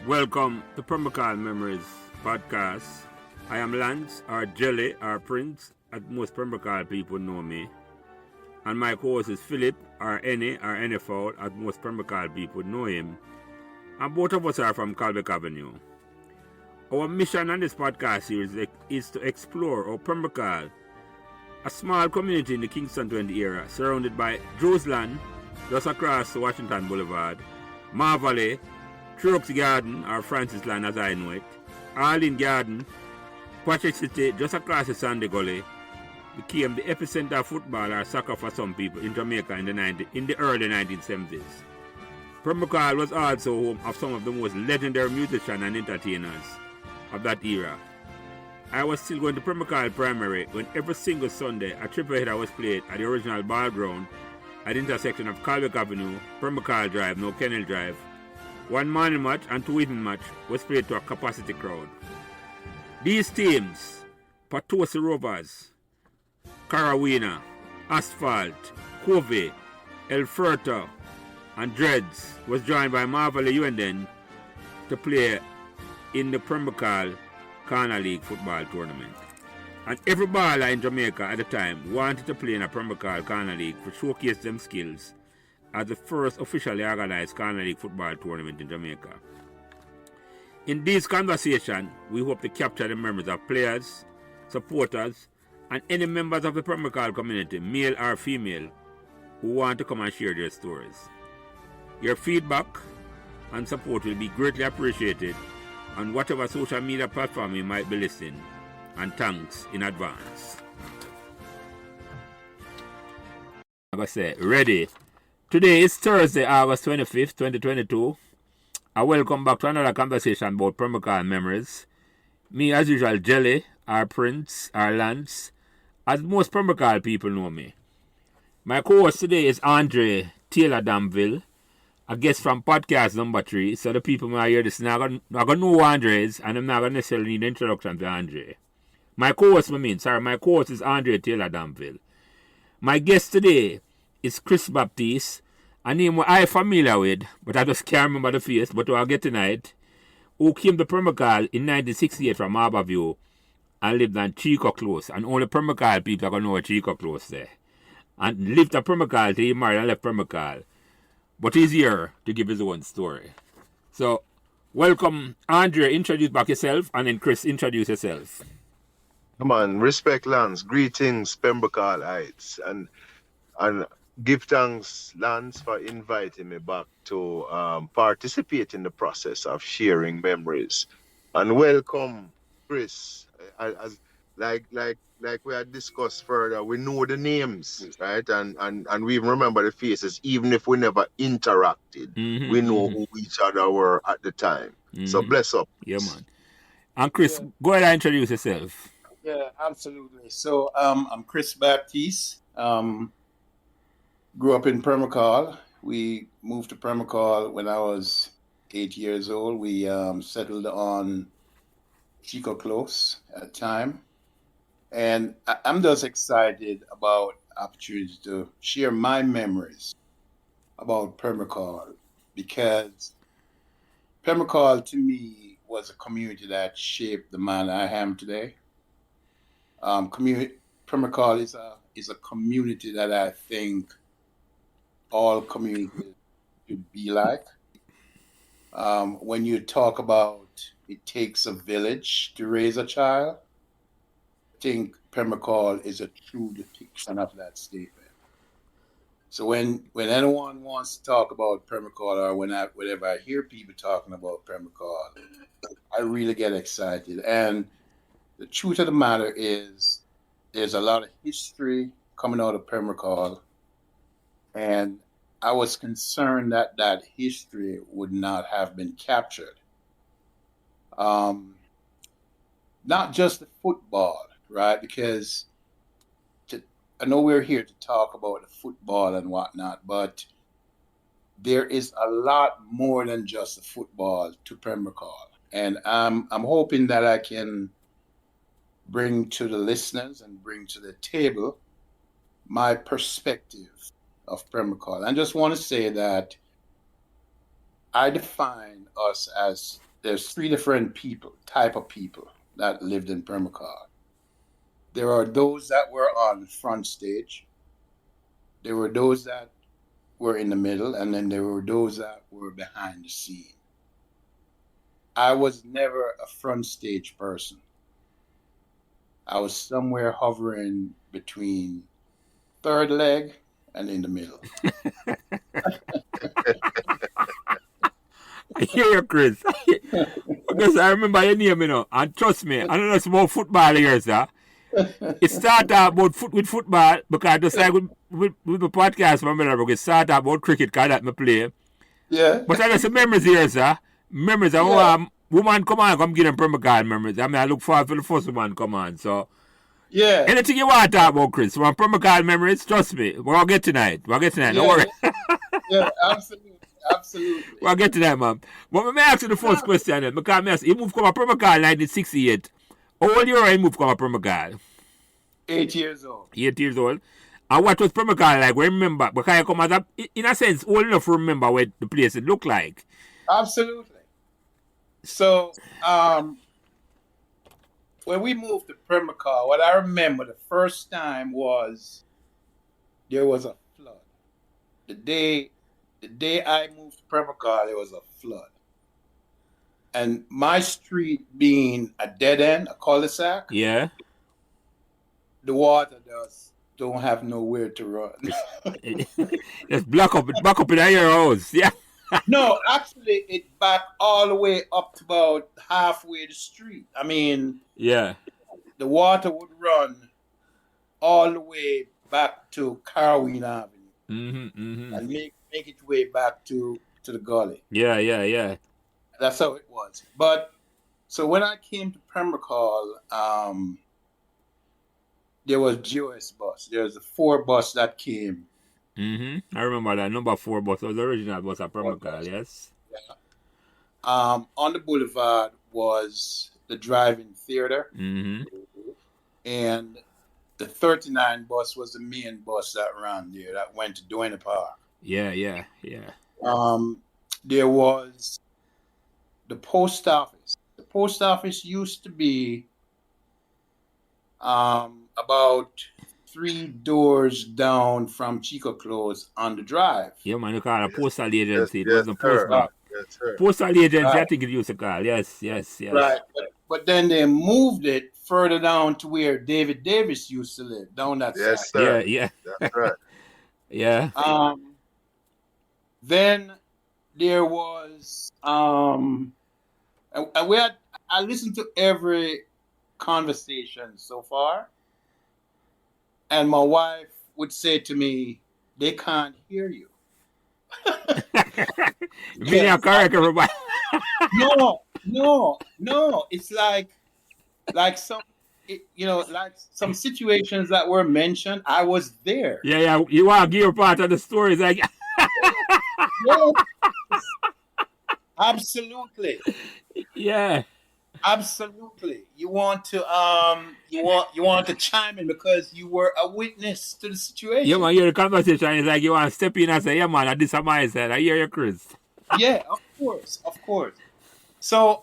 Welcome to Pembroke Hall Memories podcast. I am Lance, or Jelly, or Prince, as most Pembroke Hall people know me. And my co-host is Philip, or Any, or NFL, as most Pembroke Hall people know him. And both of us are from Calbeck Avenue. Our mission on this podcast series is to explore how Pembroke Hall, a small community in the Kingston 20 area, surrounded by Joesland, just across Washington Boulevard, Marvalley, Trucks Garden, or Francis Land as I know it, Arlene Garden, Patrick City, just across the Sandy Gully, became the epicenter of football or soccer for some people in Jamaica in the early 1970s. Pembroke Hall was also home of some of the most legendary musicians and entertainers of that era. I was still going to Pembroke Hall Primary when every single Sunday a triple header was played at the original ball ground at the intersection of Calbeck Avenue, Pembroke Hall Drive, now Kennel Drive. One morning match and two evening match was played to a capacity crowd. These teams, Patosi Rovers, Carawina, Asphalt, Covey, El Furto, and Dreads, was joined by Marvalley UNN to play in the Pembroke Hall Corner League football tournament. And every baller in Jamaica at the time wanted to play in a Pembroke Hall Corner League to showcase them skills as the first officially organized Corner League football tournament in Jamaica. In this conversation, we hope to capture the memories of players, supporters, and any members of the Pembroke Hall community, male or female, who want to come and share their stories. Your feedback and support will be greatly appreciated on whatever social media platform you might be listening, and thanks in advance. I'm going to say, ready. Today is Thursday, August 25th, 2022. I welcome back to another conversation about Pembroke Hall memories. Me, as usual, Jelly, our Prince, our Lance, as most Pembroke Hall people know me. My co-host today is Andre Taylor Damville, a guest from podcast number 3. So the people who are hear this are going to know who Andre is, and I'm not going to necessarily need an introduction to Andre. My co-host is Andre Taylor Damville. My guest today is Chris Baptiste, a name what I'm familiar with, but I just can't remember the face, but I'll get tonight, who came to Pembroke Hall in 1968 from Harbourview and lived on Chico Close. And only Pembroke Hall people are going to know Chico Close there. And lived at Pembroke Hall till he married and left Pembroke Hall. But he's here to give his own story. So, welcome, Andre. Introduce back yourself, and then Chris, introduce yourself. Come on, respect Lance, greetings Pembroke Hall Heights, and give thanks Lance for inviting me back to participate in the process of sharing memories, and welcome Chris. As like we had discussed further, we know the names, right, and we remember the faces, even if we never interacted. We know who each other were at the time. So bless up. Yeah, man. And Chris, go ahead and introduce yourself. Yeah, absolutely. So I'm Chris Baptiste. Grew up in Pembroke Hall. We moved to Pembroke Hall when I was 8 years old. We settled on Chico Close at the time. And I'm just excited about the opportunity to share my memories about Pembroke Hall, because Pembroke Hall to me was a community that shaped the man I am today. Pembroke Hall is a community that I think all communities should be like. When you talk about it takes a village to raise a child, I think Pembroke Hall is a true depiction of that statement. So when anyone wants to talk about Pembroke Hall, or whenever I hear people talking about Pembroke Hall, I really get excited. And the truth of the matter is, there's a lot of history coming out of Pembroke Hall, and I was concerned that that history would not have been captured. Not just the football, right? Because I know we're here to talk about the football and whatnot, but there is a lot more than just the football to Pembroke Hall. And I'm hoping that I can bring to the listeners and bring to the table my perspective of Pembroke Hall. I just want to say that I define us as there's three different type of people that lived in Pembroke Hall. There are those that were on front stage. There were those that were in the middle, and then there were those that were behind the scene. I was never a front stage person. I was somewhere hovering between third leg and in the middle. I hear you, Chris. Because I remember your name, you know, and trust me, I don't know it's about football here, sir. It started about with football, because just like with the podcast from Melbourne, it started about cricket, because that's my play. Yeah. But I got some memories here, sir. Memories. I want woman come on, come give them Pembroke Hall memories. I mean, I look forward for the first woman come on, so. Yeah. Anything you want to talk about, Chris? Want Pembroke Hall memories? Trust me. We'll get tonight. Don't worry. Yeah, absolutely. We'll get to that, man. But let me ask you the first question then. Because I ask, you moved from a Pembroke Hall in 1968. How old you were when you moved from a Pembroke Hall? 8 years old. 8 years old. And what was Pembroke Hall like? Remember? Because you come as a, in a sense, old enough to remember what the place it looked like. Absolutely. So, when we moved to Pembroke Hall, what I remember the first time was there was a flood. The day I moved to Pembroke Hall, there was a flood. And my street being a dead end, a cul-de-sac, Yeah. the water don't have nowhere to run. It's back up in your house. Yeah. No, actually, it backed all the way up to about halfway the street. I mean, yeah, the water would run all the way back to Carwin Avenue and make its way back to the gully. Yeah. That's how it was. But so when I came to Pembroke Hall, there was GOS bus. There was a 4 bus that came. I remember that number 4 bus. It was the original bus at Pembroke Hall, yes. Yeah. On the boulevard was the drive-in theater. And the 39 bus was the main bus that ran there that went to Duane Park. Yeah. There was the post office. The post office used to be about 3 doors down from Chico Close on the drive. Yeah, man, you call it a postal agency. Yes, it wasn't postmark. Yes, sir. Postal agency, Right. I think it used to call. Yes. Right. But then they moved it further down to where David Davis used to live, down that Yes, side. sir. Yeah. That's right. Yeah. Then there was I listened to every conversation so far, and my wife would say to me, "They can't hear you." Video correct, everybody. No. It's like some, like some situations that were mentioned. I was there. Yeah. You want to give your part of the story? It's like, Yeah. Absolutely. yeah. Absolutely. You want to chime in because you were a witness to the situation. Yeah, man, hear the conversation. It's like you want to step in and say, yeah, man, this is my side. I hear you, Chris. Yeah, of course. So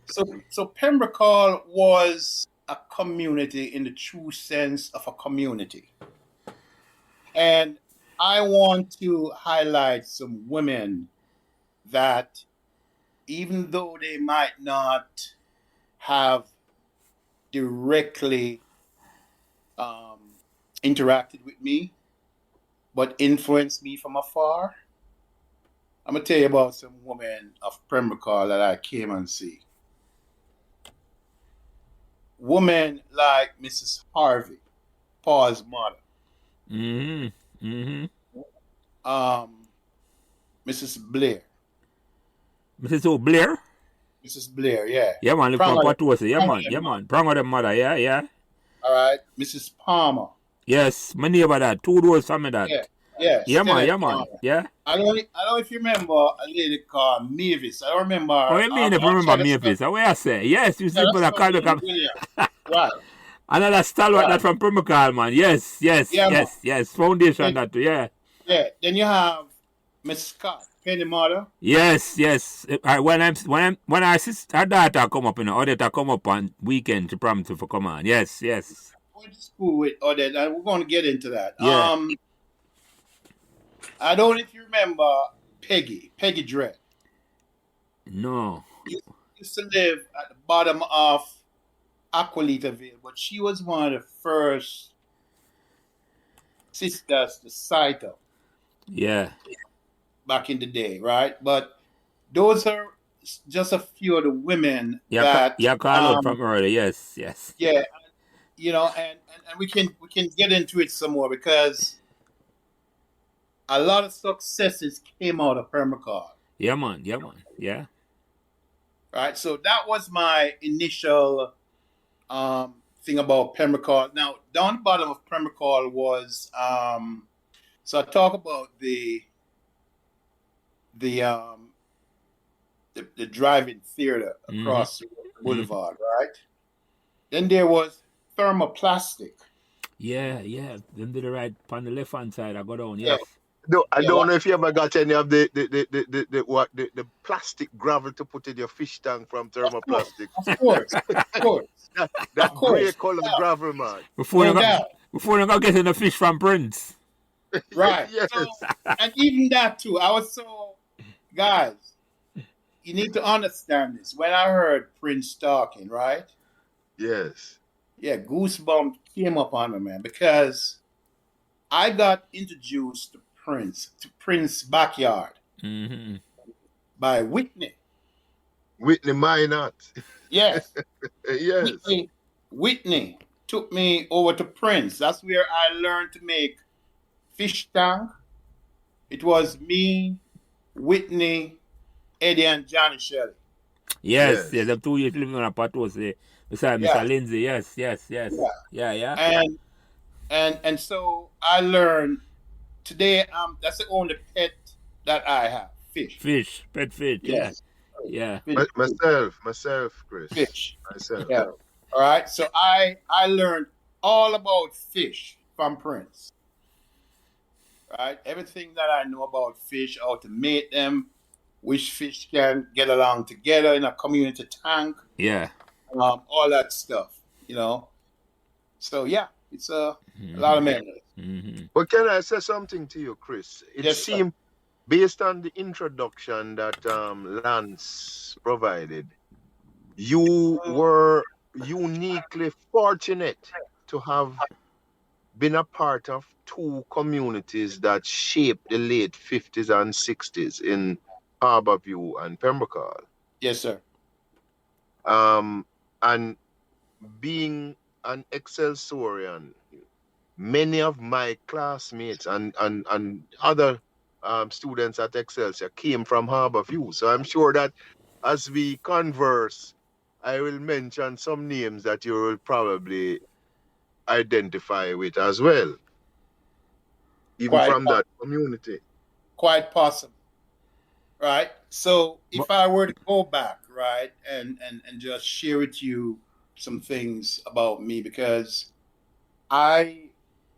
so Pembroke Hall was a community in the true sense of a community. And I want to highlight some women that, even though they might not have directly interacted with me, but influenced me from afar, I'm going to tell you about some women of Pembroke Hall that I came and see. Women like Mrs. Harvey, Paul's mother. Mrs. Blair. Mrs. O'Blair? Mrs. Blair, yeah. Yeah, man, look Prango- for what to say. Yeah, Prango- man. Prango the mother, yeah. All right. Mrs. Palmer. Yes, my neighbor that. 2 doors from me that. Yeah. Yeah, man, Stella Palmer. Yeah. I don't know if you remember a lady called Mavis. I don't remember. Oh, you mean if you remember Mavis? What I say? Yes, you see, but I call it. Right. Another stalwart that from Pembroke Hall, man. Yes. Yeah, man. Foundation that too, yeah. Yeah. Then you have Miss Scott. Penny mother. Yes. When our sister, her daughter come up, Odetta come up on weekend to promise to for come on. Yes. I went to school with Odette, and we're going to get into that. Yeah. I don't know if you remember Peggy Dredd. No. Used to live at the bottom of Aqualitaville, but she was one of the first sisters to sight up Yeah. back in the day, right? But those are just a few of the women Yeah. that Yeah. Call out from earlier. Yes. yeah, and we can get into it some more because a lot of successes came out of Permacar. Yeah, man. Yeah. Right. So that was my initial thing about Pembroke. Now, down the bottom of Pembroke was so I talk about the drive-in theater across the boulevard, right? Then there was thermoplastic. Yeah. Them did the right on the left hand side. I go down. Yes. No, I don't know if you ever got any of the plastic gravel to put in your fish tank from thermoplastic. Of course. That grey color gravel, man. Before you go getting the fish from Prince. Right. Yes. So, and even that too. I was so, guys, you need to understand this. When I heard Prince talking, right? Yes. Yeah, goosebumps came up on me, man, because I got introduced to Prince Backyard by Whitney. Whitney Minot. Yes. Yes. Whitney took me over to Prince. That's where I learned to make fish tank. It was me, Whitney, Eddie, and Johnny Shelley. Yes. The 2 years living on a patos beside Mr. Lindsay. Yes. Yeah. And so I learned today. That's the only pet that I have. Fish. Pet fish. Yes. Yeah. Myself, Chris. Fish. Myself. Yeah. All right. So I learned all about fish from Prince. Right. Everything that I know about fish, how to mate them, which fish can get along together in a community tank. Yeah. All that stuff. So yeah, it's a lot of memories. But can I say something to you, Chris? It seemed, based on the introduction that Lance provided, you were uniquely fortunate to have been a part of two communities that shaped the late 50s and 60s in Harborview and Pembroke Hall. Yes, sir. And being an Excelsorian, many of my classmates and other students at Excelsior came from Harborview. So I'm sure that as we converse, I will mention some names that you will probably identify with as well, even from that community. Quite possible. Right. So if I were to go back, right, and just share with you some things about me, because I'm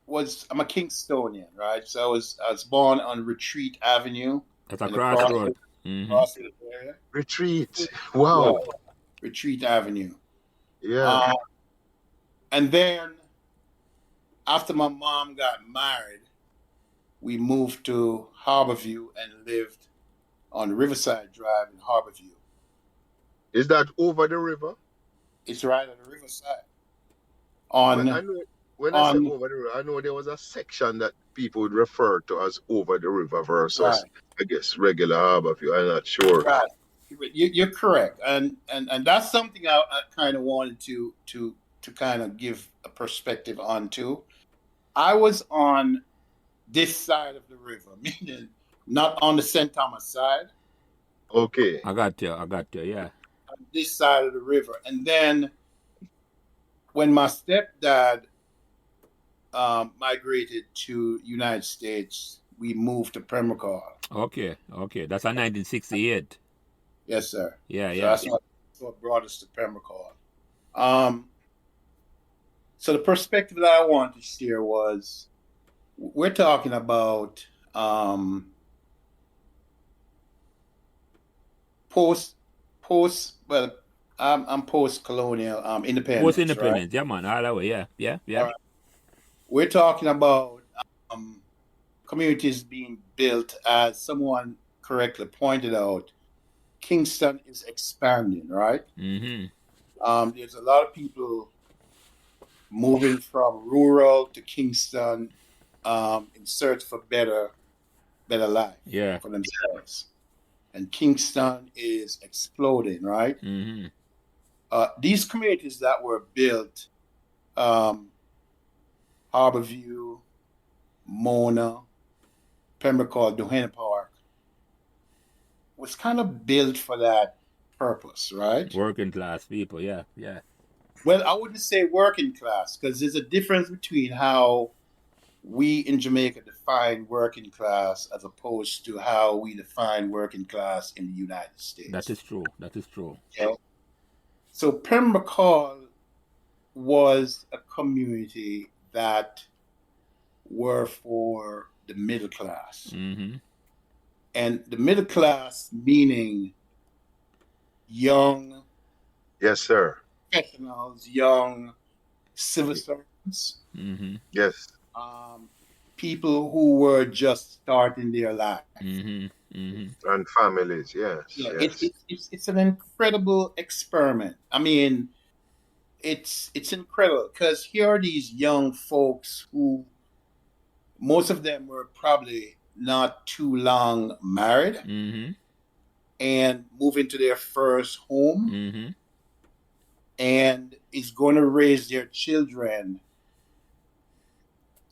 a Kingstonian, right? So I was born on Retreat Avenue. That's a crossroad. Across the area. Retreat. Wow. Yeah. Retreat Avenue. Yeah. And then after my mom got married, we moved to Harborview and lived on Riverside Drive in Harborview. Is that over the river? It's right on the riverside. When I say over the river, I know there was a section that people would refer to as over the river versus, I guess, regular Harborview. I'm not sure. Right. You're correct, and that's something I kind of wanted to kind of give a perspective on too. I was on this side of the river, meaning not on the St. Thomas side. Okay. I got you, yeah. On this side of the river. And then when my stepdad migrated to United States, we moved to Pembroke Hall. Okay. That's a 1968. Yes, sir. Yeah. That's what brought us to Pembroke Hall. So the perspective that I wanted to share was, we're talking about post, well, I'm post-colonial, Post independence, right? independence, yeah, man, all the way, yeah, yeah, All yeah. right. We're talking about um, communities being built, as someone correctly pointed out. Kingston is expanding, right? Mm-hmm. There's a lot of people moving from rural to Kingston in search for better life Yeah. for themselves. And Kingston is exploding, right? Mm-hmm. These communities that were built, um, Harborview, Mona, Pembroke Hall, Duhanna Park, was kind of built for that purpose, right? Working class people, yeah, yeah. Well, I wouldn't say working class, because there's a difference between how we in Jamaica define working class as opposed to how we define working class in the United That States. is true. That is true. Okay? So Pembroke Hall was a community that were for the middle class. Mm-hmm. And the middle class meaning young Yes, sir. professionals, young civil servants, Mm-hmm. Yes. people who were just starting their life. Mm-hmm. Mm-hmm. And families. Yes. Yeah, Yes. it's an incredible experiment. I mean, it's incredible because here are these young folks who most of them were probably not too long married Mm-hmm. and moving to their first home Mm-hmm. and is going to raise their children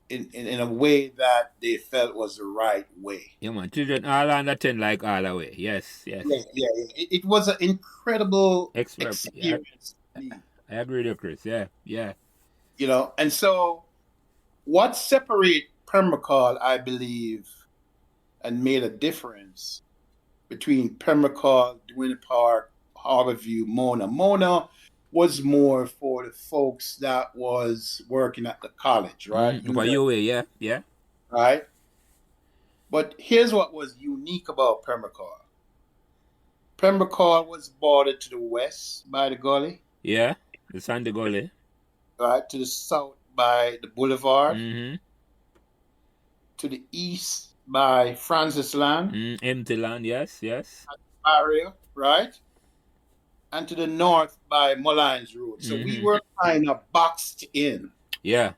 in a way that they felt was the right way. Yeah, man. Children all under 10 like all the way. Yes, yes. Yeah. It was an incredible Yeah, experience to me, I agree with you, Chris. Yeah, yeah. And so what separate Pembroke Hall, I believe, and made a difference between Pembroke Hall, Duhanna Park, Harborview, Mona. Mona was more for the folks that was working at the college, right? For you, yeah, yeah. Right? But here's what was unique about Pembroke Hall. Pembroke Hall was bordered to the west by the gully. Yeah, the Sandy Gully. Right? To the south by the boulevard. Mm-hmm. To the east by Francis Land. Empty land, yes, yes. Area, right? And to the north by Mullines Road. So we were kind of boxed in. Yeah.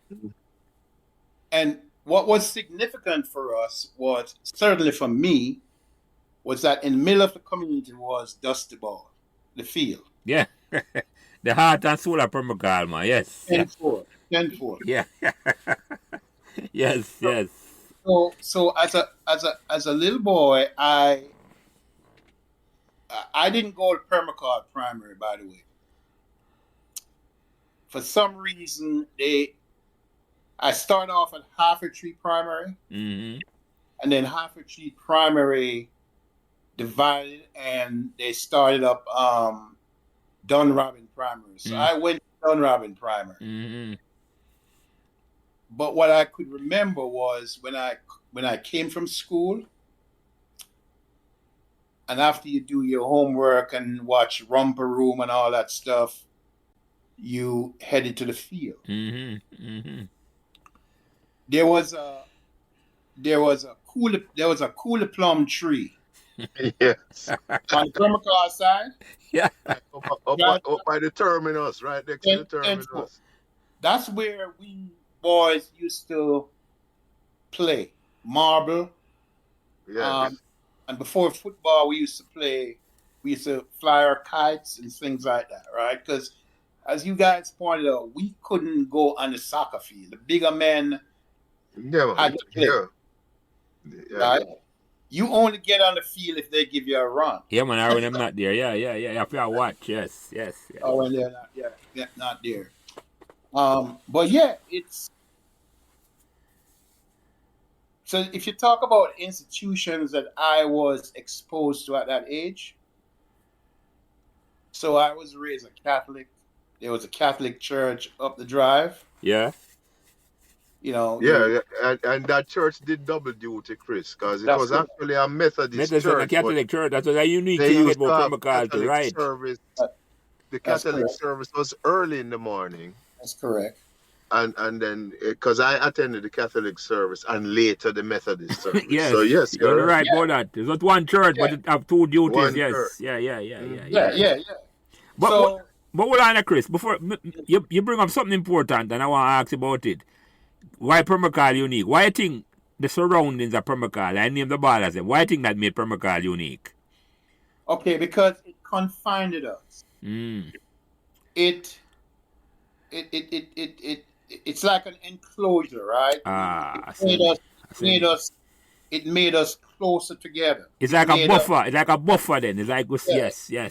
And what was significant for us was, certainly for me, was that in the middle of the community was Dusty Ball, the field. Yeah. The heart and soul of Pembroke Hall, man. Yes. 10-4. Yeah. Yes, yes. So as a little boy, I didn't go to Pembroke Hall Primary, by the way. For some reason, I started off at Harford Tree Primary, Mm-hmm. and then Harford Tree Primary divided, and they started up Dunrobin Primary. So I went to Dunrobin Primary. Mm-hmm. But what I could remember was when I came from school, and after you do your homework and watch Romper Room and all that stuff, you headed to the field. Mm-hmm. Mm-hmm. There was a cooler plum tree. Yes. On the Pembroke Hall side. Yeah. Up by the terminus, right next to the terminus. That's where we boys used to play marble. Yeah. And before football, we used to fly our kites and things like that, right? Because as you guys pointed out, we couldn't go on the soccer field. The bigger men had to play. Yeah. Right? You only get on the field if they give you a run. Yeah, man, I when I'm not there. Yeah. You have to watch. Yes. Oh, when they're not there. But yeah, it's so if you talk about institutions that I was exposed to at that age, so I was raised a Catholic. There was a Catholic church up the drive. Yeah. Yeah, and that church did double duty, Chris, because it was correct. actually a Methodist Methodist and a church, but Catholic church. That was a unique they thing I used get to about have Pembroke Hall too, Catholic right? service. The That's Catholic correct. service was early in the morning, That's correct. and then because I attended the Catholic service and later the Methodist service. Yes. So yes, You're you're right. right about that. It's not one church, but Yeah. it have two duties. One Yes. church. Yeah. Yeah. But So hold on, Chris. Before you bring up something important, and I want to ask about it. Why Pembroke Hall unique? Why you think the surroundings of Pembroke Hall, I named the ball as them. Why you think that made Pembroke Hall unique? okay, because it confined us. It's like an enclosure, right? It made us closer together. It's like a buffer. It's like a buffer then. It's like yes. There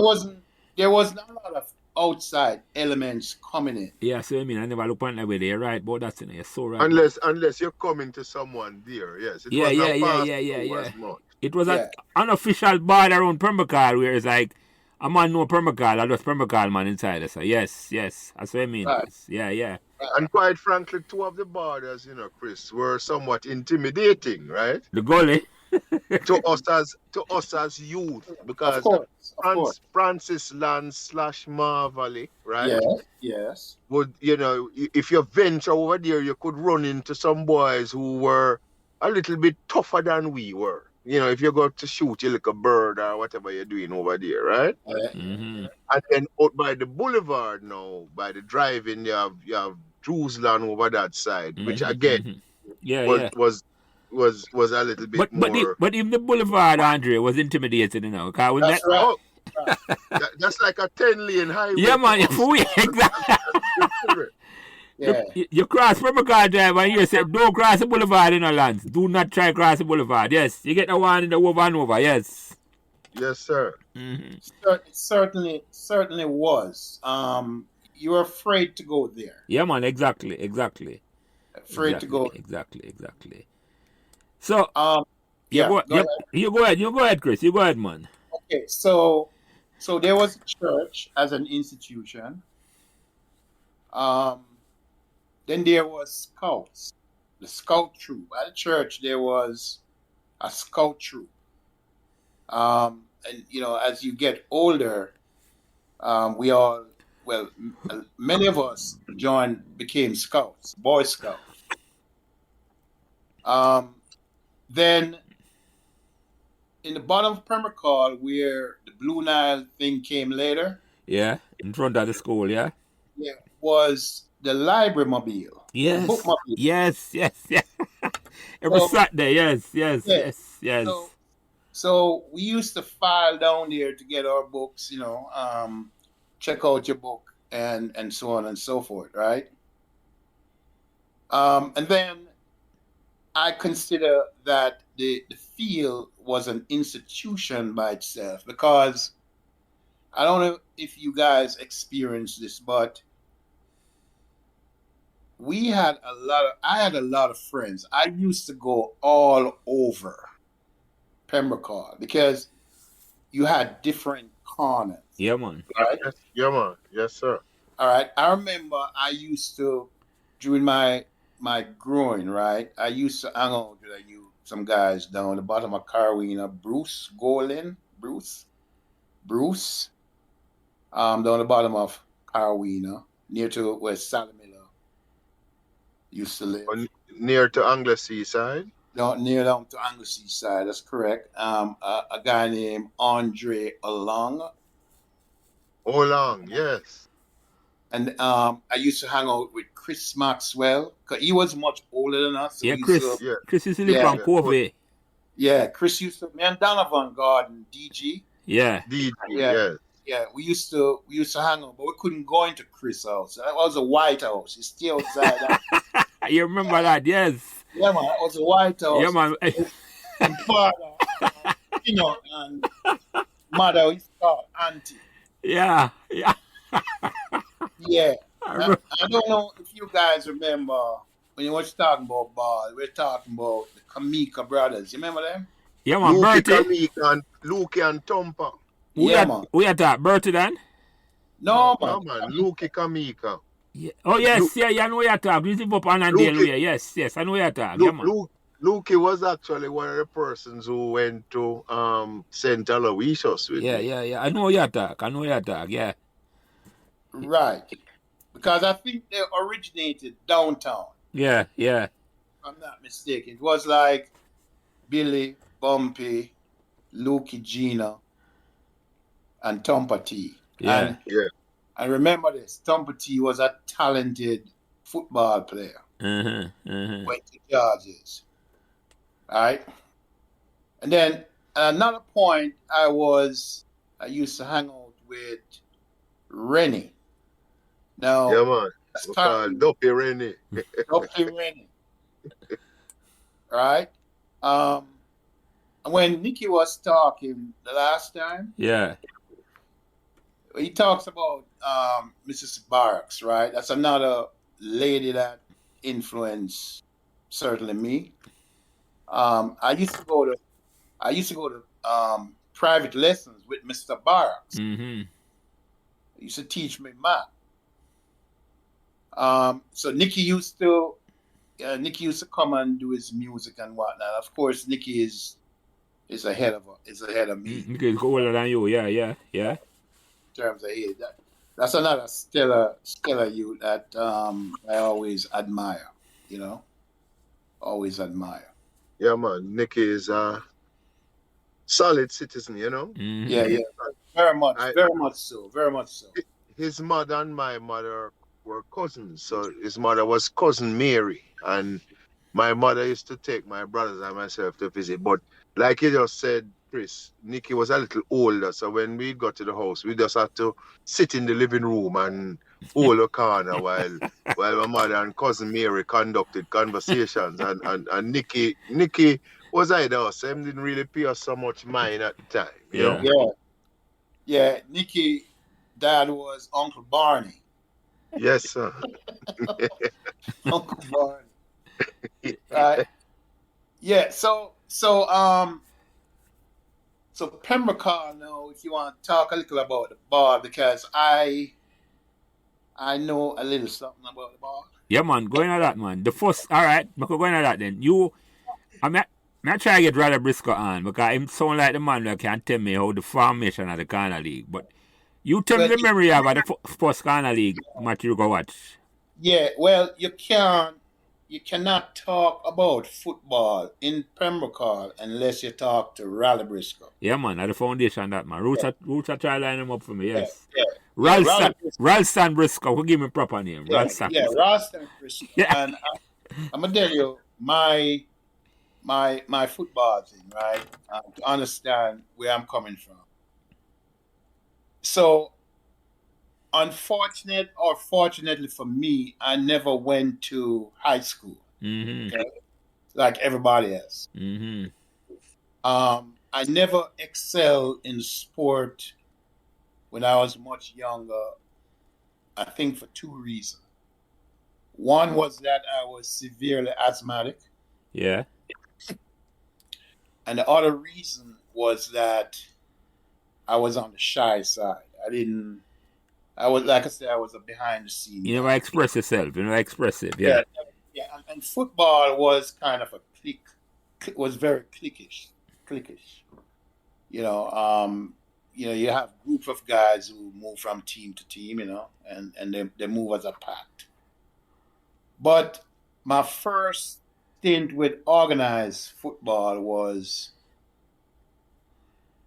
wasn't a lot of outside elements coming in. Yeah, so I mean I never look on that way. You're right, but that's you're so right. Unless you're coming to someone there, yes. It wasn't as much. It was an unofficial bar around Pembroke Hall where it's like a man know Pembroke Hall, I just Pembroke Hall man inside us. So yes. That's what I mean. Right. Yeah. And quite frankly, two of the borders, Chris, were somewhat intimidating, right? The gully. to us as youth, because Of course. Francis Land / Marvally, right? Yes. Would if you venture over there, you could run into some boys who were a little bit tougher than we were. If you go to shoot your little bird or whatever you're doing over there, right? Mm-hmm. And then out by the boulevard now, by the drive-in, you have Jerusalem over that side, which again was a little bit more. But even the boulevard, Andre, was intimidating, That's right. That's like a 10-lane highway. Yeah, man, exactly. Yeah. You cross Pembroke Hall Drive and you say, don't cross the boulevard in our lands. Do not try cross the boulevard. Yes, you get the one in the over and over. Yes. Yes, sir. Mm-hmm. It certainly was. You were afraid to go there. Yeah, man, exactly. Afraid to go. Exactly. So, Go ahead. You go ahead, Chris. You go ahead, man. Okay, so there was a church as an institution. Then there was scouts, the scout troop. At the church, there was a scout troop. And as you get older, many of us became scouts, Boy Scouts. Then in the bottom of Pembroke Hall, where the Blue Nile thing came later. Yeah, in front of the school, yeah? Yeah, was the library mobile. Yes. The book mobile. Yes. Every Saturday, yes. So we used to file down there to get our books, check out your book and so on and so forth, right? And then I consider that the field was an institution by itself, because I don't know if you guys experienced this, but I had a lot of friends. I used to go all over Pembroke Hall because you had different corners. Yeah, man. Right? Yeah, man. Yes, sir. All right. I remember I used to, during my growing, right, I used to hang out with some guys down the bottom of Carwina, Bruce Golin, down the bottom of Carwina, near to where Salamilla used to live. Near to Anglesey side? No, near down to Anglesey side, that's correct. A guy named Andre Along. Along, yes. And I used to hang out with Chris Maxwell, because he was much older than us. So Chris used to live from Covey. Yeah, Chris used to, and Donovan Garden, DG. Yeah. DG, yes. Yeah, we used to hang out, but we couldn't go into Chris' house. That was a white house. He stay outside. You remember that? Yes. Yeah, man. It was a white house. Yeah, man. And father, and mother is called auntie. Yeah. Yeah. I don't know if you guys remember when you were talking about ball. We're talking about the Kamika brothers. You remember them? Yeah, man. Kamika and Luke and Tompa. Man. We had that Bertie then? No, man. Luke Kamika. Yeah. Oh, yes, Luke, yeah, I know you're talking. You live up on Andale Luke, Way. Yes, I know you're talking. Yeah, man. Lukey was actually one of the persons who went to St. Aloysius with me. Yeah. I know you're talking. Yeah. Right. Because I think they originated downtown. Yeah. If I'm not mistaken. It was like Billy, Bumpy, Lukey Gina, and Tompa T. Yeah. And remember this, Tompa T was a talented football player. Uh-huh. Went to Charges. Right? And then at another point, I used to hang out with Rennie. Now, Yeah, man. that's We call Duppy Rennie. Dr. Rennie. Right? When Nicky was talking the last time, Yeah. he talks about Mrs. Barracks, right? That's another lady that influenced certainly me. I used to go to private lessons with Mr. Barracks. Mm-hmm. He used to teach me math. So Nicky used to come and do his music and whatnot. Of course, Nicky is ahead of me Okay, it's older than you. Yeah. in terms of age. That's another stellar youth that I always admire. Always admire. Yeah, man. Nicky is a solid citizen, Mm-hmm. Yeah. Very much so. His mother and my mother were cousins. So his mother was cousin Mary. And my mother used to take my brothers and myself to visit. But like you just said, Chris, Nicky was a little older. So when we got to the house, we just had to sit in the living room and hold a corner while my mother and cousin Mary conducted conversations. And Nicky was either us. Him didn't really pay us so much mind at the time, you know? Yeah. Nicky dad was Uncle Barney. Yes, sir. Uncle Barney. Right. Yeah. So Pembroke Hall now, if you want to talk a little about the bar, because I know a little something about the bar. Yeah, man, going on that, man. The first, all right, I could go on that then. I'm not trying to get Raleigh Briscoe on because him sound like the man that can tell me how the formation of the Ghana League. But you tell me the memory about the first Ghana League match you go watch. Yeah, well, you cannot talk about football in Pembroke Hall unless you talk to Raleigh Briscoe. Yeah, man, at the foundation that, man. Roots are trying to line him up for me, yes. Yeah. Ralston Briscoe, who give me proper name. Ralston. Yeah, Ralston Briscoe. Yeah. And I'm going to tell you, my football thing, right? To understand where I'm coming from. So, unfortunate or fortunately for me, I never went to high school. Mm-hmm. Okay? Like everybody else. Mm-hmm. I never excelled in sport when I was much younger, I think for two reasons. One was that I was severely asthmatic. Yeah. And the other reason was that I was on the shy side. I was a behind the scenes. You never express yourself. You never expressive. Yeah. And football was kind of was very cliquish. You have groups of guys who move from team to team, and they move as a pact. But my first stint with organized football was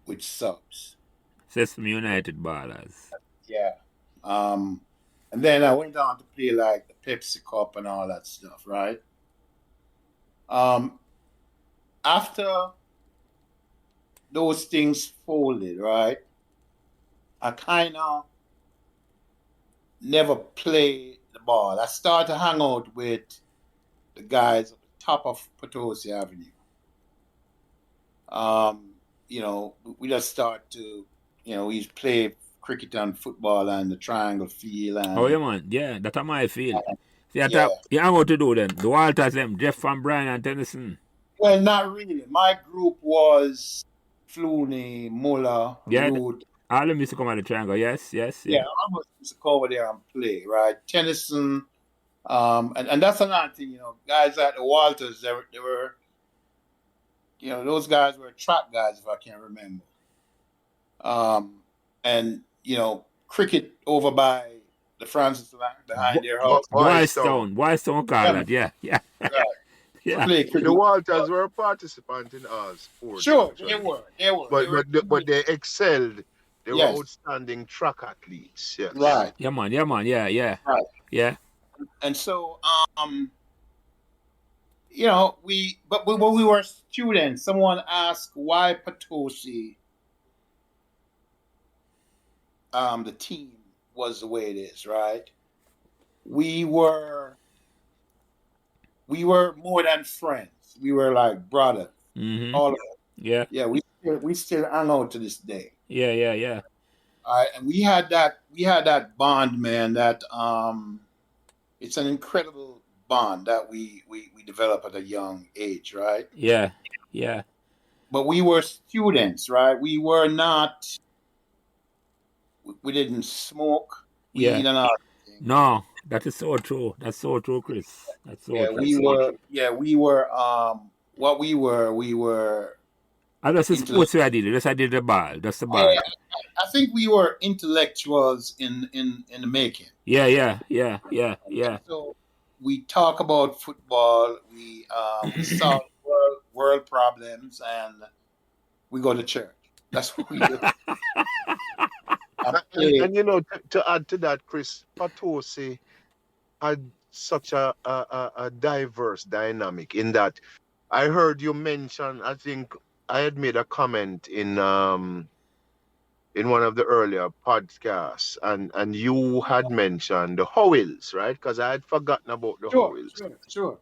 with subs. Sesame United ballers. Yeah. And then I went on to play like the Pepsi Cup and all that stuff, right? After those things folded, right, I kind of never played the ball. I started to hang out with the guys at the top of Potosi Avenue. We just start to, we play cricket and football and the triangle field. And, oh, yeah, man. Yeah, that's my field. See, you hang out to do then. The Walters, them, Jeff Van Bryan and Tennyson. Well, not really. My group was Flooney, Muller, Root. All of them used to come out of the triangle. Yes, yes, Yeah, yeah. all of us used to go over there and play, right? Tennyson, and that's another thing, guys at the Walters, they were, those guys were track guys, if I can remember. And cricket over by the Francis line behind their house. Boys Town. Boys Town call Yeah, that. Yeah, yeah, right. We yeah. play The cricket. Walters were a participant in all sports, Sure, they actually. were. They were. They were. But they excelled. They were Yes, outstanding track athletes. Yes. right, Yeah, man, yeah, man, yeah, yeah, right. yeah. And so, but when we were students, someone asked why Potosi, the team was the way it is, right? We were more than friends. We were like brothers, Mm-hmm. all of us. Yeah, Yeah, we still hang out to this day. yeah, yeah, yeah. All right, and we had that bond, man. That it's an incredible bond that we develop at a young age, right? Yeah, yeah. But we were students, right? We were not. We didn't smoke. Yeah. Weed and all. No, that is so true. That's so true, Chris. That's so Yeah, true. we were. Yeah, we were. What we were. I just sports I did. Just I did the ball. That's the ball. I think we were intellectuals in the making. Yeah, yeah, yeah, yeah, yeah. So we talk about football. We solve world problems, and we go to church. That's what we do. And to add to that, Chris, Potosi had such a diverse dynamic in that I heard you mention, I think I had made a comment in one of the earlier podcasts, and you had mentioned the Howells, right? Because I had forgotten about the Howells. Sure.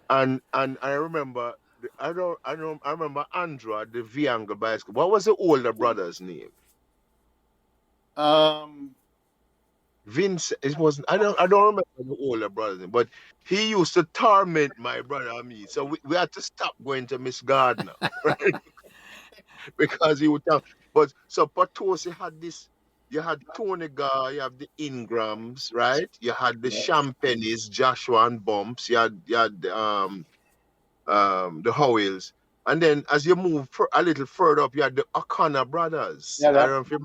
And I remember I remember Andrew at the V Angle Bicycle. What was the older brother's name? Vince, it wasn't. I don't remember the older brother's name, but he used to torment my brother and me. So we had to stop going to Miss Gardner, right? Because he would tell. But so Potosi had this. You had Tony Gar, you have the Ingrams, right? You had the Champagnes, Joshua and Bumps. You had the Howells, and then as you move a little further up, you had the O'Connor brothers. I don't know if you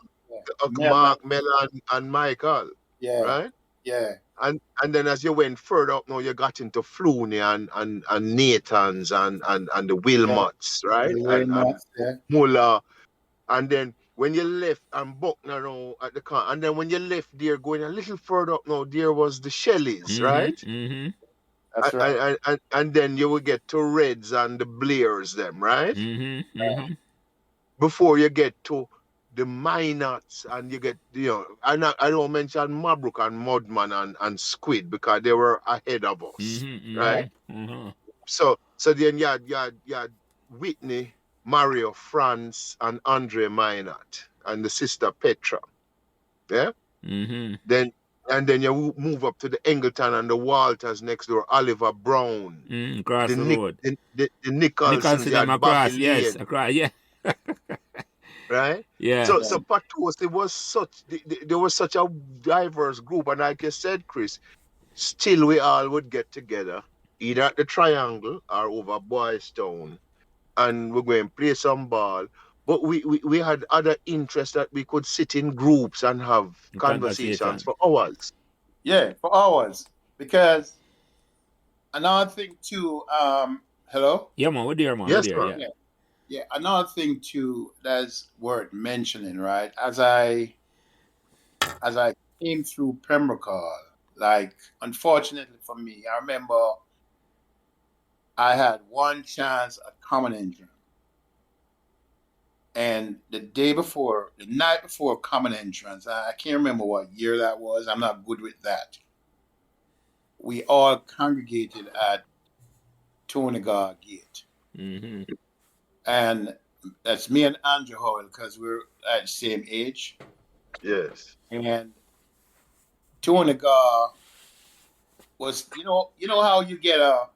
Mark, Mel, and Michael. Yeah. Right? Yeah. And then as you went further up, now you got into Flooney and Nathan's and the Wilmots, right? And Muller. And then when you left and Buckner now at the car, and then when you left there, going a little further up now, there was the Shelleys, right? Mm-hmm. That's right. And then you will get to Reds and the Blairs, them, right? Mm-hmm. Before you get to the Minots, and you get, I don't mention Mabrook and Mudman and Squid because they were ahead of us, right? Mm-hmm. So then you had Whitney, Mario, France, and Andre Minot, and the sister Petra, yeah? Mm-hmm. Then you move up to the Engleton and the Walters next door, Oliver Brown. Across the road. The Nicholsons, you had across, Bobby yes, Lane, across, yeah. right? Yeah. So Potosi there was such a diverse group, and like you said, Chris, still we all would get together, either at the Triangle or over Boys Town, and we're going to play some ball. But we had other interests that we could sit in groups and have conversations for hours. Yeah, for hours. Because another thing too, hello? Yeah, man, we're there, man. Yes, we're there, man. Yeah, another thing too that's worth mentioning, right? As I came through Pembroke Hall, like unfortunately for me, I remember I had one chance at common entrance. And the night before common entrance, I can't remember what year that was. I'm not good with that. We all congregated at Tony Gar Gate. Mm-hmm. And that's me and Andrew Howell because we're at the same age. Yes. And Tony Gar was, you know how you get a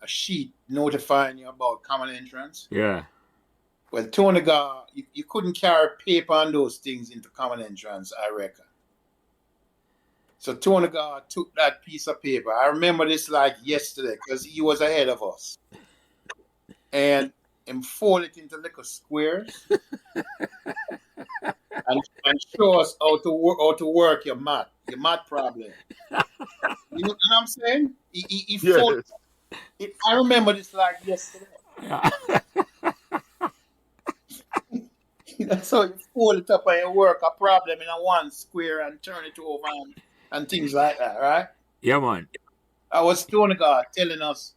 sheet notifying you about common entrance? Yeah. Well, Tony Gar, you couldn't carry paper and those things into common entrance, I reckon. So Tony Gar took that piece of paper. I remember this like yesterday because he was ahead of us. And fold it into little squares and show us how to work your math problem. You know what I'm saying? He folded it. I remember this like yesterday. So you fold it up and you work a problem in a one square and turn it over and things like that, right? Yeah, man. I was Tony God telling us,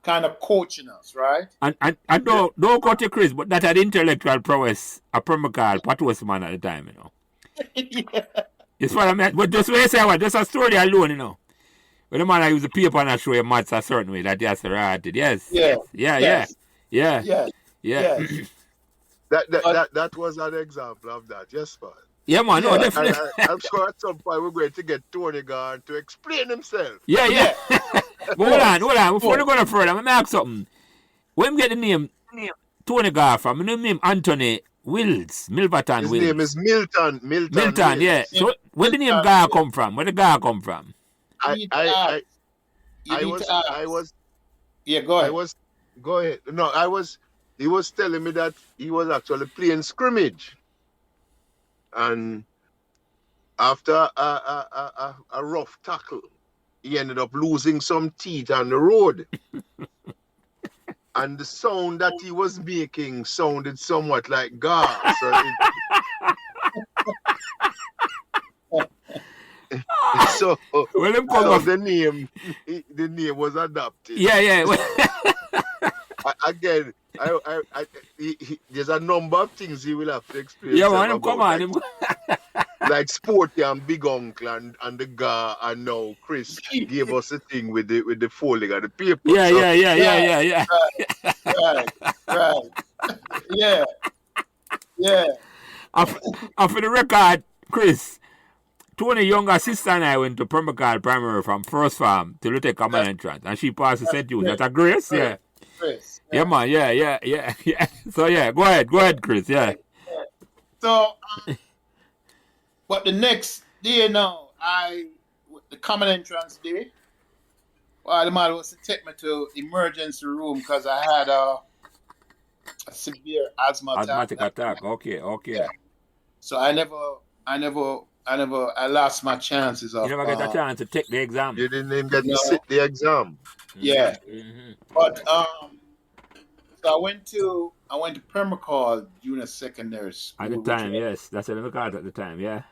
kind of coaching us, right? And don't cut you, Chris, but that had intellectual prowess a Pembroke Patois man at the time, you know. Yeah. It's what I meant. But just when you say what, just a story alone, you know. When the man I use the paper and I show you maths a certain way, that he has to write it. Yes. Yeah. That was an example of that, yes, man. Yeah, man, no, definitely. I'm sure at some point we're going to get Tony Garn to explain himself. Yeah. But hold on. Before we go no further, let me ask something. When we get the name Tony Gar from, the name Anthony Wills, Milverton His Wills. name is Milton. Milton, yeah. So where the name Gar come from? Where the Gar come from? I was. Yeah, go ahead. Go ahead. No, he was telling me that he was actually playing scrimmage. And after a rough tackle, he ended up losing some teeth on the road. And the sound that he was making sounded somewhat like Gar. So, the name was adopted. Yeah. Again, there's a number of things he will have to explain. Yeah, man, come on. Like Sporty and Big Uncle and the Gar, and now Chris gave us a thing with the folding of the paper. Yeah. Right. Yeah. And for the record, Chris, Tony's younger sister and I went to Pembroke Primary from first farm to Lutec Common Entrance, and she passed the St. Jude. That's a Grace, yeah. Chris. Yeah, man, yeah. So, yeah, go ahead, Chris, yeah. So, but the next day now, the Common Entrance day, the man was to take me to emergency room because I had a severe asthmatic attack. Okay. Yeah. So I lost my chances of. You never get a chance to take the exam. You didn't even get to sit the exam. Yeah. Mm-hmm. But so I went to Pembroke Hall Junior Secondary School. At the time, yes. That's what we called at the time, yeah.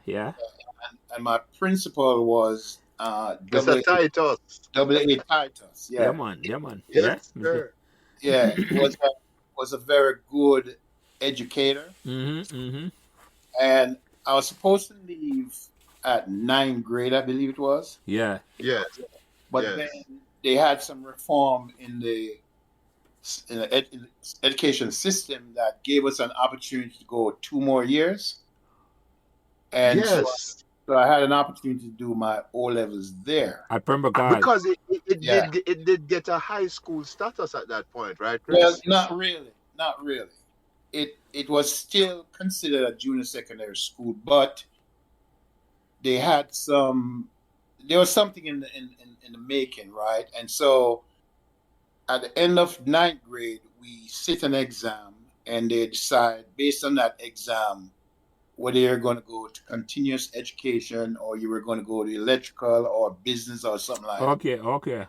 And my principal was Mr. Titus. W.A. Titus. Yeah, man. Yes, sir. Yeah, was a very good educator. Mm-hmm. And I was supposed to leave at 9th grade, I believe it was. Yeah. Yes. But then they had some reform in the education system that gave us an opportunity to go 2 more years. And so I had an opportunity to do my O-levels there. At Pembroke Hall. Because it did get a high school status at that point, right, Chris? Well, not really. It was still considered a junior secondary school, but there was something in the making, right? And so at the end of 9th grade, we sit an exam and they decide based on that exam whether you're going to go to continuous education or you were going to go to electrical or business or something like that.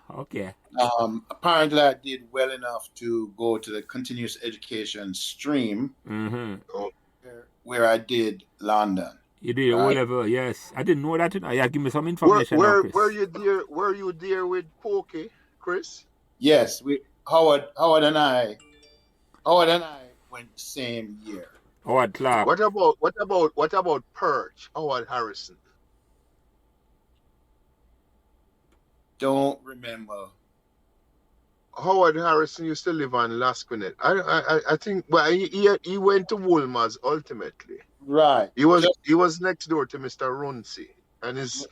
Okay. Apparently, I did well enough to go to the continuous education stream, where I did London. You did O-level, yes. I didn't know that. Yeah, give me some information. Were you there with Pokey, Chris? Yes, Howard and I went the same year. Howard Clark. What about Perch? Howard Harrison. Don't remember. Howard Harrison used to live on Lasquinet. I think. Well, he went to Woolmer's ultimately. Right. He was next door to Mr. Runcie, and his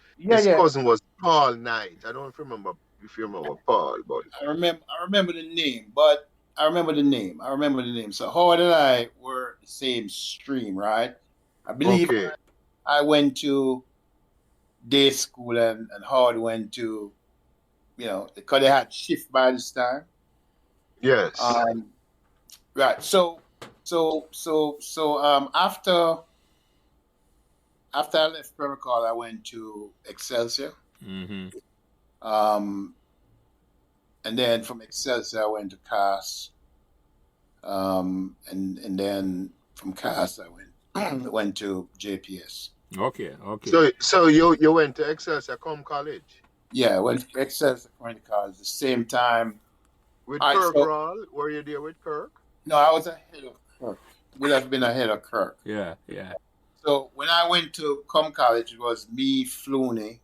cousin was Paul Knight. I don't remember if you remember Paul, but I remember the name, but I remember the name. So Howard and I were the same stream, right? I believe Okay. I went to day school and Howard went to, because they had shift by this time. Yes. Right. So after I left Pembroke Hall, I went to Excelsior. Mm-hmm. And then from Excelsior, I went to Cass. And then from Cass, I went to JPS. Okay. So you went to Excelsior College? Yeah, I went to Excelsior Community College the same time. With Kirk Rawl? Were you there with Kirk? No, I was ahead of Kirk. Would have been ahead of Kirk. Yeah. So when I went to college, it was me, Flooney.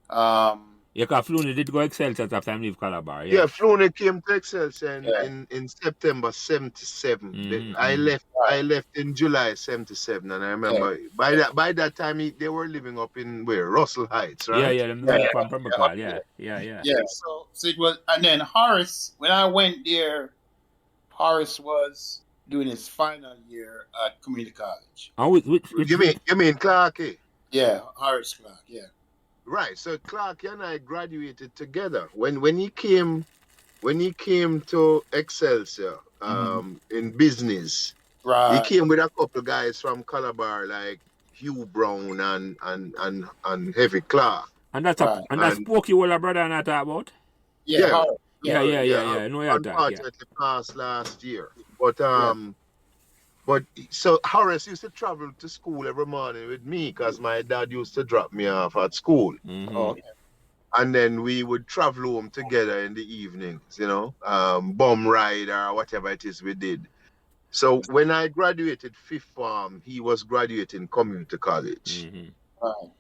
Because Flooney did go Excelsior at that time, leave Calabar. Yeah, Flooney came to Excelsior in September 77. Mm-hmm. I left in July 77, and I remember by that time they were living up in Russell Heights, right? Yeah, from Pembroke Hall. Yeah. So it was, and then Horace, when I went there, Horace was doing his final year at community college. You mean Clarke? Yeah, Horace Clarke. Yeah. Right. So Clarke and I graduated together. When he came to Excelsior in business, right. He came with a couple of guys from Calabar like Hugh Brown and Heavy Clark. And that's Spooky Walla brother and I talk about? Yeah. Yeah. I know you talk. Unfortunately passed last year. But so Horace used to travel to school every morning with me because my dad used to drop me off at school. Mm-hmm. Okay. And then we would travel home together in the evenings, bum ride or whatever it is we did. So when I graduated fifth form, he was graduating community college. Mm-hmm. Right.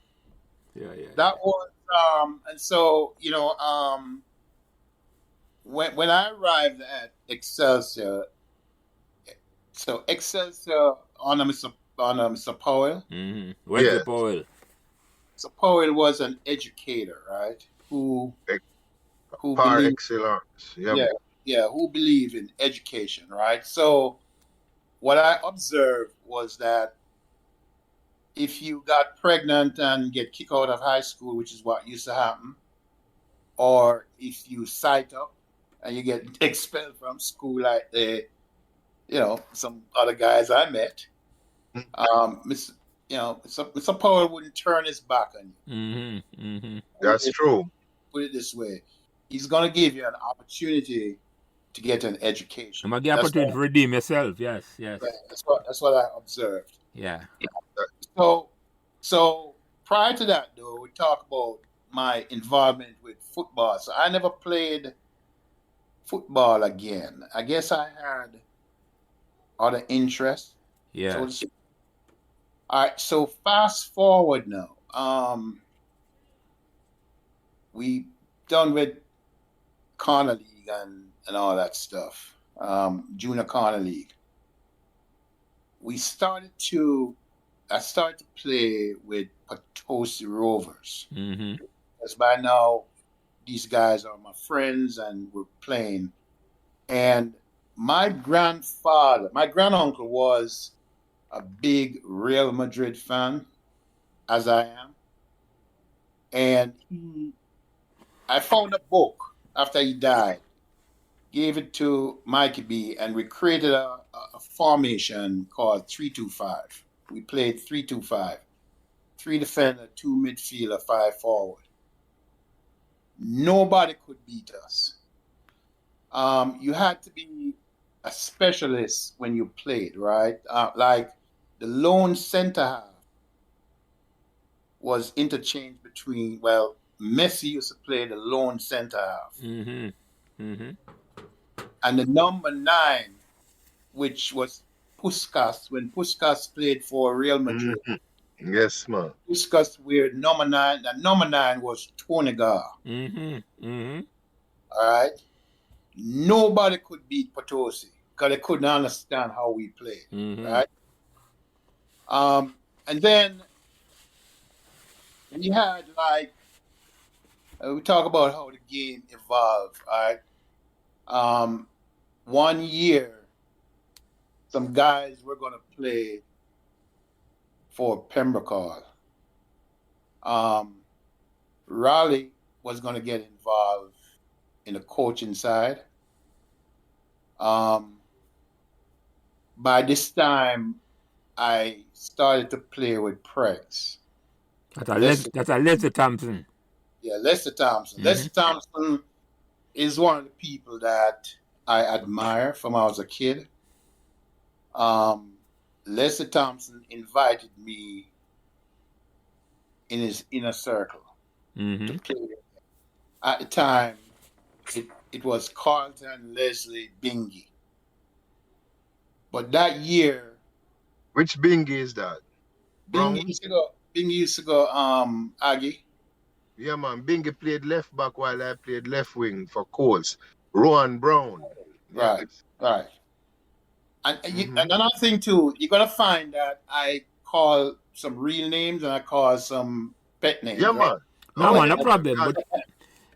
Yeah. That was and so when I arrived at Excelsior. So Excelsior on Mr. Powell. Mm-hmm. Where's Powell? So Powell was an educator, right? Who par excellence. Who believed in education, right? So what I observed was that if you got pregnant and get kicked out of high school, which is what used to happen, or if you sight up and you get expelled from school like some other guys I met, Mr. Powell wouldn't turn his back on you. Mm-hmm. Mm-hmm. That's true. Put it this way, he's going to give you an opportunity to get an education. I'm going to give opportunity to redeem yourself. Yes. That's what I observed. Yeah. So prior to that, though, we talk about my involvement with football. So I never played football again. I guess I had other interests. Yeah. All right. So fast forward now. We done with Corner League and all that stuff. Junior Corner League. I started to play with Potosi Rovers. Mm-hmm. Because by now, these guys are my friends and we're playing. And my granduncle was a big Real Madrid fan, as I am. And I found a book after he died, gave it to Mikey B, and we created a formation called 3-2-5. We played 3-2-5. 3 defender, 2 midfielder, 5 forward. Nobody could beat us. You had to be a specialist when you played, right? Like the lone center half was interchanged between, Messi used to play the lone center half. Mm-hmm. Mm-hmm. And the number 9, which was Puskas, when Puskas played for Real Madrid. Mm-hmm. Yes, man. Puskas were number 9. And number 9 was Tonigar. Mm-hmm. Mm-hmm. All right? Nobody could beat Potosi because they couldn't understand how we played. Mm-hmm. Right? And then we had we talk about how the game evolved, all right? one year, some guys were going to play for Pembroke Hall. Raleigh was going to get involved in the coaching side. By this time, I started to play with Pregs. That's a Lester Thompson. Yeah, Lester Thompson. Mhm. Lester Thompson is one of the people that I admire from when I was a kid. Lester Thompson invited me in his inner circle to play. At the time, it was Carlton, Leslie, Bingy. But that year, Which Bingy is that? Brown? Bingy used to go Aggie. Yeah, man. Bingy played left back while I played left wing for Coles. Rowan Brown. Right, right. And another thing too, you're gonna find that I call some real names and I call some pet names. Yeah, right? man. No, man, no problem. But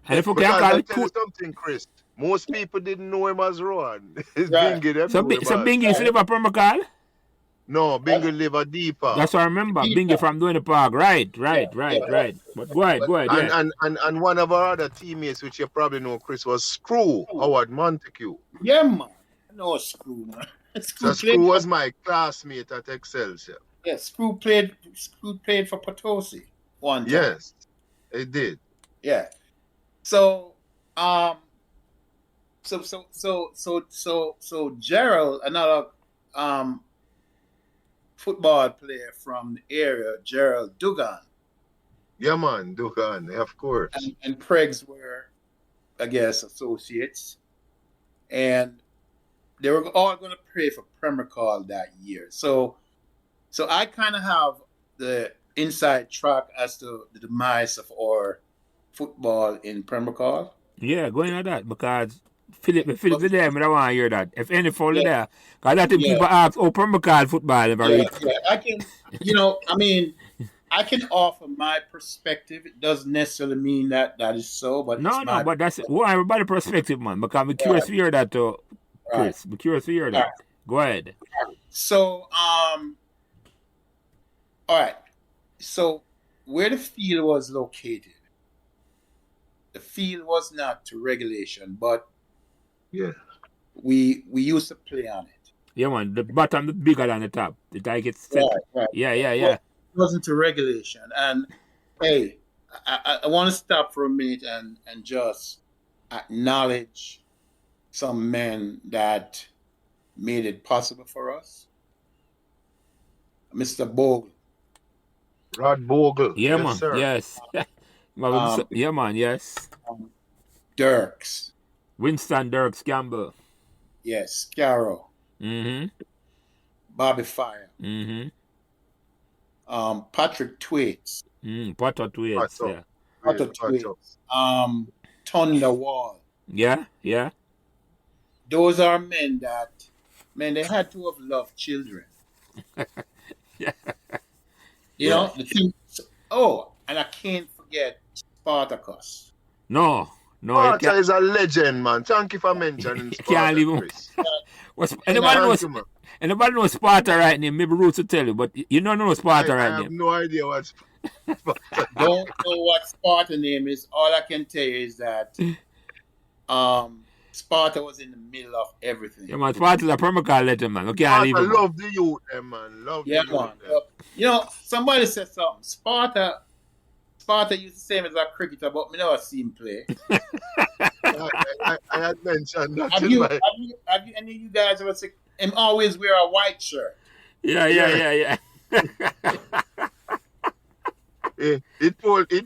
and if you can Because call I it tell cool. you something, Chris. Most people didn't know him as Rowan. It's Right. Bingy. Them So, know him so as. Bingy used to live at Pembroke Hall? No, Bingy live a deeper. That's what I remember. Bingy from doing the park. Right. But go ahead, yeah. And one of our other teammates, which you probably know, Chris, was Screw, Howard Montague. Yeah, man. I know a Screw, man. So Screw was my classmate at Excelsior. Yeah, Screw played for Potosi one time. Yes, he did. Yeah. So Gerald, another football player from the area, Gerald Dugan. Yeah, man, Dugan, of course. And Pregs were, I guess, associates. And they were all going to play for Pembroke Hall that year. So I kind of have the inside track as to the demise of our football in Pembroke Hall. Yeah, go into that because Philip is there, I don't want to hear that. If any fall there, because I think people ask, Pembroke Hall football. I can, I can offer my perspective. It doesn't necessarily mean that is so, but but that's everybody's perspective, man. Because I'm curious to hear that too, Chris. I'm curious to hear that. Right. Go ahead. So, all right. So, where the field was located, the field was not to regulation, but we used to play on it. Yeah, man. The bottom is bigger than the top. The tie gets set. Right. Yeah. Well, it wasn't to regulation. And hey, I want to stop for a minute and just acknowledge some men that made it possible for us. Mr. Bogle. Rod Bogle. Yeah, yes, man. Sir. Yes. Yeah, man. Yes. Dirks. Winston Dirks Campbell. Yes. Scarrow. Mm-hmm. Bobby Fire. Mm-hmm. Patrick Twaits. Potter Twaits. Yeah. Potter Twaits. Thunder Wall. Yeah. Those are men that, they had to have loved children. Yeah. You know, the thing. And I can't forget Spartacus. No. Sparta is a legend, man. Thank you for mentioning Sparta. Can't leave him. Anybody knows Sparta right name? Maybe Ruth to tell you, but you don't know Sparta right name. I have no idea what Sparta. Don't know what Sparta name is. All I can tell you is that Sparta was in the middle of everything. Yeah, man. Sparta is a Pembroke Hall legend, man. Okay, I love the youth, man. You know, somebody said something. Sparta used to say him as a cricketer, but me never see him play. I had mentioned that. Have you any of you guys ever said him always wear a white shirt? Yeah. It told a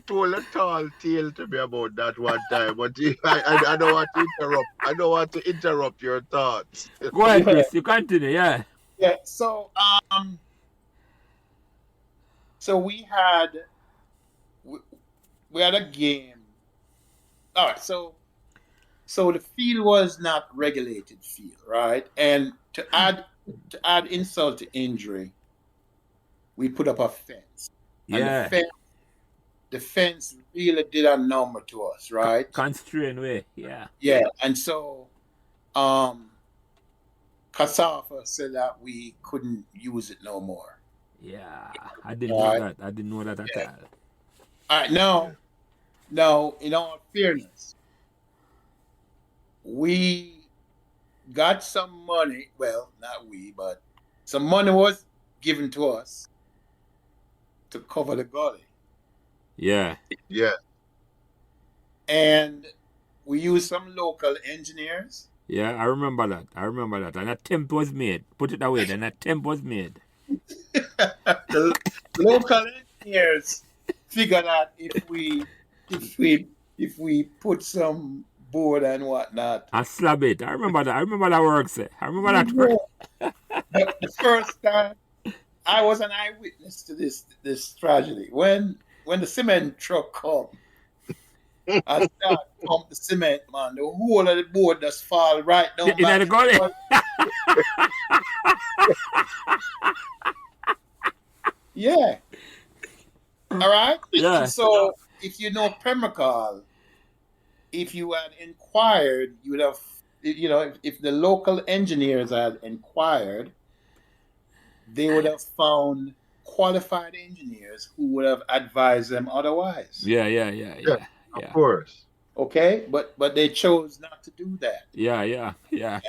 tall tale to me about that one time, but I don't want to interrupt. I don't want to interrupt your thoughts. Go ahead, Chris. You continue, yeah. Yeah. So we had a game. All right. So the field was not regulated field, right? And to add insult to injury, we put up a fence. Yeah. And the fence really did a number to us, right? Constrained way, yeah. Yeah, and so Kasafa said that we couldn't use it no more. Yeah, I didn't All know right. that. I didn't know that at Yeah. all. All right. No, in all fairness, we got some money. Well, not we, but some money was given to us to cover the gully. Yeah. Yeah. And we used some local engineers. Yeah, I remember that. An attempt was made. Put it away. An attempt was made. The local engineers figured out if we put some board and whatnot. I slab it. I remember that. I remember that work, sir. I remember that work. The first time I was an eyewitness to this tragedy. When the cement truck come and start pump the cement, man, the whole of the board just fall right down. In the gully. Yeah. All right. Yeah. And so if you know Pembroke Hall, if you had inquired, you would have, if the local engineers had inquired, they would have found qualified engineers who would have advised them otherwise. Yeah. Of course. Okay, but they chose not to do that. Yeah.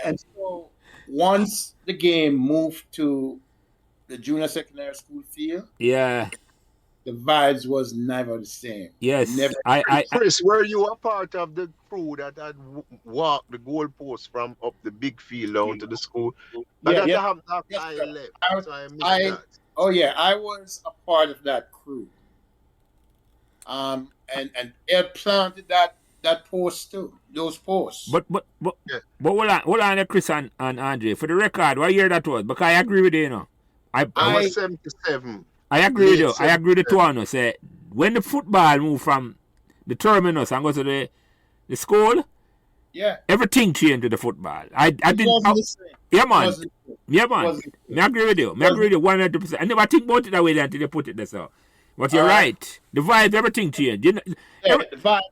And so once the game moved to the junior secondary school field, Yeah. the vibes was never the same. Yes. Never. Chris, were you a part of the crew that had walked the goalpost from up the big field down to the school? That happened after Yes, I sir. left, so I missed that. Oh yeah, I was a part of that crew. And Ed planted that post too. Those posts. But hold on, Chris and Andre. For the record, what year that was? Because I agree with you, I was 77. I agree with you. I agree with the two of us. Say, when the football moved from the terminus and go to the school, everything changed with the football. I didn't. Wasn't the same. Yeah, man. Wasn't I agree with you. I agree with you 100%. I never think about it that way until they put it there. So, but you're right. The vibe, everything changed. the vibe.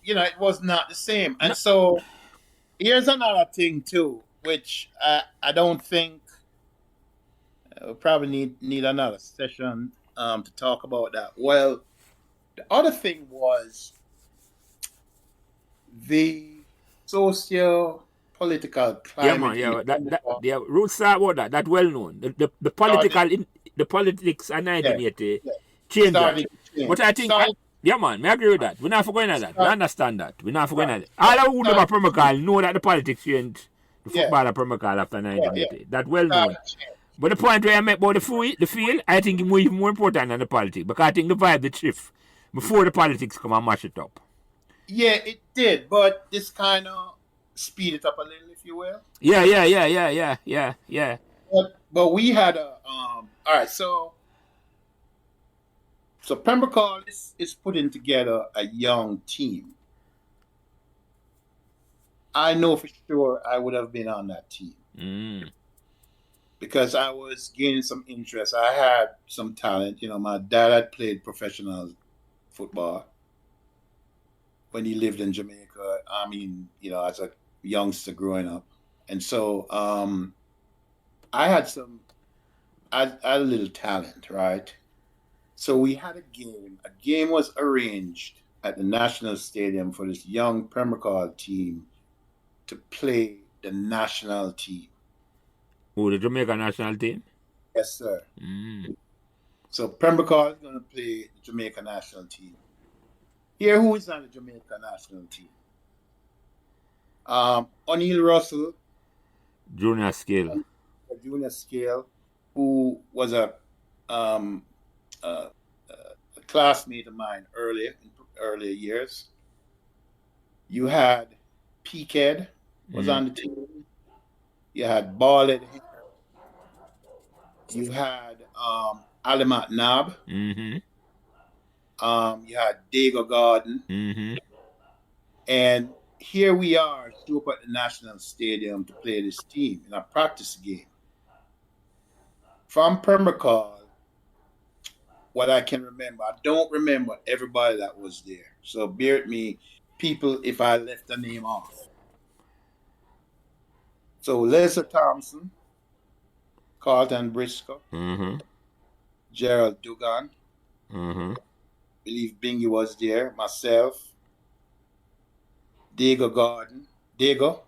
It was not the same. And so here's another thing too, which I don't think we'll probably need another session to talk about that. Well, the other thing was the socio-political climate. Roots start about that. That well known. The political the politics in 1980 changed that. But I think I agree with that. We're not forgetting that. We understand that. We're not forgetting that. All who know Pembroke Hall know that the politics changed the football of Pembroke Hall after 1980. That well known. But the point where I make about the field, I think it's even more important than the politics. Because I think the vibe, the shift, before the politics come and mash it up. Yeah, it did. But this kind of speed it up a little, if you will. Yeah. But we had all right, so Pembroke Hall is putting together a young team. I know for sure I would have been on that team. Because I was gaining some interest. I had some talent. My dad had played professional football when he lived in Jamaica. I mean, as a youngster growing up. And so I had a little talent, right? So we had a game. A game was arranged at the National Stadium for this young Pembroke Hall team to play the national team. Oh, the Jamaica national team? Yes, sir. So Pembroke Hall is going to play the Jamaica national team. Here, who is on the Jamaica national team? O'Neal Russell. Junior scale. Junior scale, who was a classmate of mine earlier years. You had Peakhead was on the team. You had Ballhead. You had Alimat Nab. You had Dago Garden. And here we are, still up at the National Stadium to play this team in a practice game. From Pembroke Hall, what I can remember, I don't remember everybody that was there. So bear with me, people, if I left the name off. So Leslie Thompson, Carlton Briscoe, Mm-hmm. Gerald Dugan, Mm-hmm. believe Bingy was there, myself, Diego Garden, Diego,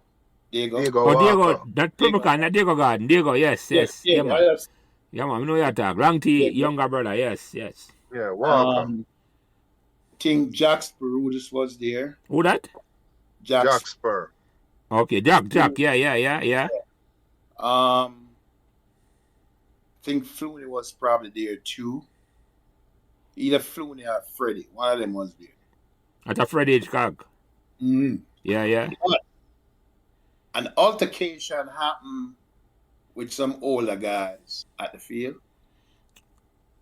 Diego Oh, Diego, Walker. that Diego. Pembroke, not Diego Garden. Diego, yes, Yeah, yes. Yeah, Diego. man. Yeah, man. We know your talk. Long T, Yeah. younger brother. Yes, yes. Yeah, Walker. Think Jack Sparudis was there. Who that? Jack Spur. Okay, Jack. Yeah. Think Flooney was probably there too. Either Flooney or Freddie. One of them was there. That's a Fred Hitchcock. Mm-hmm. Yeah. An altercation happened with some older guys at the field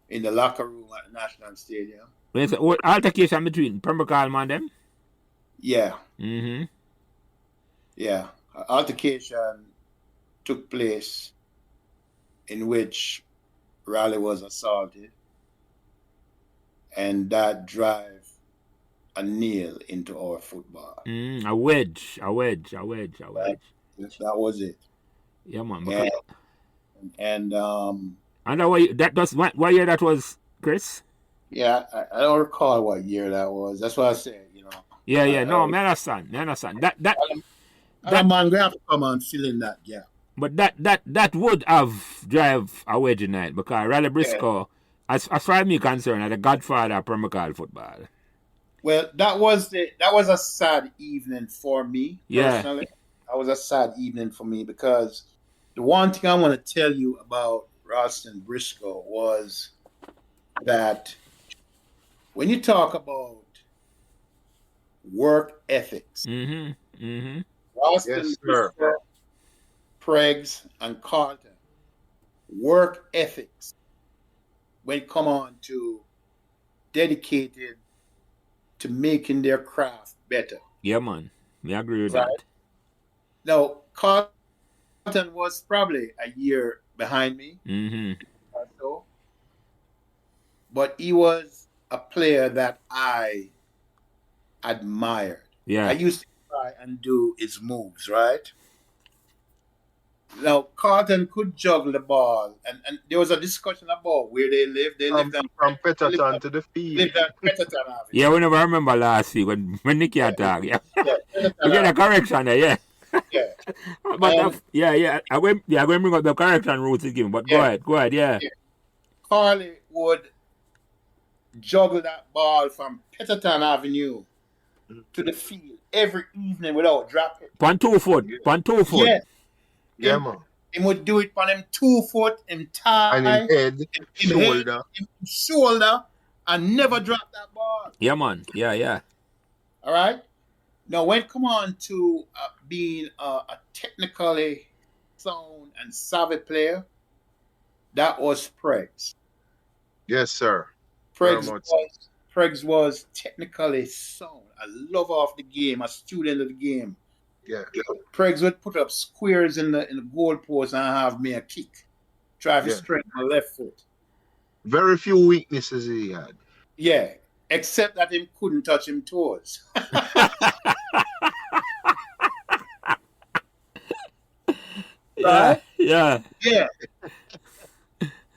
in the locker room at the National Stadium. When it's an altercation between Pembroke Hall and them? Yeah. Mm-hmm. Yeah. An altercation took place in which Raleigh was assaulted, and that drive a nail into our football. A wedge. That was it. Yeah, man. And that was what year that was, Chris? yeah, I don't recall what year that was. That's what I said, you know. Yeah. No, man, understand. That man gonna have to come and fill in that gap. But that would have drive a wedge in it because Raleigh Briscoe, as far as me concerned, are the godfather of Pembroke Hall football. Well, that was a sad evening for me personally. That was a sad evening for me because the one thing I want to tell you about Ralston Briscoe was that when you talk about work ethics, Ralston Briscoe, Pregs, and Carlton, work ethics when it come on to dedicated to making their craft better. Yeah, man. I agree with that. Now, Carlton was probably a year behind me. So, but he was a player that I admired. Yeah. I used to try and do his moves, right? Now, Carlton could juggle the ball, and there was a discussion about where they lived. They lived from Petterton to the field. Lived at Petterton Avenue. Yeah, we never remember last week when Nicky attacked. Yeah. We get a correction there, yeah. But I'm going to bring up the correction rules to give him. But go ahead, yeah. Carly would juggle that ball from Petterton Avenue to the field every evening without dropping. On 2 foot. Yes. Yeah, man. He would do it on him 2 foot, him thigh, and in head, shoulder, and never drop that ball. Yeah, man. Yeah. All right. Now, when it come on to being a technically sound and savvy player, that was Pregs. Yes, sir. Pregs was technically sound, a lover of the game, a student of the game. Yeah. Pregs would put up squares in the goalpost and have me a kick. Try to strengthen my left foot. Very few weaknesses he had. Yeah, except that he couldn't touch him toes. Right? Yeah.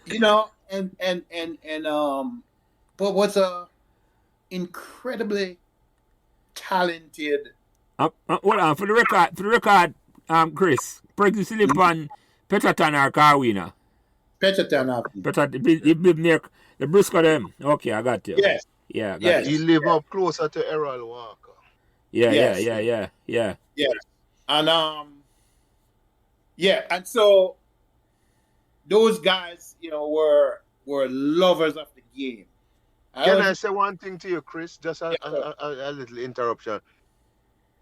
You know, but was a incredibly talented. Hold on, for the record, Chris, Pregs used to live on Petterton or Carwina. Petterton Avenue. He live near the Briscoe them. Okay, I got you. Yes. Yeah, yes. He live up closer to Errol Walker. Yeah. Yes. And and so those guys, you know, were lovers of the game. Can I say one thing to you, Chris? Just a little interruption.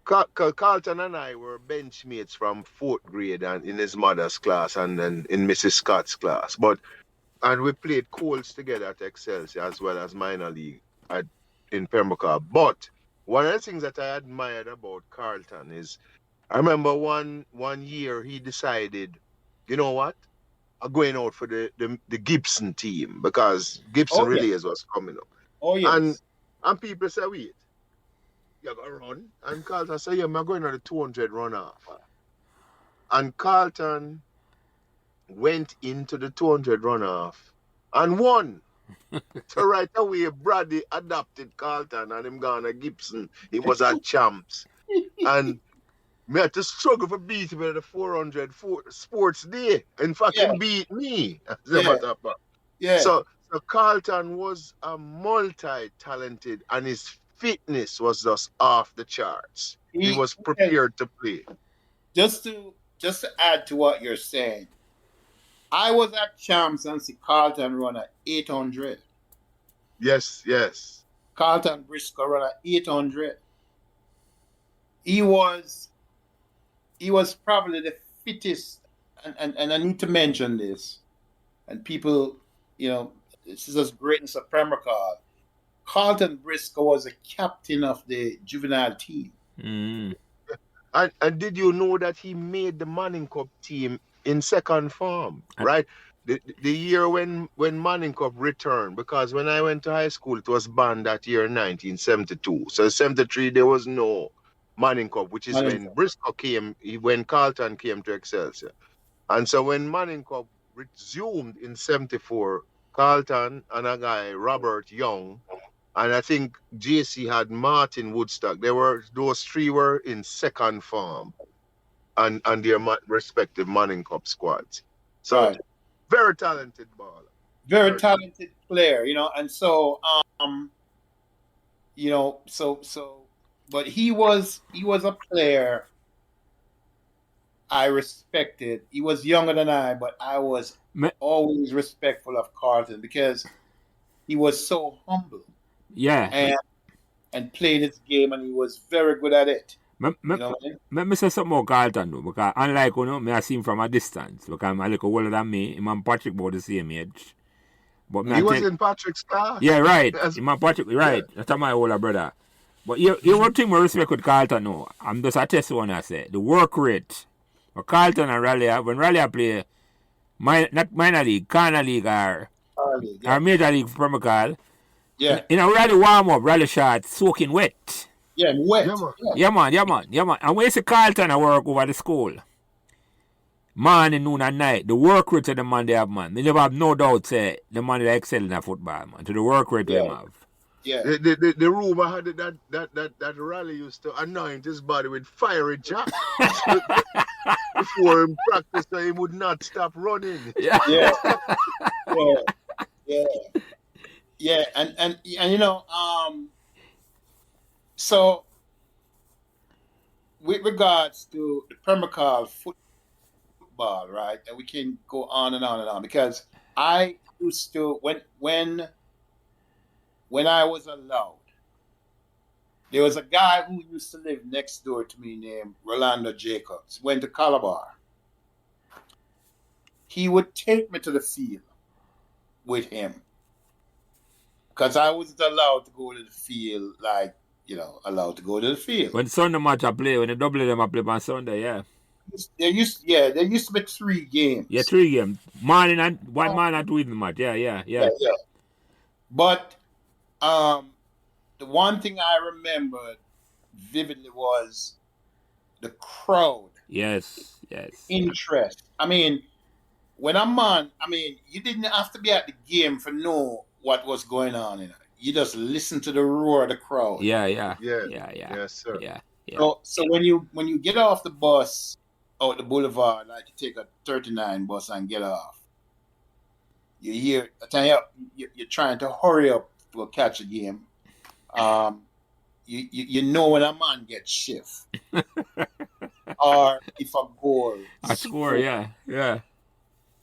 Carlton and I were benchmates from 4th grade and in his mother's class and then in Mrs. Scott's class. And we played Coles together at Excelsior as well as minor league in Pembroke Hall. But one of the things that I admired about Carlton is I remember one year he decided, you know what? I'm going out for the Gibson team because Gibson Relays was coming up. Oh, yes. And people say, wait, you're going to run? And Carlton said, yeah, I'm going on the 200 run off. And Carlton went into the 200 runoff and won. So right away, Brady adopted Carlton and him gone to Gibson. He was at champs. And me had to struggle for beat him at the 400 sports day. In fact, Yeah. he beat me. As a Yeah. matter of fact. Yeah. So Carlton was a multi-talented and his fitness was just off the charts. He was prepared to play. Just to add to what you're saying, I was at champs and see Carlton run at 800. Yes, yes. Carlton Briscoe run at 800. He was probably the fittest, and I need to mention this, and people, this is just greatness of Pembroke Hall. Carlton Briscoe was a captain of the juvenile team. Mm. And did you know that he made the Manning Cup team in second form, right? The year when Manning Cup returned, because when I went to high school, it was banned that year in 1972. So 73, there was no Manning Cup, which is when Briscoe came, when Carlton came to Excelsior. And so when Manning Cup resumed in 74, Carlton and a guy, Robert Young, and I think JC had Martin Woodstock. Those three were in second form and their respective Manning Cup squads. So Right. very talented baller. Very talented player, and so but he was a player I respected. He was younger than I, but I was always respectful of Carlton because he was so humble. Yeah. And played his game, and he was very good at it. Let me say something about Carlton though, because unlike me I see him from a distance, because I'm a little older than me. Him and Patrick about the same age. But he was in Patrick's class. Yeah, right. Him and Patrick, right. Yeah. That's my older brother. But you one thing we respect with Carlton now, I'm just a test one I say. The work rate. But Carlton and Raleigh, when Raleigh play not minor league, corner league or major league for Pembroke Hall. Yeah. In a Raleigh warm up, Raleigh shot soaking wet. Yeah, wet. Yeah, man. And when you see Carlton I work over the school, morning, noon, and night, the work rate of the man they have, man. They never have no doubt say the man they excel in football, man. To the work rate they have. Yeah. The rumor had it that Raleigh used to anoint his body with fiery jack before him practice, so he would not stop running. Yeah. And so with regards to the Pembroke Hall football, right? And we can go on and on and on, because I used to when I was allowed, there was a guy who used to live next door to me named Rolando Jacobs. Went to Calabar. He would take me to the field with him, because I wasn't allowed to go to the field allowed to go to the field. When Sunday match I play, when the double them I play on Sunday, yeah. There used to be 3 games. Yeah, 3 games. Morning and one man and 2 evening match. Yeah. But the one thing I remembered vividly was the crowd. Yes. Interest. I mean, when a man, you didn't have to be at the game for know what was going on. You just listen to the roar of the crowd. Yeah. Yes, sir. Yeah. So when you get off the bus out the boulevard, like you take a 39 bus and get off, you hear, you're trying to hurry up to catch a game. You know when a man gets shift, or if a goal, a score, yeah.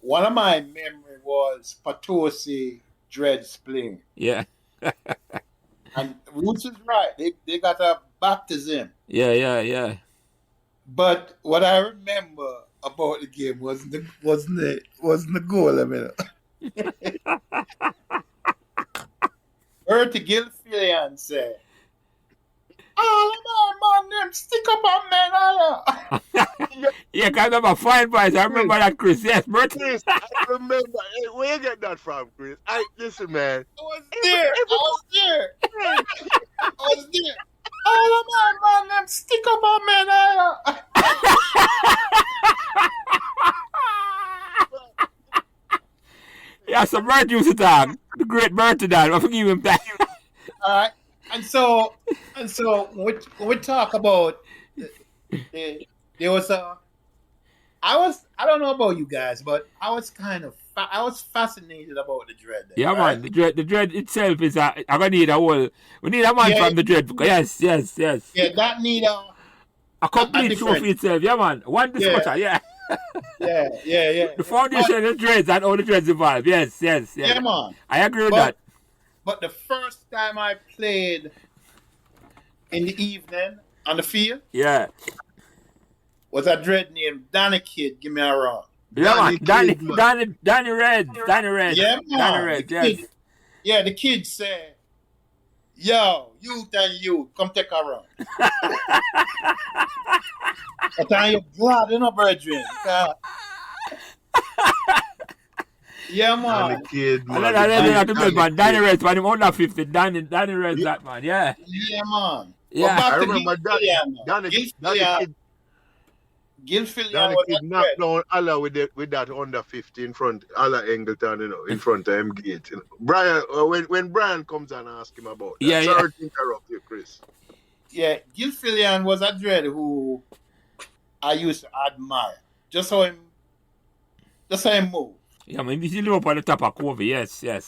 One of my memory was Patosi Dreads playing. Yeah. And Roots is right. They got a baptism. Yeah. But what I remember about the game wasn't the goal. I mean, Bertie Gilfillian said, "Oh man, them stick up on men." Yeah, because I'm a fine price. I remember that, Chris. Yes, Bertie. Chris, I remember. Hey, where you get that from, Chris? Listen, man. I was there. Oh man, them stick up on men. Yeah, so Bert used to talk. The great Bert did that. I forgive him that. All right. And so when we talk about there was I don't know about you guys, but I was fascinated about the dread. Then, Yeah, right? man. The dread itself is I'm gonna need a whole. We need a man from the dread. Yes. Yeah, that need A complete show for itself. Yeah, man. One discussion. Yeah. Yeah. The foundation of the dreads and all the dreads evolve. Yes. Yeah, man. I agree with that. But the first time I played in the evening on the field, Yeah. was a dread named Danny Kid. Give me a run. Yeah, man. Danny Red. Yeah, man. Danny Red, yes. Yeah, the kid said, yo, you, come take a run. But I'm your blood, you know, brethren. Yeah, man. Danny Kid, man. Danny Red, man. Him under 50. Danny Red, that man. Yeah. Yeah, man. Yeah. I remember Danny Kid. Danny Kid knocked down Allah with that under 50 in front, Allah Engleton, in front of him gate. Brian, when Brian comes and asks him about that. Sorry to interrupt you, Chris. Yeah, Gil Fillion was a dread who I used to admire. Just how him move. Yeah, man, he's live up on the top of Covey. Yes. Yeah,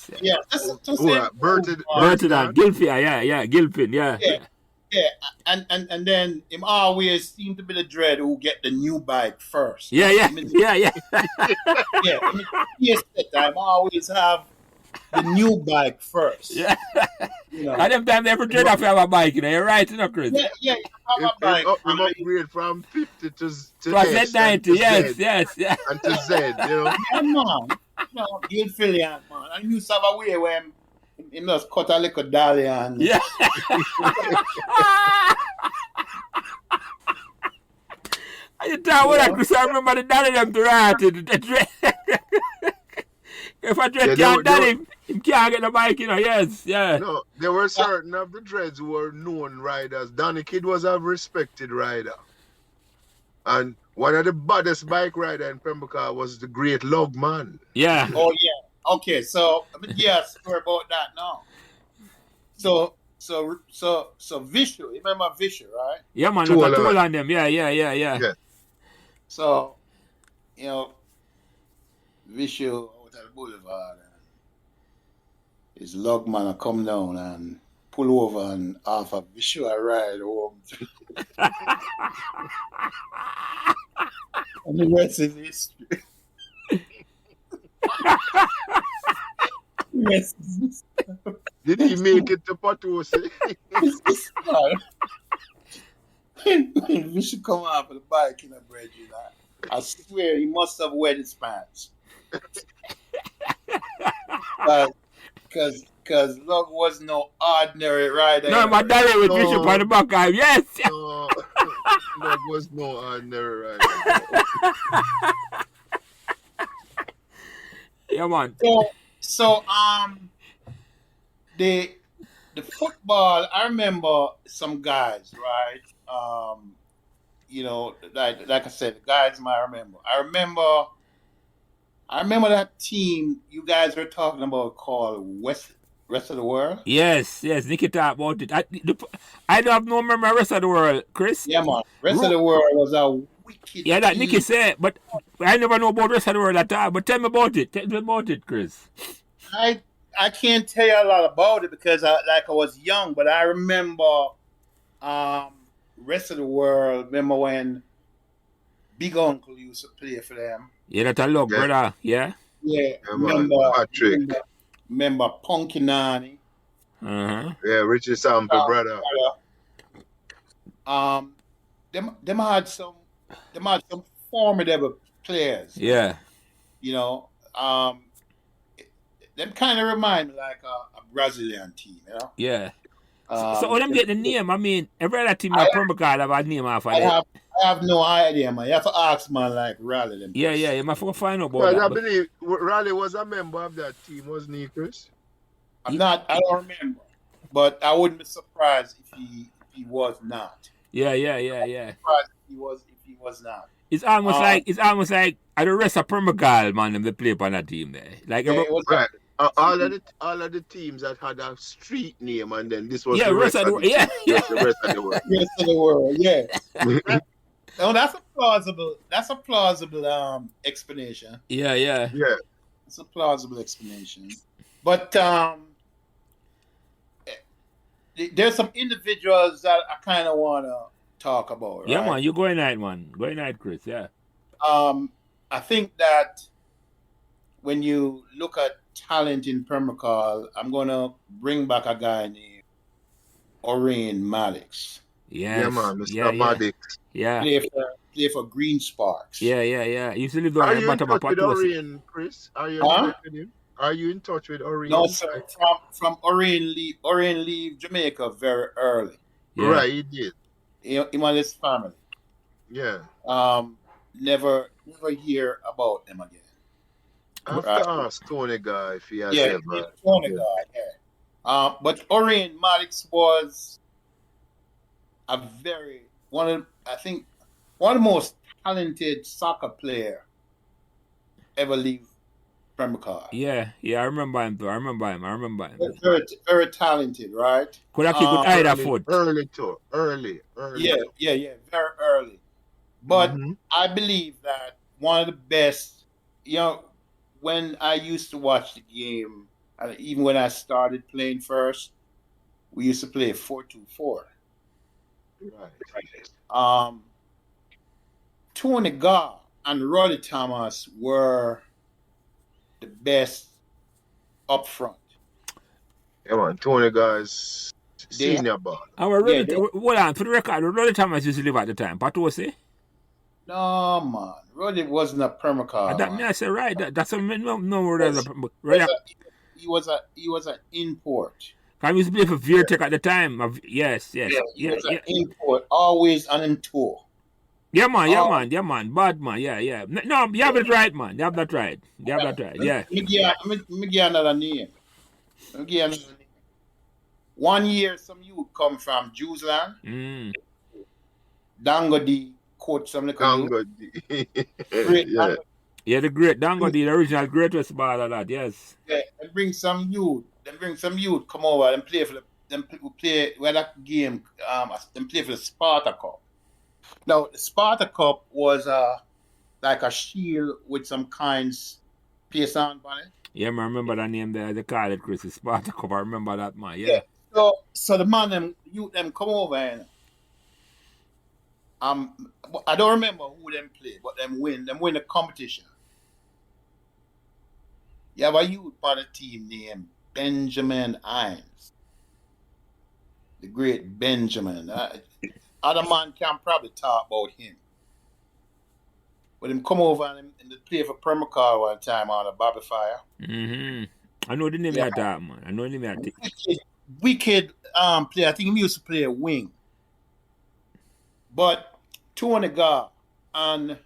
just Burton and Gilpin, yeah, Gilpin, yeah. Yeah, and then him always seemed to be the dread who get the new bike first. Yeah. Yeah, yes, that time always have the new bike first. Yeah. At them time, every dread have a bike, You're right, Chris? Yeah, you have a bike. I'm upgrade from 50 to Z90, yes. And to Z, Yeah, man. Gil Fillion, man. I used to have a way where he must cut a little dolly and... Yeah. I tell what Chris, I remember the dolly them to ride the dread. If a dread can't dolly him can't get the bike, yes, yeah. No, there were certain of the dreads who were known riders. Danny Kid was a respected rider. And one of the baddest bike rider in Pembroke Hall was the great Logman. Yeah. Oh, yeah. Okay, so story about that now. So Vishu, you remember Vishu, right? Yeah, man, like a toll on them. Yeah. So, Vishu out at the boulevard, and his logman will come down and pull over and offer Vishu a ride home. And the rest is history. Yes. Did he make it to Patosi? We should come out for the bike in a bridge, I swear he must have wet his pants. Because Lug was no ordinary rider. No, my daddy with Bishop on the back of yes. No, Lug was no ordinary rider. Yeah, man. So the football, I remember some guys, right? Like I said, the guys I remember. I remember that team you guys were talking about called Rest of the World. Yes. Nicky talked about it. I don't have no memory of Rest of the World, Chris. Yeah, man. Rest of the World was a wicked. Yeah, that team. Nicky said, but I never know about Rest of the World at all. But tell me about it. Chris. I can't tell you a lot about it because I was young, but I remember Rest of the World. Remember when Big Uncle used to play for them? Yeah, that's a look, brother. Yeah. Yeah. Patrick. Remember Punky Nani? Uh-huh. Yeah, Richie Sample, brother. Them had some formidable players. Yeah. Them kind of remind me like a Brazilian team, Yeah. So when them get the name, I mean, every other team at Pembroke Hall have a name off of that. I have no idea, man. You have to ask man like Raleigh them. Yeah, you might find out about Well, that. I believe Raleigh was a member of that team, wasn't he, Chris? I don't remember. But I wouldn't be surprised if he was not. Yeah. Surprised if he was not. It's almost like at the rest of Pembroke, man, them they play on that team there. Like Yeah, it was Right. All of the teams that had a street name, and then this was yeah, the rest rest of the of the yeah, team, yeah. the rest of the world. the rest of the world. Yeah. Oh, that's a plausible explanation. Yeah. Yeah. It's a plausible explanation. But there's some individuals that I kind of want to talk about. Yeah, right? man, you going night, man. Going night, Chris, yeah. I think that when you look at talent in Pembroke Hall, I'm going to bring back a guy named Orion Maddox. Yes. Yeah, man, Mr. Maddox. Yeah. Play for Green Sparks. Yeah. You used to live down Are at the you in bottom touch of with Patosi. Orion, Chris? Are you in Huh? touch with him? Are you in touch with Orion? No, sir. From Orion leave Jamaica very early. Yeah. Right, he did. Him and his family. Yeah. Never hear about them again. I have to ask Tony Guy if he has Yeah, ever. Tony guy. Yeah. But Orion Maddox was one of the most talented soccer player ever leave Pembroke Hall. Yeah, I remember him too. I remember him. Very, very talented, right? Could actually good either foot. Early. Yeah, very early. But Mhm. I believe that one of the best, when I used to watch the game, even when I started playing first, we used to play 4-2-4. Right. Tony Gar and Roddy Thomas were the best up front. Yeah, man. Tony Guy's senior ball. Hold on, for the record, Roddy Thomas used to live at the time. Patosi? No, man. Roddy wasn't a Pembroke Hall, That man. me I say right. That's a no word as a He was an import. I used to play for Virtech at the time. Yes. He was an import, always on tour. Yeah, man. Bad man. Yeah. No, you have it right, man. You have that right. Yeah. Let me give you another name. One year, some youth come from Jewsland. Dangody coach some little Dangody. great Yeah. Yeah, the great Dangody, the original greatest baller that, yes. Yeah, and bring some youth. Come over and play for them. Play where that game. Them play for the Sparta Cup. Now the Sparta Cup was like a shield with some kinds place on it. Yeah, man, I remember that name there. They call it Chris Sparta Cup. I remember that, man. Yeah. So the man them come over and I don't remember who them play, but them win the competition. You have a youth on the team named Benjamin Hines. The great Benjamin. Other man can probably talk about him. But him come over and they play for Pembroke Hall one time on a Bobby Fire. I know the name of that, man. I know the name of that. Wicked player. I think he used to play a wing. But Tony Gar and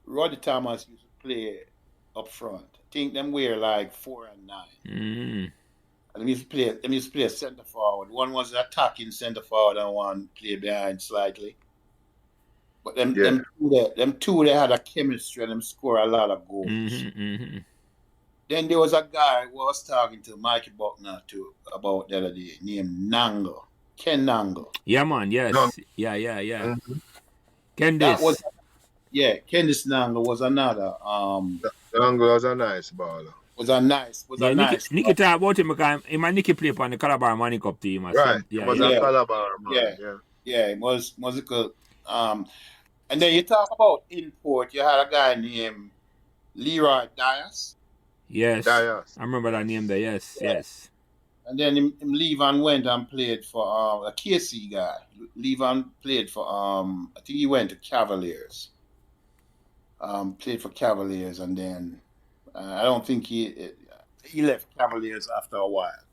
Roddy Thomas used to play up front. I think them were like 4 and 9. And they used to play centre forward. One was attacking centre forward and one played behind slightly. But them two they had a chemistry and them score a lot of goals. Then there was a guy who I was talking to Mikey Buckner about the other day named Nango. Ken Nango. Yeah, man, yes. No. Yeah. Candice. Candice Nango was another. Nango was a nice baller. Nicky talk about him because he might Nicky play on the Calabar Money Cup team. Right. He was a Calabar man. Yeah, it was musical. And then you talk about import. You had a guy named Leroy Dias. Yes. Dias. I remember that name there. Yes. And then him leave and went and played for a KC guy. Leave and played for I think he went to Cavaliers. Played for Cavaliers and then I don't think he left Cavaliers after a while.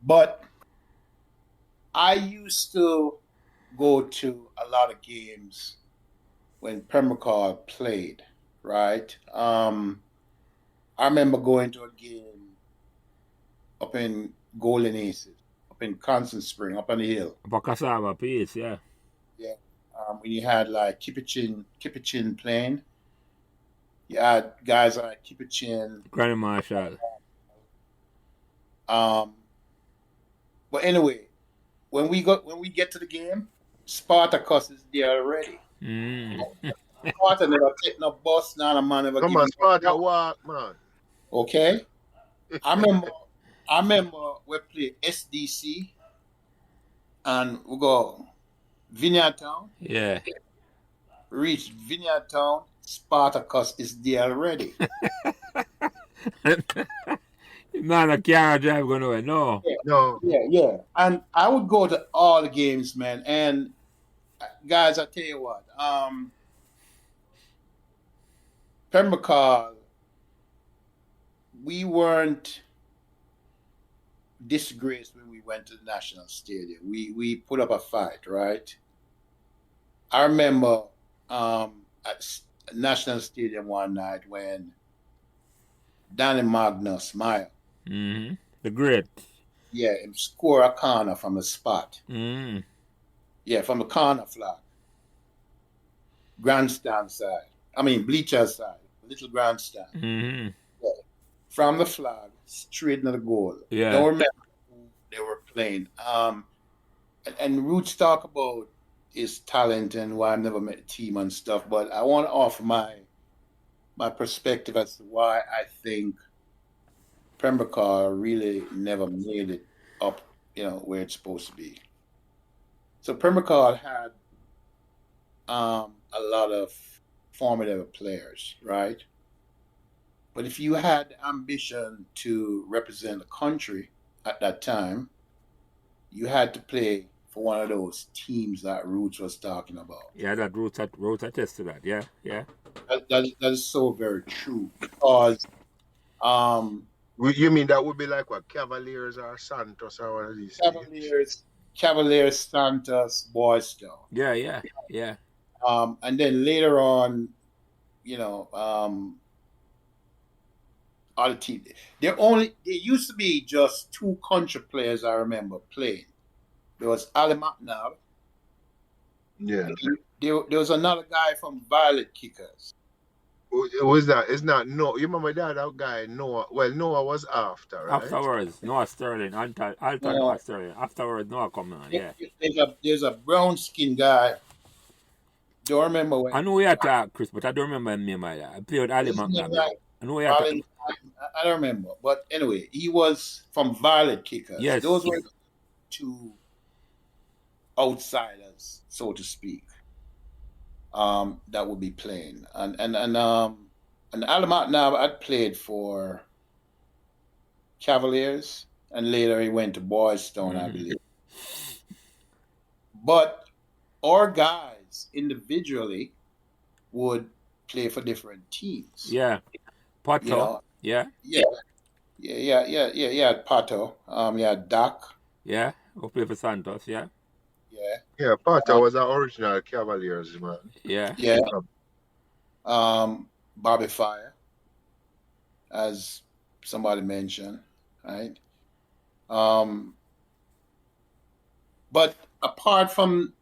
But I used to go to a lot of games when Pembroke Hall played, right? I remember going to a game up in Golden Aces, up in Constant Spring, up on the hill. Up a cassava piece, yeah. Yeah. when you had like Kipichin playing, you had guys like Kipichin. Granny Marshall. But anyway, when we get to the game, Spartacus is there already. Sparta never take no bus, none of man never Come give on, me Sparta walk, man. Okay. I remember we play SDC and we go Vineyard Town. Yeah. Reach Vineyard Town, Spartacus is there already. Man, I can't drive going away. No. No. Yeah. And I would go to all the games, man. And guys, I tell you what, Pembroke Hall, we weren't disgraced when we went to the National Stadium. We put up a fight, right? I remember at National Stadium one night when Danny Magnus Meyer, the great, him score a corner from a spot. Yeah, from the corner flag. Grandstand side. I mean, bleacher side. Little grandstand. Yeah. From the flag, straight into the goal. Yeah. Don't remember who they were playing. And Roots talk about his talent and why I've never met the team and stuff, but I want to offer my perspective as to why I think Pembroke Hall really never made it up, where it's supposed to be. So Pembroke Hall had a lot of formidable players, right? But if you had the ambition to represent the country at that time, you had to play for one of those teams that Roots was talking about. Yeah, that Roots attest to that. Yeah. That is so very true because You mean that would be like what, Cavaliers or Santos or one of these Cavaliers, Santos, Boys Town. Yeah. And then later on, other teams. There used to be just two country players I remember playing. There was Ali McNabb. Yeah. There was another guy from Violet Kickers. It was that? It's not Noah. You remember that guy Noah? Well, Noah was after, right? Afterwards, Noah Sterling, Alta Noah Sterling. Afterwards, Noah coming on. Yeah. There's a brown skinned guy. Don't remember when. I know we attacked Chris, but I don't remember him name either. I played Ali McNabb. I know we attacked. I don't remember, but anyway, he was from Violet Kickers. Yes. Those were two outsiders, so to speak, that would be playing. And Ali McNabb had played for Cavaliers, and later he went to Boys Town, I believe. But our guys individually would play for different teams. Yeah. Pato. Yeah. Pato. Doc. Yeah. Who play for Santos. Yeah. Yeah, Pato was an original Cavaliers, man. Yeah. Bobby Fire, as somebody mentioned, right? But apart from,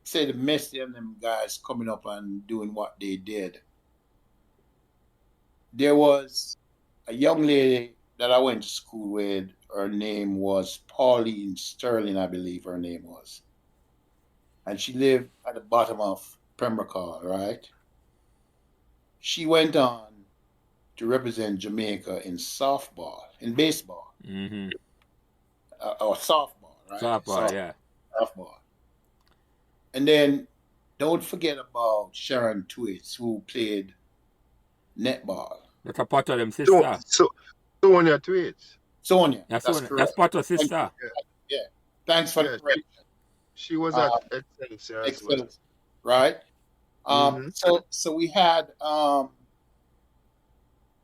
say, the Messi and them guys coming up and doing what they did, there was a young lady that I went to school with. Her name was Pauline Sterling, I believe her name was. And she lived at the bottom of Pembroke Hall, right? She went on to represent Jamaica in baseball. Or softball, right? Softball. Softball. And then don't forget about Sharon Twitts, who played netball. That's a part of them sister. Sonia Twitts. Sonia. That's part of sister. Yeah. Thanks for the correction. She was at Excelsior as well. Right? So we had,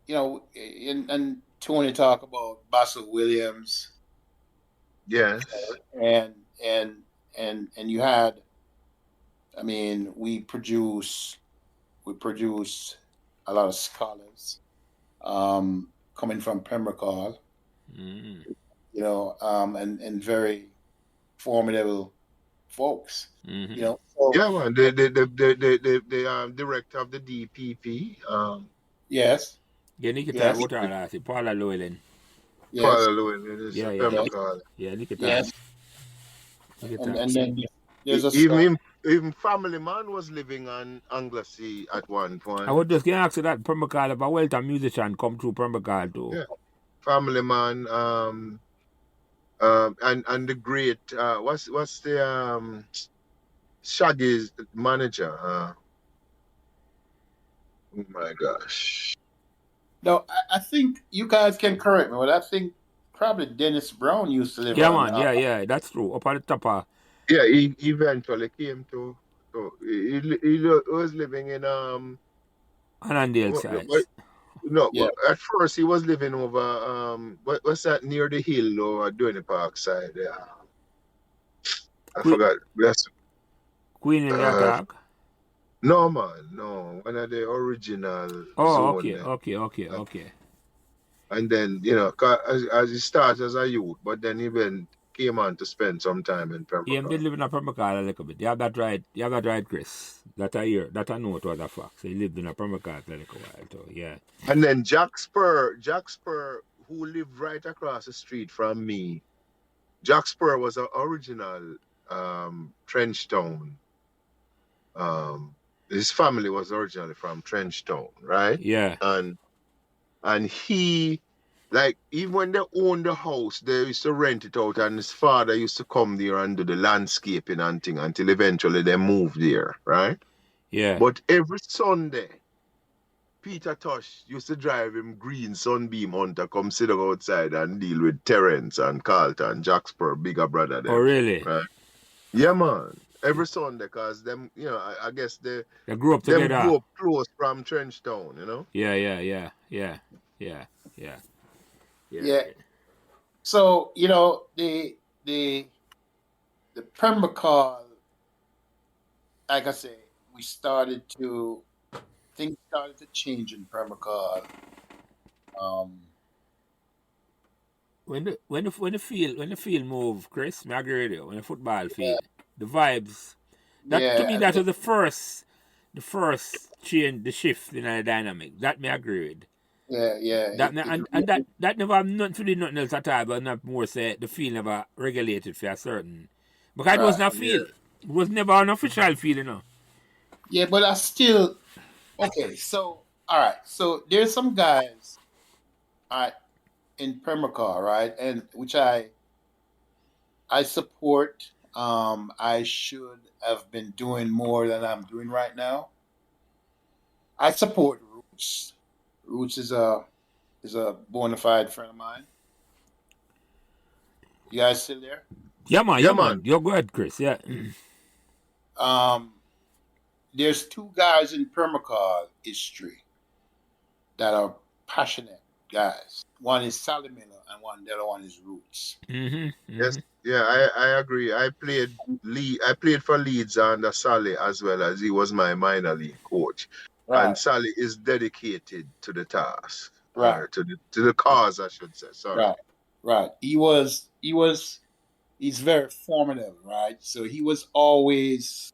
and Tony talk about Basil Williams. Yes. And you had, we produce a lot of scholars coming from Pembroke Hall, and very formidable folks. Mhm. You know. So, Yeah, man. The director of the DPP, yes, Yeah, Nikita yes, wrote all that. Paula Llewellyn. yes, Paul Llewellyn is Yeah, yeah. yes, Pembroke. Yeah, Nikita. yes. Nikita. And then there's a Even song. even Family Man was living on Anglesey at one I point. was just going to ask you that Pembroke Hall, if a Welter musician come through Pembroke Hall too. Yeah, Family Man. And the great what's the Shaggy's manager? Oh my gosh. No, I think you guys can correct me, but I think probably Dennis Brown used to live Yeah, on. man. Yeah, yeah. That's true. Up at the top of Yeah, he eventually came to. So he was living in Annandale but sides. no, Yeah, at first he was living over what's that near the hill or doing the park side? Yeah, I Que- forgot. That's Queen in the uh attack. no man, no, one of the original Oh, zone okay, there. okay, okay, okay. And then, 'cause as he started as a youth, but then he came on to spend some time in Yeah, Pembroke him Hall. did live in a Pembroke Hall a little bit. You have that right. You have that right, Chris. That I hear. That I know it was a fact. So he lived in a Pembroke Hall for a little while too. Yeah. And then Jack Spur, who lived right across the street from me, Jack Spur was an original Trenchtown. His family was originally from Trenchtown, right? Yeah. And he, like, even when they owned the house, they used to rent it out, and his father used to come there and do the landscaping and thing until eventually they moved there, right? Yeah. But every Sunday, Peter Tosh used to drive him green Sunbeam Hunter come sit outside and deal with Terrence and Carlton, Jack Spur, bigger brother Oh, them, really? right? Yeah, man. Every Sunday, cause them, I guess They grew up them together. grew up close from Trenchtown, Yeah, yeah, yeah, yeah, yeah, yeah, yeah. So the Pembroke Hall, like I say, things started to change in Pembroke Hall. When the field move, Chris, I agree with you. When the football field, the vibes. That to me, that was the first change, the shift in the dynamic. That me agree with. Yeah. That never have nothing to do with nothing else at all, but not more say the field never regulated for a certain. Because it was not field. It was never an official field, Yeah, but I still okay. So all right. So there's some guys, in Pembroke Hall, right, and which I support. I should have been doing more than I'm doing right now. I support Roots. Roots is a bona fide friend of mine. You guys still there? Yeah, man. Yeah, Yeah, man. man. You're good, Chris. Yeah. There's two guys in Pembroke Hall history that are passionate guys. One is Sally Miller, and the other one is Roots. Yes, yeah, I agree. I played for Leeds under Sally as well, as he was my minor league coach. Right. And Sally is dedicated to the task, Right. or to the cause, I should say. Sorry. Right. He's very formative, right? So he was always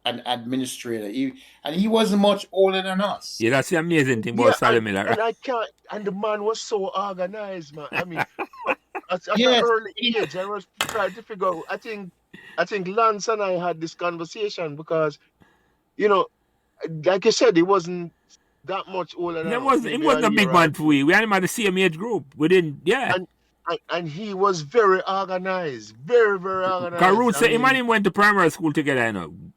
an administrator. He wasn't much older than us. Yeah, that's the amazing thing about Sally Miller. And I can't. And the man was so organized, man. I mean, at an Yes. early age, I was trying to figure out. I think Lance and I had this conversation because, like you said, he wasn't that much older than us. It wasn't a big man for we. We had him at the same age group. We didn't, yeah. And he was very organized, very, very organized. Because Roots, him and him went to primary school together,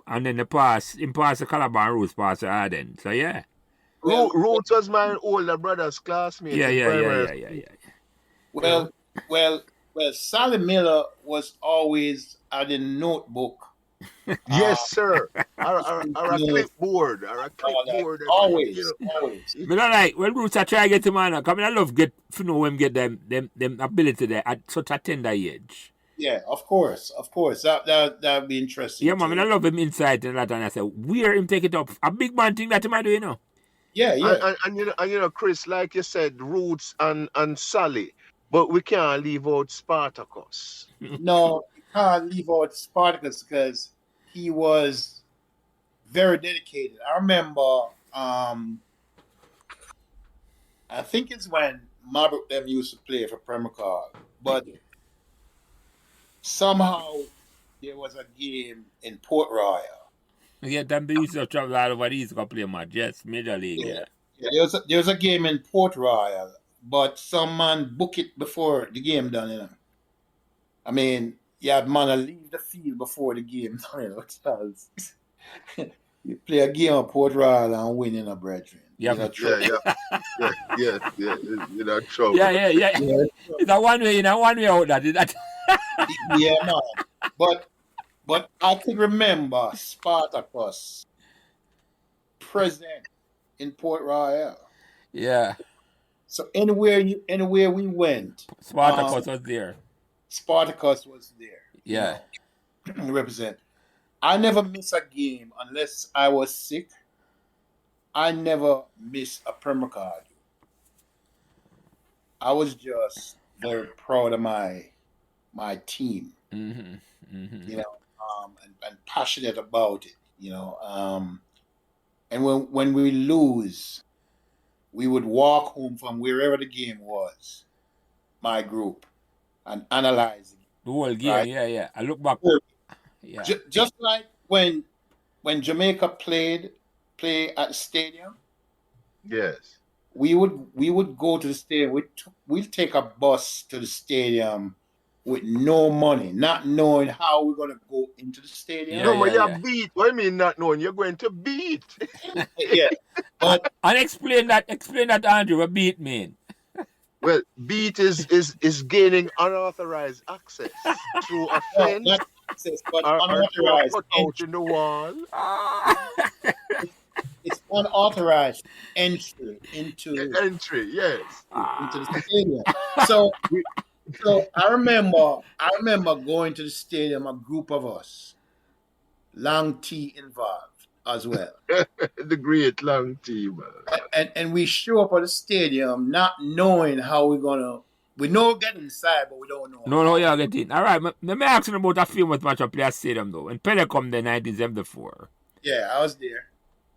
and then him passed the Calabar, Roots passed the Arden. So, yeah. Roots was my older brother's classmate. Yeah. Well, Sally Miller was always at a notebook. Yes, sir. Or a clipboard. Always. But I like, when Roots I try to get him on, I love to know him get them ability there at such a tender age. Yeah, of course. That would be interesting. Yeah, man, I love him inside and that, and I said, where him take it up? A big man thing that he might do, Yeah. And Chris, like you said, Roots and Sally, but we can't leave out Spartacus. No, can't leave out Spartacus because he was very dedicated. I remember, I think it's when Maverick them used to play for Pembroke Hall, but somehow there was a game in Port Royal. Yeah, them they used to travel all over the East to play match. Yes, Major League, yeah. There was a game in Port Royal, but some man book it before the game done, you know. I mean, you had man leave the field before the game done, you know, because you play a game at Port Royal and win in a brethren. Yeah. You know, Yeah. You know, trouble. Yeah. It's a one way out that. Yeah, man. But I could remember Spartacus present in Port Royal. Yeah. So anywhere we went, Spartacus was there. Spartacus was there. Yeah. You know, represent. I never miss a game unless I was sick. I never miss a Pembroke Hall. I was just very proud of my team. You know, and passionate about it. You know, and when we lose, we would walk home from wherever the game was, my group, and analyze it. The whole game, Right? yeah. I look back. Yeah. Just like when Jamaica play at the stadium, Yes. we would go to the stadium. We'd take a bus to the stadium with no money, not knowing how we're gonna go into the stadium. No, but you're beat. What do you mean not knowing? You're going to beat. Yeah, but And explain that, Andrew, what beat mean. Well, beat is gaining unauthorized access through a fence not access, but or through a unauthorized cutout entry. in the wall. It's unauthorized entry into Entry, yes. the stadium. So I remember going to the stadium, a group of us, Long T involved as well. The great long team. And we show up at the stadium not knowing how we know we're getting inside, but we don't know. No, yeah, get in. All right, let me ask you about a famous match at Play Stadium, though. When Pele come there in 1974. Yeah, I was there.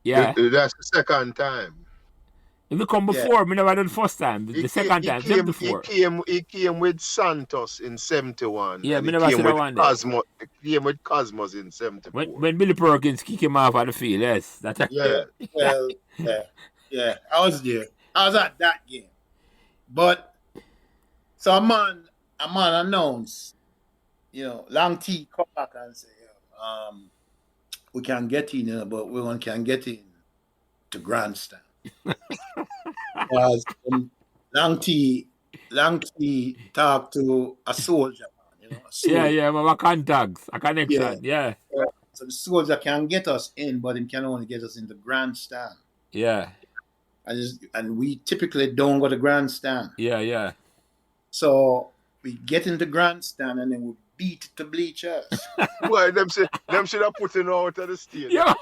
Yeah. That's the second time. If you come before, me never done the first time. The second time, 74. He came with Santos in 71. Yeah, and me he never came see that with one there. Cosmos. He came with Cosmos in 74. When Billy Perkins kick him off at the field, yes. That's Yeah. Well, yeah, I was there. I was at that game. But so a man announced, you know, Long T come back and say, we can get in, you know, but we can get in to grandstand. Because Long T talked to a soldier, you know. Yeah, my contacts, a connection, yeah. So the soldier can get us in, but he can only get us in the grandstand. Yeah. And we typically don't go to grandstand. Yeah. So we get into grandstand and then we beat the bleachers. Why them should have put him out of the stadium. Yeah.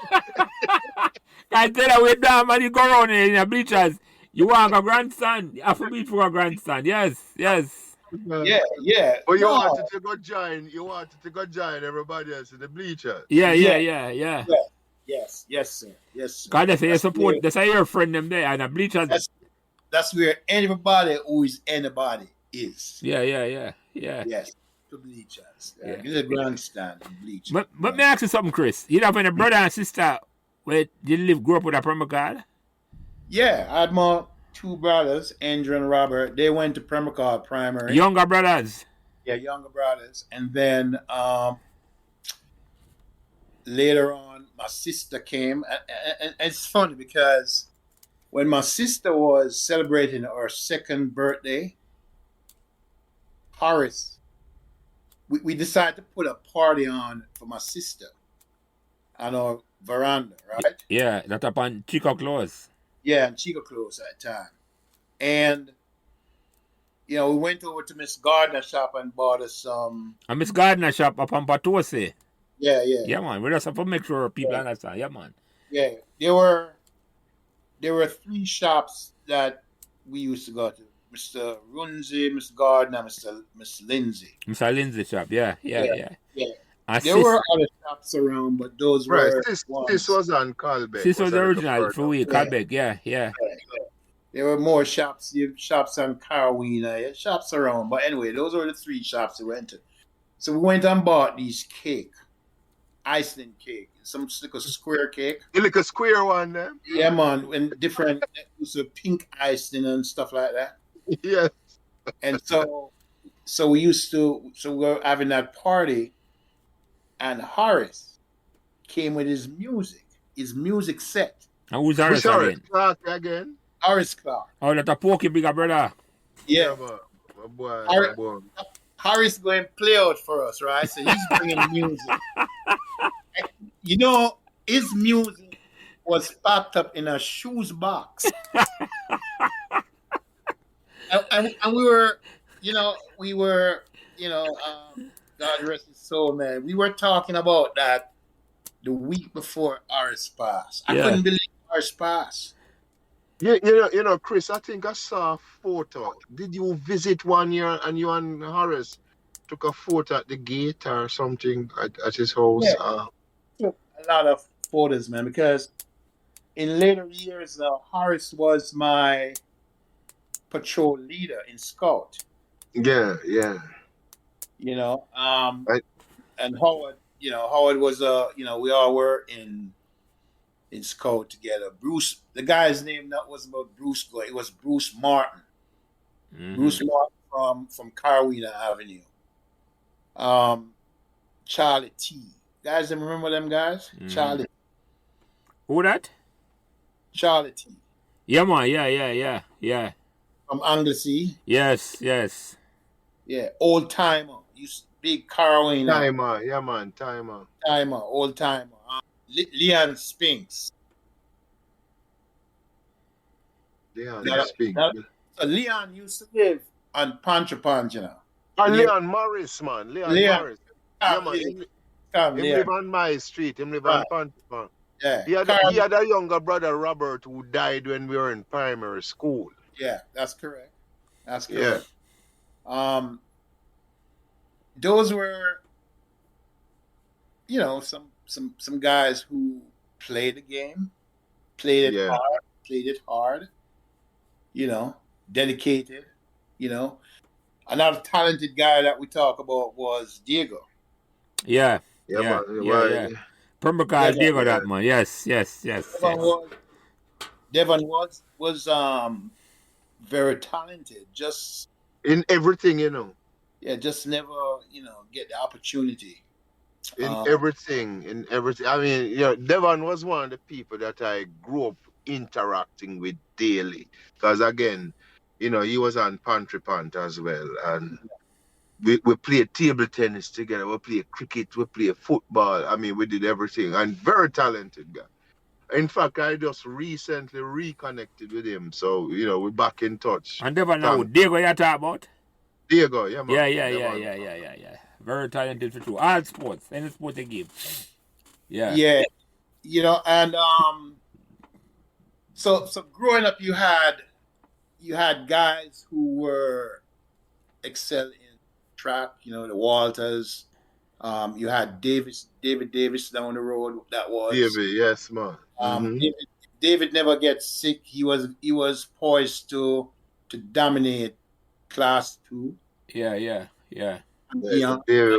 I tell you, we down, man, you go around in the bleachers. You want a grandstand? You have to beat for a grandstand. Yes. Yeah. But you wanted to go join everybody else in the bleachers. Yeah. Yes, sir. Because they say you support, they say your friend them there, and the bleachers. That's where everybody who is anybody is. Yeah. Yes, the bleachers. It's a grandstand and bleachers. But let me ask you something, Chris. You have any brother and sister where you grew up with a Pembroke Hall? Yeah, I had my two brothers, Andrew and Robert. They went to Pembroke Hall primary. Younger brothers? Yeah, younger brothers. And then later on, my sister came. And it's funny because when my sister was celebrating her second birthday, Horace, we decided to put a party on for my sister on our veranda, right? Yeah, that's up on Chico Close. Yeah, and Chico Close at the time. And, you know, we went over to Miss Gardner's shop and bought us some... A Miss Gardner shop up on Patose. Yeah. Yeah, man. We just have to make sure people understand. Yeah, man. Yeah. There were 3 shops that we used to go to. Mr. Runzi, Mr. Gardner, Mr. Lindsay. Mr. Lindsay shop, yeah. Yeah. And There were other shops around, but those Right. were This ones. was on Colbeck. Sis was the a little original further. for we, Calbeck, yeah. There were more shops. You have shops on Carolina, shops around. But anyway, those were the 3 shops we went to. So we went and bought these cake, Iceland cake, some like a square cake. You like a square one, then? Yeah, man, and different, so pink icing and stuff like that. Yeah. And so we were having that party, and Horace came with his music set. And who's Horace again? Clark again? Horace Clark. Oh, that a pokey bigger brother. Yeah. Man. My boy, Horace- my boy. Horace going to play out for us, right? So he's bringing music. You know, his music was packed up in a shoes box. and we were, God rest his soul, man. We were talking about that the week before Horace passed. I couldn't believe Horace passed. Yeah, you know, Chris, I think I saw a photo. Did you visit one year and you and Horace took a photo at the gate or something at his house? Yeah. Took a lot of photos, man, because in later years, Horace was my patrol leader in Scout. Yeah. You know, and Howard, Howard was we all were in Scout together. Bruce, the guy's name that was about Bruce, it was Bruce Martin. Mm-hmm. Bruce Martin from Carolina Avenue. Charlie T. Guys, remember them guys? Mm-hmm. Charlie. Who that? Charlie T. Yeah, man. Yeah. From Anglesey. Yes. Yeah, old timer. Big Carolina. Timer, yeah, man, timer. Old timer. Leon Spinks. Leon Spinks. So Leon used to live on Pontchapant, you know. Leon Morris, man. Leon Morris. Yeah, man. He live on my street. He live on Pontchapant. Yeah. He had a younger brother, Robert, who died when we were in primary school. Yeah, that's correct. Yeah. Those were, some guys who played the game, played it hard, dedicated, Another talented guy that we talk about was Diego. Yeah. Pembroke Hall, Diego, that man. Yes. Devon was very talented, just in everything, Yeah, just never, get the opportunity. In everything. I mean, Devon was one of the people that I grew up interacting with daily. Because again, he was on Pontchapant as well. And we played table tennis together. We played cricket. We played football. I mean, we did everything. And very talented guy. In fact, I just recently reconnected with him. So, we're back in touch. And Devon now, Diego you talk about? Diego, yeah, man. Yeah. Very talented for true. All sports, any sport they give. Yeah. Yeah. And so growing up you had guys who were excel in track, the Walters. You had David Davis down the road. That was David, yes, man. David never gets sick. He was poised to dominate Class 2. Yeah. And beyond. Yeah.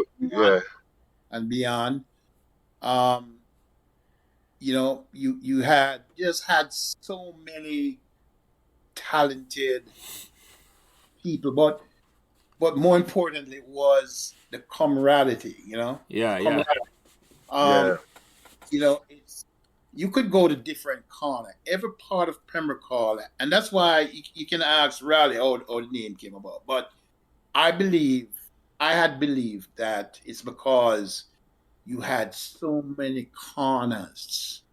And beyond. You had so many talented people, but more importantly was the camaraderie, Yeah. You could go to different corner, every part of Pembroke Hall, and that's why you can ask Raleigh how the name came about. But I had believed that it's because you had so many corners,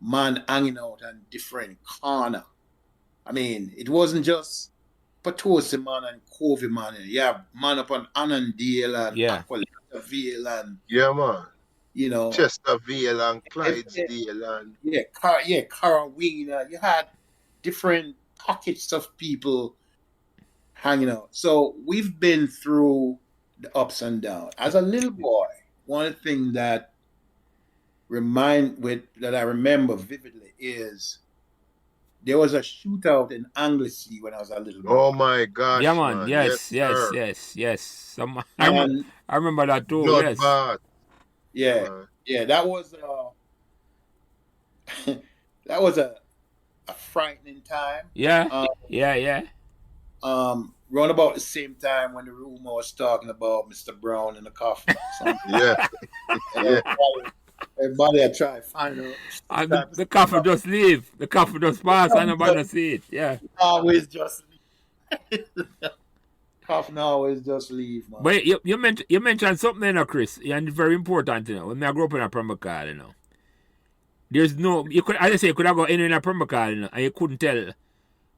man hanging out on different corner. I mean, it wasn't just Potosi man and Covey man. You have man up on Annandale and Aquilata-Vale and man. Chesterville and Clydesdale and Carolina. You had different pockets of people hanging out. So we've been through the ups and downs. As a little boy, one thing that I remember vividly is there was a shootout in Anglesey when I was a little boy. Oh my Yeah, gosh, man. man. Yes, Sir. yes. And I remember that too. Yes. Bloodbath. yeah, Man. yeah, that was that was a frightening time. Yeah. Yeah. Around about the same time when the rumor was talking about Mr. Brown in the coffin. Yeah. Yeah. Everybody had tried to find out. And the coffee just leave. The coffee just pass and nobody see it. Yeah. Always just leave. Coffin always just leave, man. But you mentioned something, Chris, and it's very important, When I grew up in a Pembroke Hall, there's no, you could, as I say, you could have gone anywhere in a Pembroke Hall, and you couldn't tell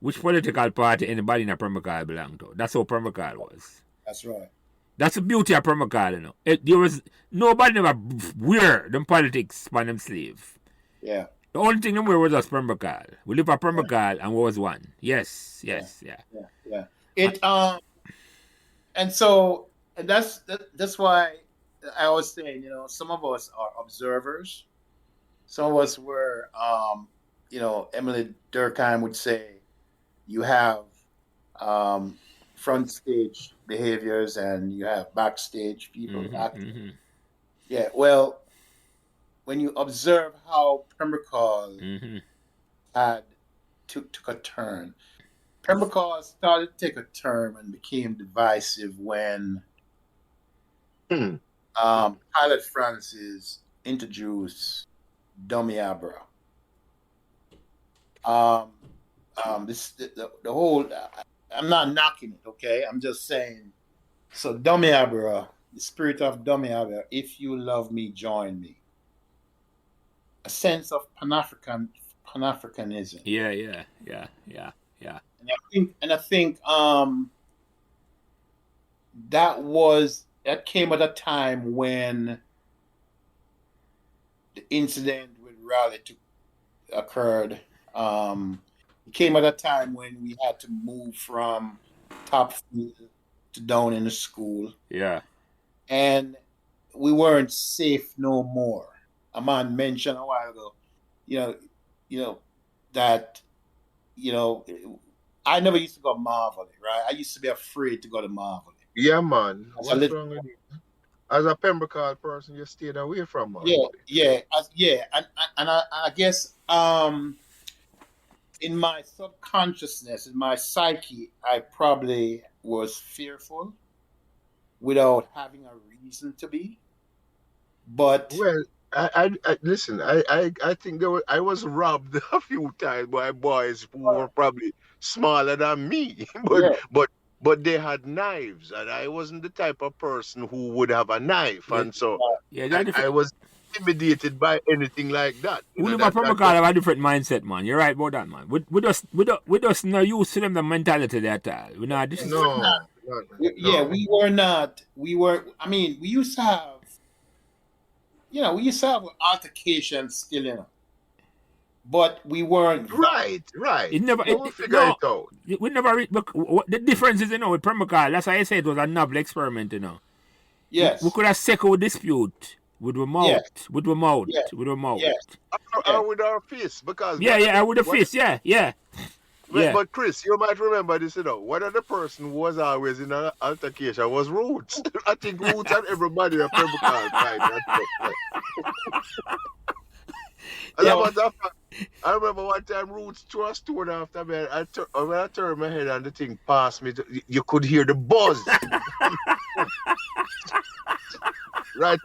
which political party anybody in a Pembroke Hall belonged to. That's how Pembroke Hall was. That's right. That's the beauty of Pembroke Hall, There was nobody never wear them politics on them sleeve. Yeah. The only thing them wear was us Pembroke Hall. We live at Pembroke Hall and we was one. Yes. Yeah. It and so that's why I was saying, some of us are observers. Some of us were, Emily Durkheim would say, you have front stage behaviors and you have backstage people acting. Mm-hmm. Yeah, well, when you observe how Pembroke Hall had took a turn, Pembroke Hall started to take a turn and became divisive when Pilot Francis introduced Dummy Abra. The whole, I'm not knocking it, okay? I'm just saying. So Dummy Abra, the spirit of Dummy Abra, if you love me, join me. A sense of Pan-Africanism. Yeah. And I think that came at a time when the incident with Raleigh occurred. It came at a time when we had to move from top field to down in the school. Yeah. And we weren't safe no more. A man mentioned a while ago, that, I never used to go Marvel, right? I used to be afraid to go to Marvel. Yeah, man. What's wrong with you? As a Pembroke Hall person, you stayed away from Marvel. Yeah. And I guess in my subconsciousness, in my psyche, I probably was fearful without having a reason to be. But well, I listen. I think I was robbed a few times by boys who were probably smaller than me, but they had knives, and I wasn't the type of person who would have a knife, and so I was intimidated by anything like that. We live at Pembroke Hall have a different mindset, man. You're right about that, man. We just not used to them the mentality that we not. We were not. We were. I mean, we used to have. We used to have altercations still, but we weren't right. It never. We figure it out. We never. The difference is, with Pembroke Hall. That's why I say it was a novel experiment, Yes. We could have settled dispute with the mouth, Yes. with the mouth. Yes. With the mouth. Yes. Or with our fist, because with the fist. Yeah. But Chris, you might remember this, one of the person who was always in an altercation was Roots. I think Roots and everybody at Pembroke Hall fight. I remember one time Roots threw a stone after me. When I turned my head and the thing passed me, you could hear the buzz. right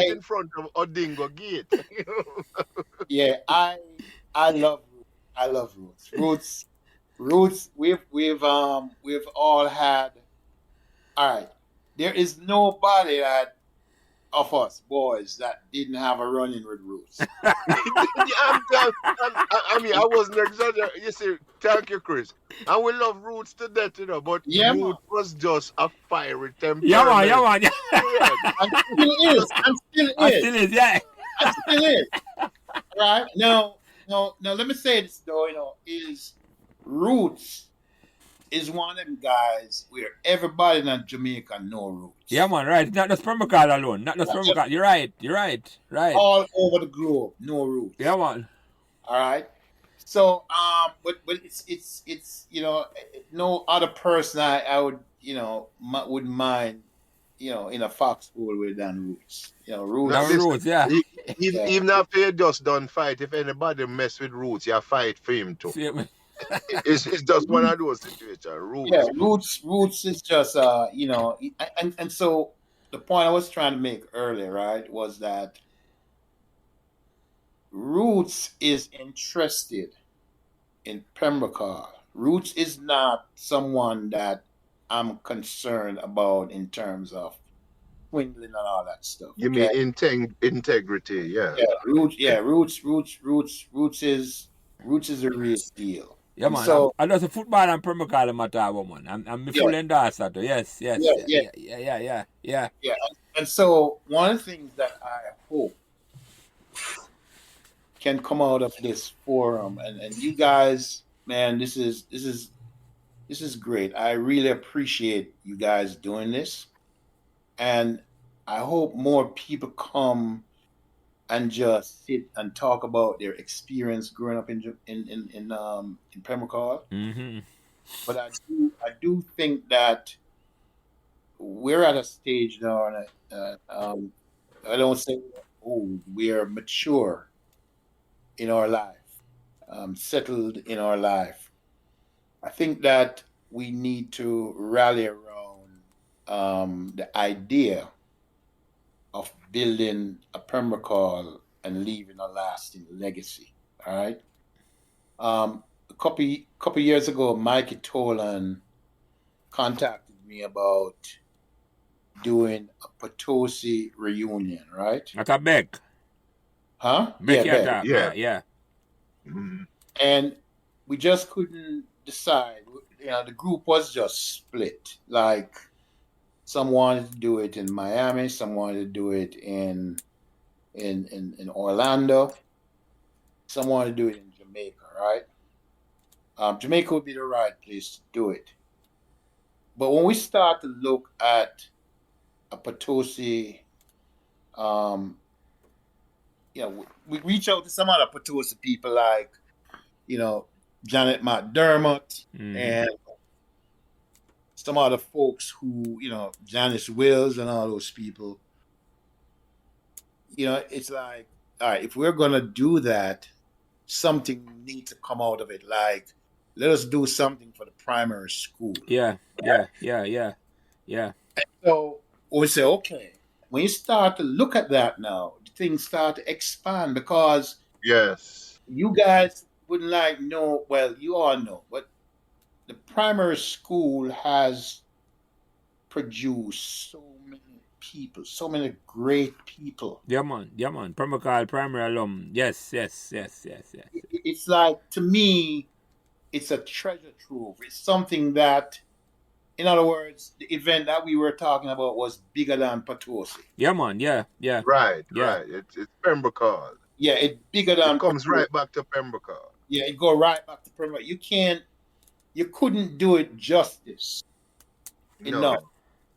in front of Odingo Gate. Yeah, I love Roots. Roots. We've all had. All right, there is nobody of us boys that didn't have a run-in with Roots. I mean, I wasn't exaggerating. You see, thank you, Chris. And we love Roots to death, but Roots was just a fiery temperament. Yeah, man. And still is. Yeah. And still is. Right? Now, let me say this, though, is Roots is one of them guys where everybody in Jamaica know Roots. Yeah, man, right. Not just Pembroke Hall alone. Not just Pembroke Hall. You're right. Right. All over the globe, know Roots. Yeah, man. All right. So, but it's no other person I would wouldn't mind in a foxhole with than Roots. Roots. Down Roots, yeah. Even if you just don't fight, if anybody mess with Roots, you fight for him too. It's just one of those situations. Roots. Yeah, Roots is just and so the point I was trying to make earlier, right, was that Roots is interested in Pembroke Hall. Roots is not someone that I'm concerned about in terms of swindling and all that stuff. You mean integrity, yeah. Yeah, Roots is a real deal. Yeah, man. So I just a football and Pembroke Hall matter, man. I'm full endorse that. Yes. Yeah. And so one of the things that I hope can come out of this forum, and you guys, man, this is great. I really appreciate you guys doing this, and I hope more people come and just sit and talk about their experience growing up in Pembroke Hall. Mm-hmm. But I do think that we're at a stage now, and I don't say we are mature in our life, settled in our life. I think that we need to rally around the idea of building a Pembroke Hall and leaving a lasting legacy. All right. A couple years ago, Mikey Tolan contacted me about doing a Potosi reunion. Right. At a Beck. Huh? Beck, Yeah. Mm-hmm. And we just couldn't decide. The group was just split. Like, some wanted to do it in Miami, some wanted to do it in Orlando, some wanted to do it in Jamaica, right? Jamaica would be the right place to do it. But when we start to look at a Potosi, we reach out to some other Potosi people like, Janet McDermott and some other folks who, Janice Wills and all those people. It's like, all right, if we're going to do that, something needs to come out of it. Like, let us do something for the primary school. Yeah. And so we say, okay, when you start to look at that now, things start to expand because yes, you guys wouldn't you all know, but the primary school has produced so many people, so many great people. Yeah, man. Pembroke Hall primary alum. Yes. It's like, to me, it's a treasure trove. It's something that, in other words, the event that we were talking about was bigger than Potosi. Yeah, man. Yeah. Right. It's Pembroke Hall. Yeah, it's bigger than. It comes Potosi. right back to Pembroke Hall. Yeah, it go right back to Pembroke. You couldn't do it justice enough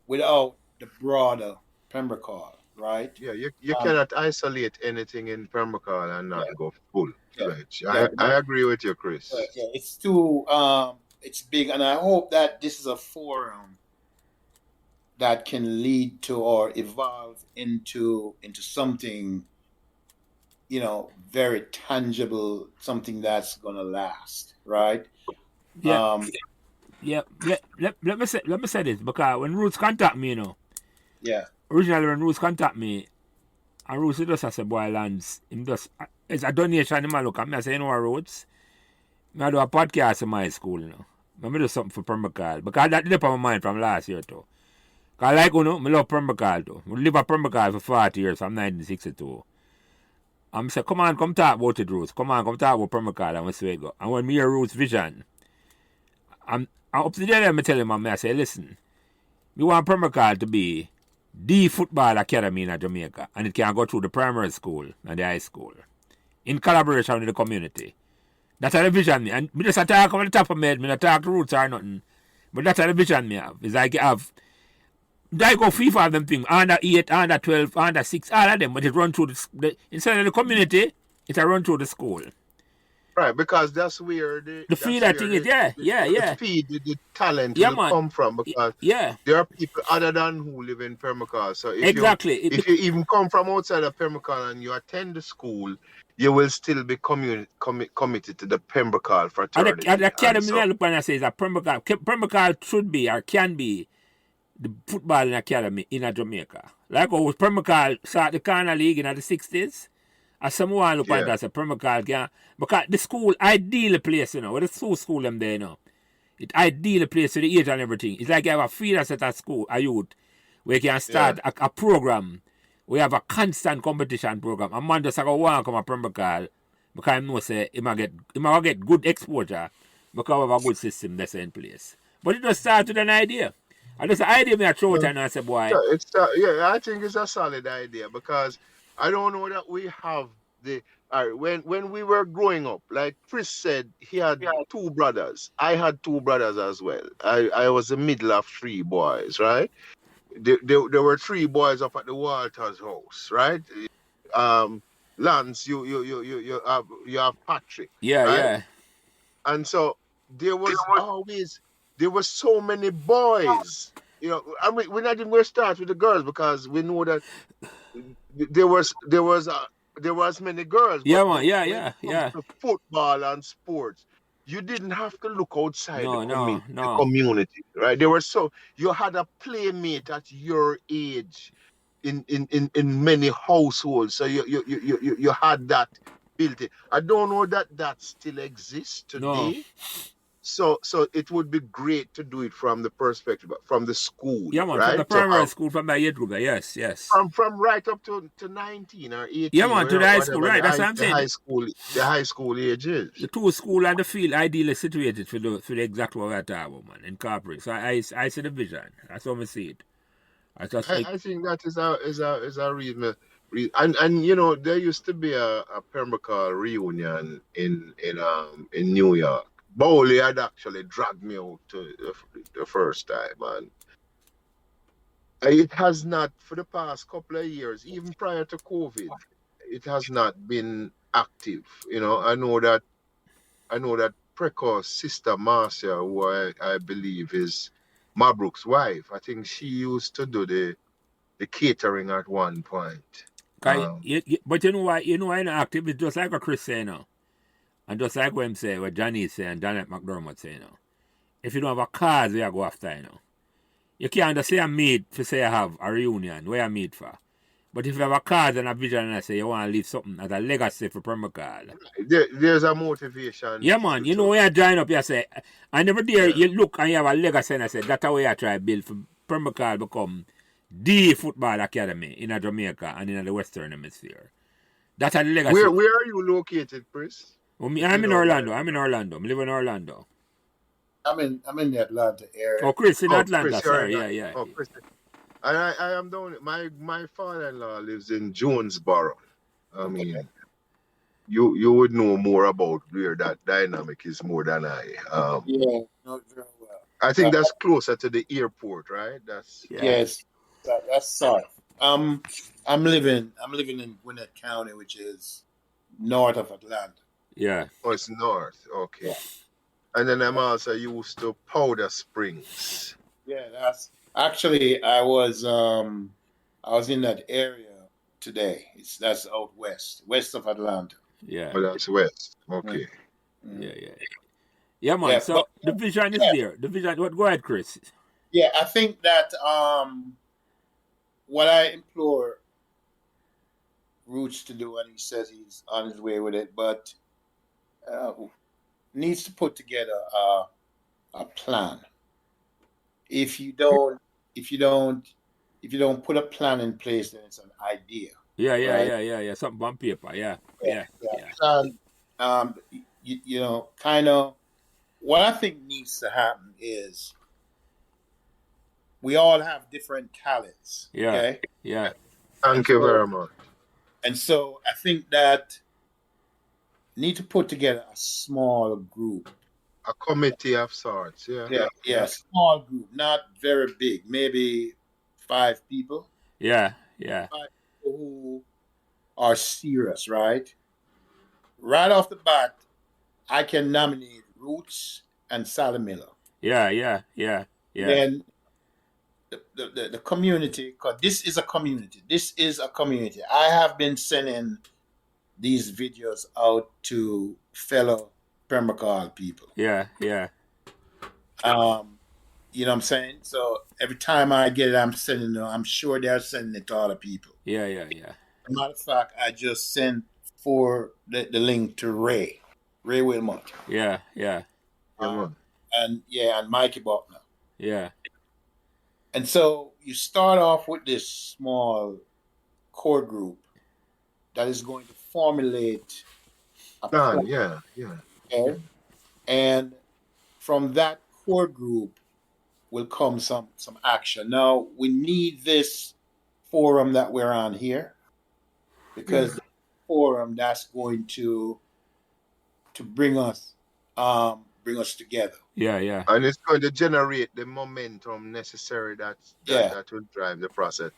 without the broader Pembroke Hall, right? Yeah, you cannot isolate anything in Pembroke Hall and not go full fledged. I agree with you, Chris. Yeah, it's too it's big, and I hope that this is a forum that can lead to or evolve into something, very tangible, something that's gonna last, right? Yeah. Let me say this, because when Roots contact me, originally when Roots contact me, and Roots just as a boy lands, it's a donation. Him look at me and say, Roots, I do a podcast in my school, I do something for Pembroke Hall, because that left on my mind from last year too. Because like I love Pembroke Hall too. We live at Pembroke Hall for 40 years from 1962. I'm say, come talk about it, Roots. Come talk about Pembroke Hall and we say go. And when me hear Roots vision, I'm up to the day I tell him, I say, listen, we want Pembroke Hall to be the football academy in Jamaica, and it can go through the primary school and the high school in collaboration with the community. That's a vision. And me just talk over the top of me, me not talk Roots or nothing. But that's the vision me have. It's like you have, I go FIFA of them thing, under 8, under 12, under 6, all of them, but it run through instead of the community, it run through the school. Right, because that's where The feeder thing is, the feed, the talent will man. come from, because there are people other than who live in Pembroke Hall. So if you even come from outside of Pembroke Hall and you attend the school, you will still be committed to the Pembroke Hall fraternity. And the academy I look and says that Pembroke Hall should be or can be the football academy in Jamaica. Like how Pembroke Hall started the corner league in the 60s. As someone look at that, a Pembroke Hall can, because the school ideal place, you know, with the school them there, you know. It ideal place for the age and everything. It's like you have a feeder set at school, a youth, where you can start a program. We have a constant competition program. A man just want to come to Pembroke Hall because I know say he might get good exposure because we have a good system that's in place. But it just start with an idea. And just an idea me I throw it and I say, boy. I think it's a solid idea, because I don't know that we have when we were growing up, like Chris said, he had 2 brothers. I had 2 brothers as well. I was the middle of 3 boys, right? There were 3 boys up at the Walters house, right? Lance, you have Patrick. Right? And so there was so many boys. You know, I mean, we're not even going to start with the girls, because we know that there was many girls. To football and sports, you didn't have to look outside the community, right? You had a playmate at your age in many households, so you had that built in. I don't know that still exists today. No. So it would be great to do it from the perspective, from the school. Yeah, man, right? from the primary school, from the age group, yes. From right up to 19 or 18. Yeah, man, to the high school, right? That's what I'm saying. The high school ages. The 2 school and the field ideally situated for the exactly what we're talking about, man, incorporate. So I see the vision. That's how I see it. I think that is a reason. And you know, there used to be a Pembroke Hall reunion in New York. Bowley had actually dragged me out to the first time, and it has not, for the past couple of years, even prior to COVID, it has not been active. You know, I know that Preco's sister Marcia, who I believe is Mabrook's wife, I think she used to do the catering at one point. But you know why? You know why not active? It's just like what Chris say now. And just like what him say, what Johnny say and Janet McDermott say, you know. If you don't have a cause where you go after, you know. You can't just say a meet for say I have a reunion, where you meet for. But if you have a cause and a vision and I say you want to leave something as a legacy for Pembroke Hall. There's a motivation. Yeah, man. You know when you join up, you say, I never dare you look and you have a legacy and I say, that's the way I try to build for Pembroke Hall become the football academy in Jamaica and in the Western Hemisphere. That's a legacy. Where are you located, Chris? I'm in Orlando. I live in Orlando. I'm in the Atlanta area. Oh, Chris in Atlanta. Chris, sorry, yeah. Oh, Chris. I am down. My father-in-law lives in Jonesboro. I mean, you would know more about where that dynamic is more than I. I think that's closer to the airport, right? Yes, that's south. I'm living in Gwinnett County, which is north of Atlanta. Yeah. Oh, it's north. Okay. Yeah. And then I'm also used to Powder Springs. Yeah, that's actually I was in that area today. That's out west of Atlanta. Yeah. Oh, that's west. Okay. Yeah. Yeah, man. Yeah, so the vision is there. The vision. What? Go ahead, Chris. Yeah, I think that what I implore Roots to do, and he says he's on his way with it, but needs to put together a plan. If you don't put a plan in place, then it's an idea. Yeah. Something on paper. Yeah. You know, kind of what I think needs to happen is we all have different talents. Yeah. Okay? Yeah. Thank you very much. And so I think that need to put together a small group A committee of sorts, Yeah, small group, not very big, maybe 5 people. Yeah. 5 people who are serious, right? Right off the bat, I can nominate Roots and Sally Miller. Yeah. Then the community, because this is a community. This is a community. I have been sending these videos out to fellow Pembroke Hall people. Yeah. You know what I'm saying? So every time I get it, I'm sending them. I'm sure they're sending it to other people. Yeah. As a matter of fact, I just sent for the link to Ray Wilmot. Yeah. And Mikey Buckner. Yeah. And so you start off with this small core group that is going to formulate a plan. Yeah. Okay? And from that core group will come some action. Now we need this forum that we're on here, because the forum that's going to bring us together. Yeah. And it's going to generate the momentum necessary that will drive the process.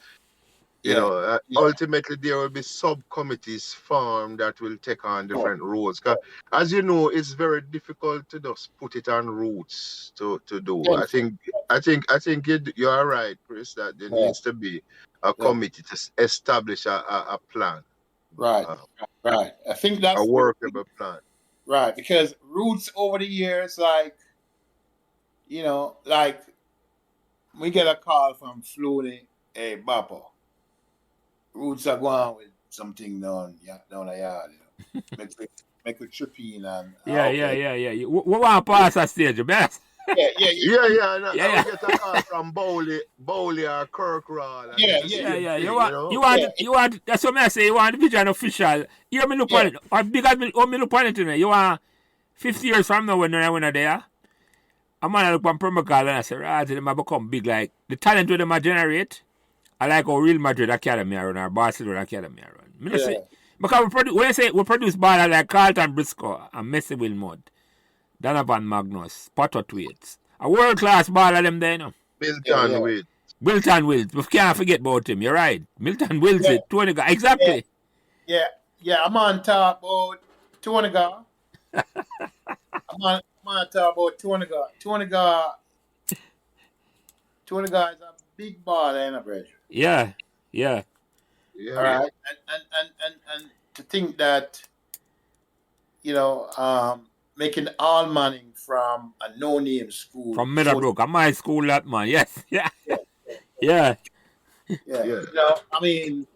You know, ultimately there will be subcommittees formed that will take on different roles. 'Cause as you know, it's very difficult to just put it on roots to do. Yeah. I think you are right, Chris, that there needs to be a committee to establish a plan. Right. I think that's a workable plan. Right, because Roots over the years, like we get a call from Flooney, hey Bappo. Roots are going with something down the yard, make a trip in and Yeah. We want to pass that stage, best. Yeah. We get a call from Bowley or Kirkroll. Yeah. You want. That's what I say. You want the vision official. You me look on it. Or big as me look on it, you know. You want 50 years from now when I there. I'm gonna look on Pembroke Hall and I say, right, them have become big. Like the talent with them I generate. I like how Real Madrid Academy are run or Barcelona Academy are run. Me say, because we produce ballers like Carlton Briscoe and Messi Wilmot, Donovan Magnus, Potter Twaits. A world class baller them there, you know. Milton Wills. We can't forget about him. You're right. Milton Wills, 20 guys. Exactly. Yeah. I'm on top about 20 guys. I'm on top about 20 guys. 20 guys is a big baller in a bridge. Yeah. All right. And to think that, making all money from a no-name school. From Meadowbrook, my school, that man. Yes. Yeah. I mean,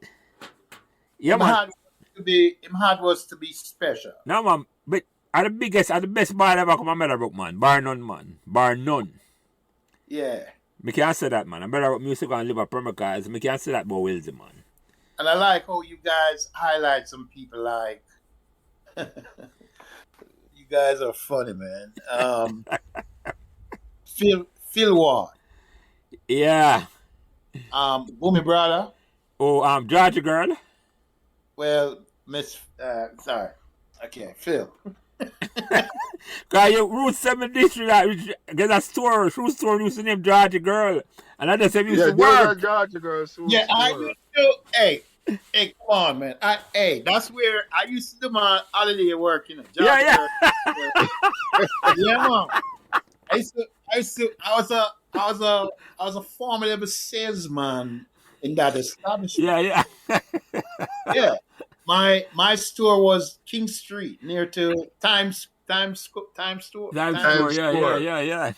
yeah, man. Him heart was to be special. No, man. But are the best ball ever come from Meadowbrook, man. Bar none. Yeah. Me can't say that, man. I better music and live at Pembroke Hall. Me can't say that about Wilsey, man. And I like how you guys highlight some people like. You guys are funny, man. Phil Ward. Yeah. Boomy brother. Oh, Georgia girl. Well, sorry. Okay, Phil. Cause your Route 7 district, there's a store used to name Georgia girl. And I just used to work. Georgia girl. I used to, hey, come on, man. That's where I used to do my holiday work, you know. Yeah. Yeah, man. I was a formidable salesman in that establishment. Yeah. Yeah. My store was King Street near to Times Store. Yeah.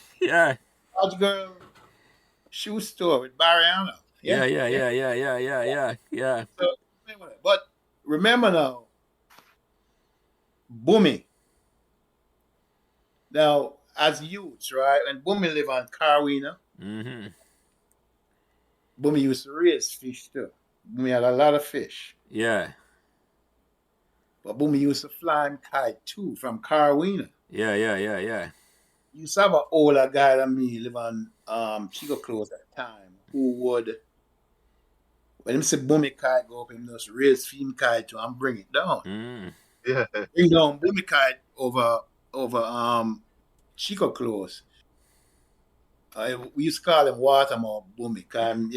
George Girl shoe store with Barriano. Yeah. But remember now, Boomy. Now, as youths, right? And Boomy live on Carwina. Mm-hmm. Boomy used to raise fish too. Boomy had a lot of fish. Yeah. But Boomy used to fly and kite too from Carwina. Yeah. You used to have an older guy than me live on Chico Close at the time who would, when him say Boomy kite go up, him just raise film kite to and bring it down. Mm. Yeah. Bring down Boomy kite over Chico close. We used to call him Watermore Boomy, and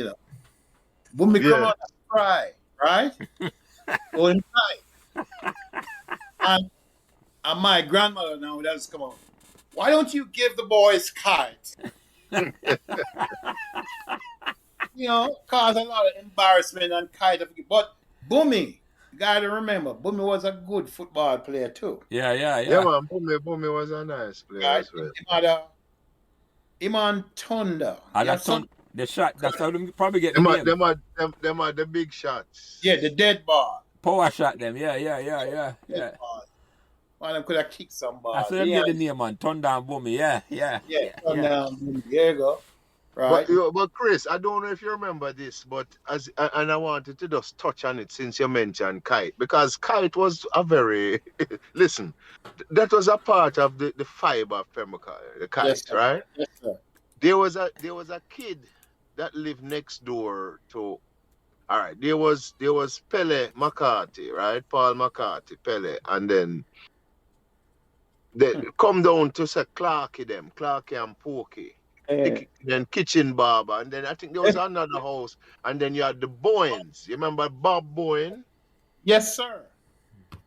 Boomy come Yeah. out and cry, right? Go inside. And my grandmother now does come out. Why don't you give the boys kite? Cause a lot of embarrassment and kite. But Boomy, you gotta remember, Boomy was a good football player too. Yeah, yeah, Yeah, yeah. man. Boomy was a nice player Right? as well. Him and Thunder. And Yeah, the shot, that's how them probably get the Them are, name. them are the big shots. yeah, the dead ball. Power shot them, yeah. Dead ball. Man, them could have kicked some balls. That's how them get the name, man. Thunder and Boomy, yeah. Thunder. There you go. Right. But Chris, I don't know if you remember this, but and I wanted to just touch on it since you mentioned kite, because kite was a very listen, that was a part of the fiber of Pembroke, the kite, Yes, sir. right? Yes, sir. There was a kid that lived next door to. All right, there was Pele McCarthy, right? Paul McCarthy, Pele, and then they come down to say Clarky and Pokey. Then Kitchen Barber, and then I think there was another house, and then you had the Boyens. You remember Bob Boyne? Yes, sir.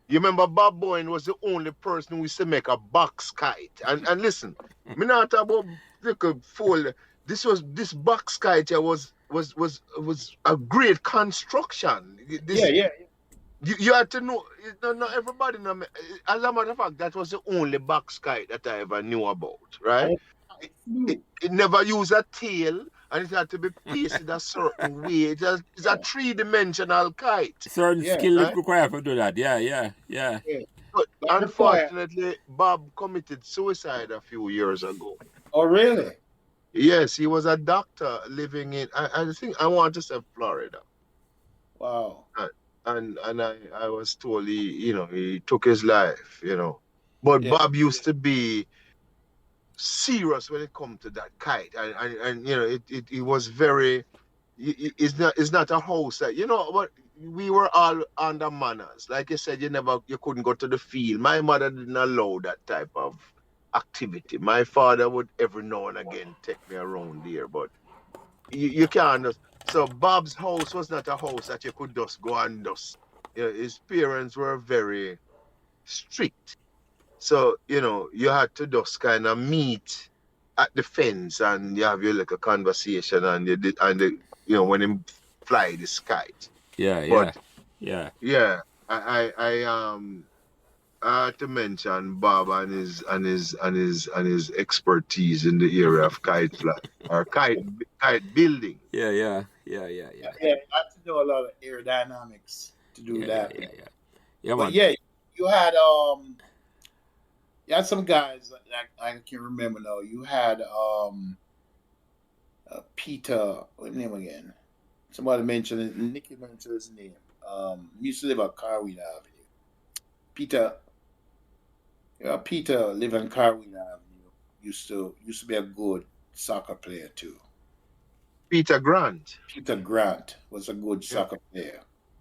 You remember Bob Boyne was the only person who used to make a box kite. And listen, me not talk about little fool. This box kite here was a great construction. Yeah. You had to know. Not everybody know. As a matter of fact, that was the only box kite that I ever knew about, right? It never used a tail, and it had to be pasted a certain way. It's a three-dimensional kite. Certain skill is required to do that. Yeah. But unfortunately, Bob committed suicide a few years ago. Oh, really? Yes, he was a doctor living in, I think, I want to say Florida. Wow. And I was told he took his life, But Bob used to be serious when it come to that kite, and it was very. It's not a house that but we were all under manners. Like you said, you couldn't go to the field. My mother didn't allow that type of activity. My father would every now and again take me around there, but you can't just. So Bob's house was not a house that you could just go and just. His parents were very strict. So, you had to just kind of meet at the fence and you have your little conversation and when him fly this kite. Yeah. Yeah. I had to mention Bob and his expertise in the area of kite fly or kite building. Yeah. Yeah, you have to know a lot of aerodynamics to do that. Yeah, but man. yeah, you had some guys like I can remember now. You had Peter, what's his name again? Somebody mentioned it. Nicky mentioned his name. He used to live at Carwin Avenue. Peter lived on Carwin Avenue. Used to be a good soccer player too. Peter Grant. Peter Grant was a good soccer player.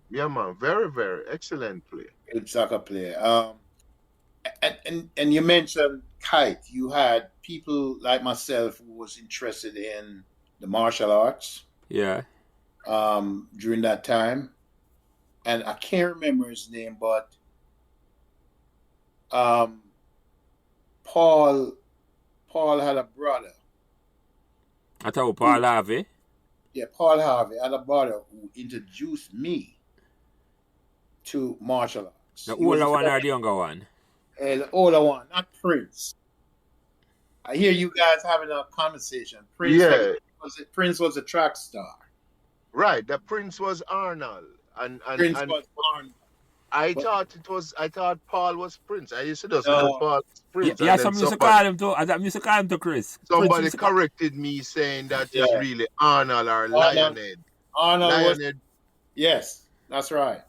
Yeah, man, very, very excellent player. Good soccer player. And you mentioned kite. You had people like myself who was interested in the martial arts. Yeah. During that time, and I can't remember his name, but Paul had a brother. I thought Paul Harvey. Yeah, Paul Harvey had a brother who introduced me to martial arts. The older one or the younger one? The older one, not Prince. I hear you guys having a conversation. Prince was a track star. Right, the Prince was Arnold, and Prince was Arnold. I thought Paul was Prince. I used to just call Paul Prince. Yeah, some used to call him to. I used to call him to Chris. Somebody corrected me saying that it's really Arnold or Lionhead. Arnold. Yes, that's right.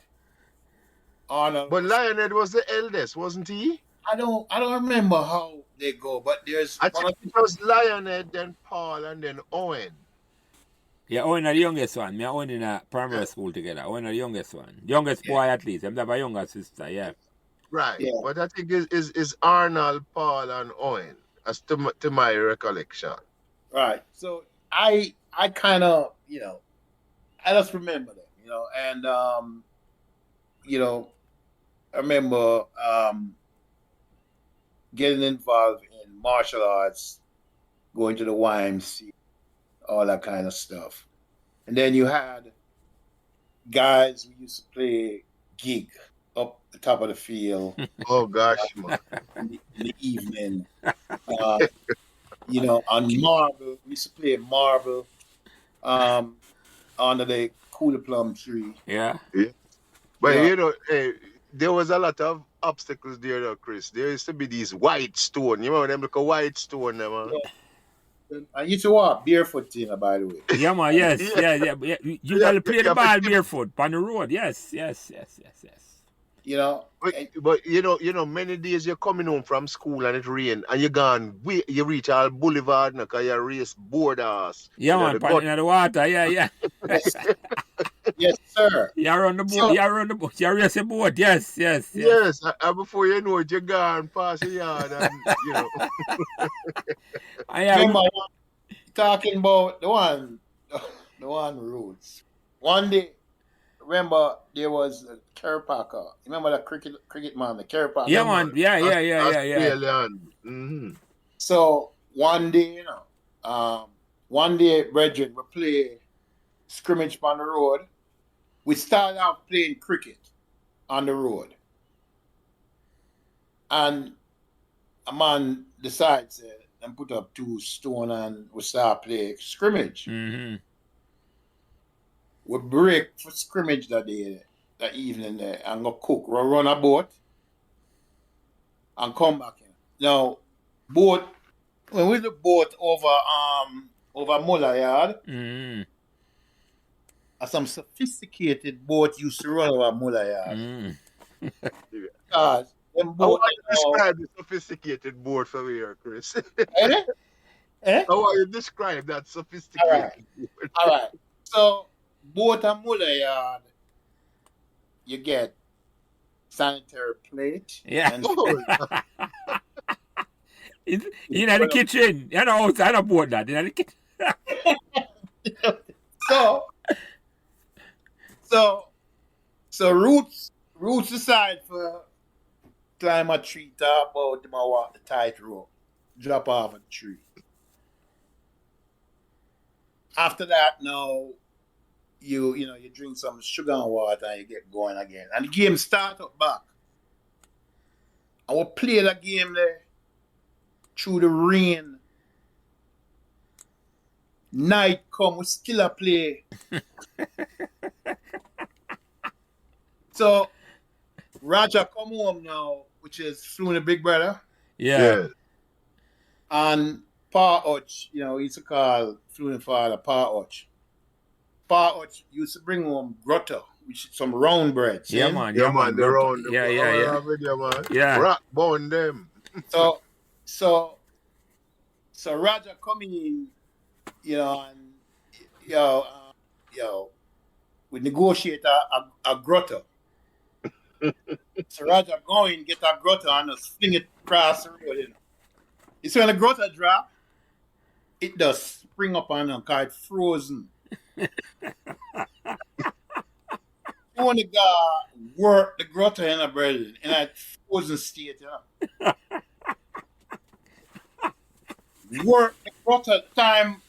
Arnold. But Lionhead was the eldest, wasn't he? I don't remember how they go, but there's. I think it was Lionhead, then Paul, and then Owen. Yeah, Owen are the youngest one. Me and Owen in a primary school together. Owen are the youngest one. Youngest boy at least. Them have a younger sister, yeah. Right. Yeah. But I think is Arnold, Paul, and Owen. as to my recollection. Right. So I kind of, I just remember them, and I remember getting involved in martial arts, going to the YMC, all that kind of stuff. And then you had guys who used to play gig up the top of the field Oh gosh, man. in the evening. On marble, we used to play marble under the cooler plum tree. Yeah. But Yeah. there was a lot of obstacles there, though, Chris. There used to be these white stone. You remember them like a white stone, man? Yeah. I used to walk barefoot, by the way. Yeah, man. Yes. Yeah. You gotta play the ball barefoot on the road. Yes. But many days you're coming home from school and it rain and you reach all boulevard because you race board ass. Yeah, man. Panning in the water. Yeah. Yes, sir. You're on the boat. You're racing boat. Yes. Yes, and before you know it, you're gone past the yard and, Remember, talking about the one roots. One day, remember there was a Kerr Parker. Remember that cricket man, the Kerr Parker? Yeah, man. Yeah. Mm-hmm. So one day, brethren, we play scrimmage on the road. We started out playing cricket on the road. And a man decides and put up 2 stone and we start playing scrimmage. Mm-hmm. We break for scrimmage that evening there, and go cook. We run a boat and come back in. Now, when we the boat over Muller Yard, some sophisticated boat used to run over Muller Yard. Because them boat, how you describe the sophisticated boat for me here, Chris? How you describe that sophisticated boat? All right. So, boat and Muller Yard, you get sanitary plate. Yeah. And in the kitchen. You know, outside the boat that. In the kitchen. So Roots decide for climb a tree top out them walk the tightrope, drop off a tree. After that, now you drink some sugar and water and you get going again. And the game start up back. I will play the game there through the rain. Night come, we still a play. So Roger come home now, which is Flooney big brother. Yeah. And Pa Hutch, he used to call Flooney father Pa Hutch. Pa Hutch used to bring home grotto, which is some round bread. Yeah, man. The round. Yeah. Rock bone them. So Roger come in, we negotiate a grotto. So Roger go in, get a grotto and just fling it across the road. You see when the grotto drop, it does spring up on them because it's frozen. When the guy work the grotto in a bread in a frozen state, work the grotto time,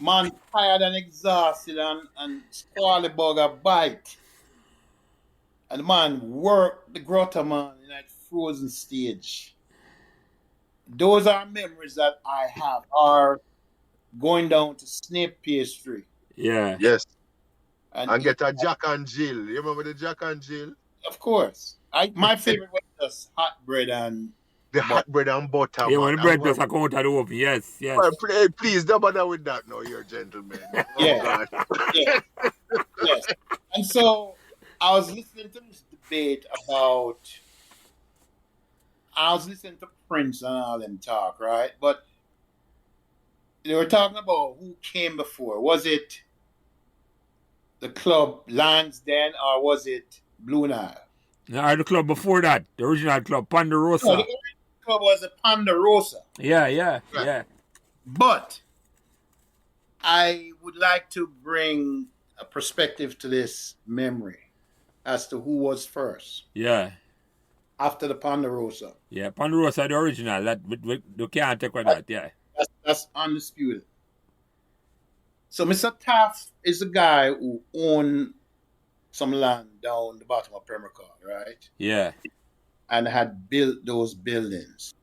man tired and exhausted and squally bug a bite. And the man worked the grotto, man, in that frozen stage. Those are memories that I have, are going down to Snape Pastry. Yeah. Yes. And get a Jack and Jill. You remember the Jack and Jill? Of course. My favorite was just hot bread and hot bread and butter. Yeah, when the bread just come out of the oven. Yes. Well, please don't bother with that now, you're a gentleman. Yeah. Yes. And so I was listening to this debate about, I was listening to Prince and all them talk, right? But they were talking about who came before. Was it the club Lansden or was it Blue Nile? No, the club before that, the original club, Ponderosa. club was the Ponderosa. Yeah. But I would like to bring a perspective to this memory as to who was first Yeah. after the Ponderosa. Yeah. Ponderosa the original. That we can't take with that. Yeah. That's undisputed. So Mr. Taft is the guy who owned some land down the bottom of Pembroke Hall, right? Yeah. And had built those buildings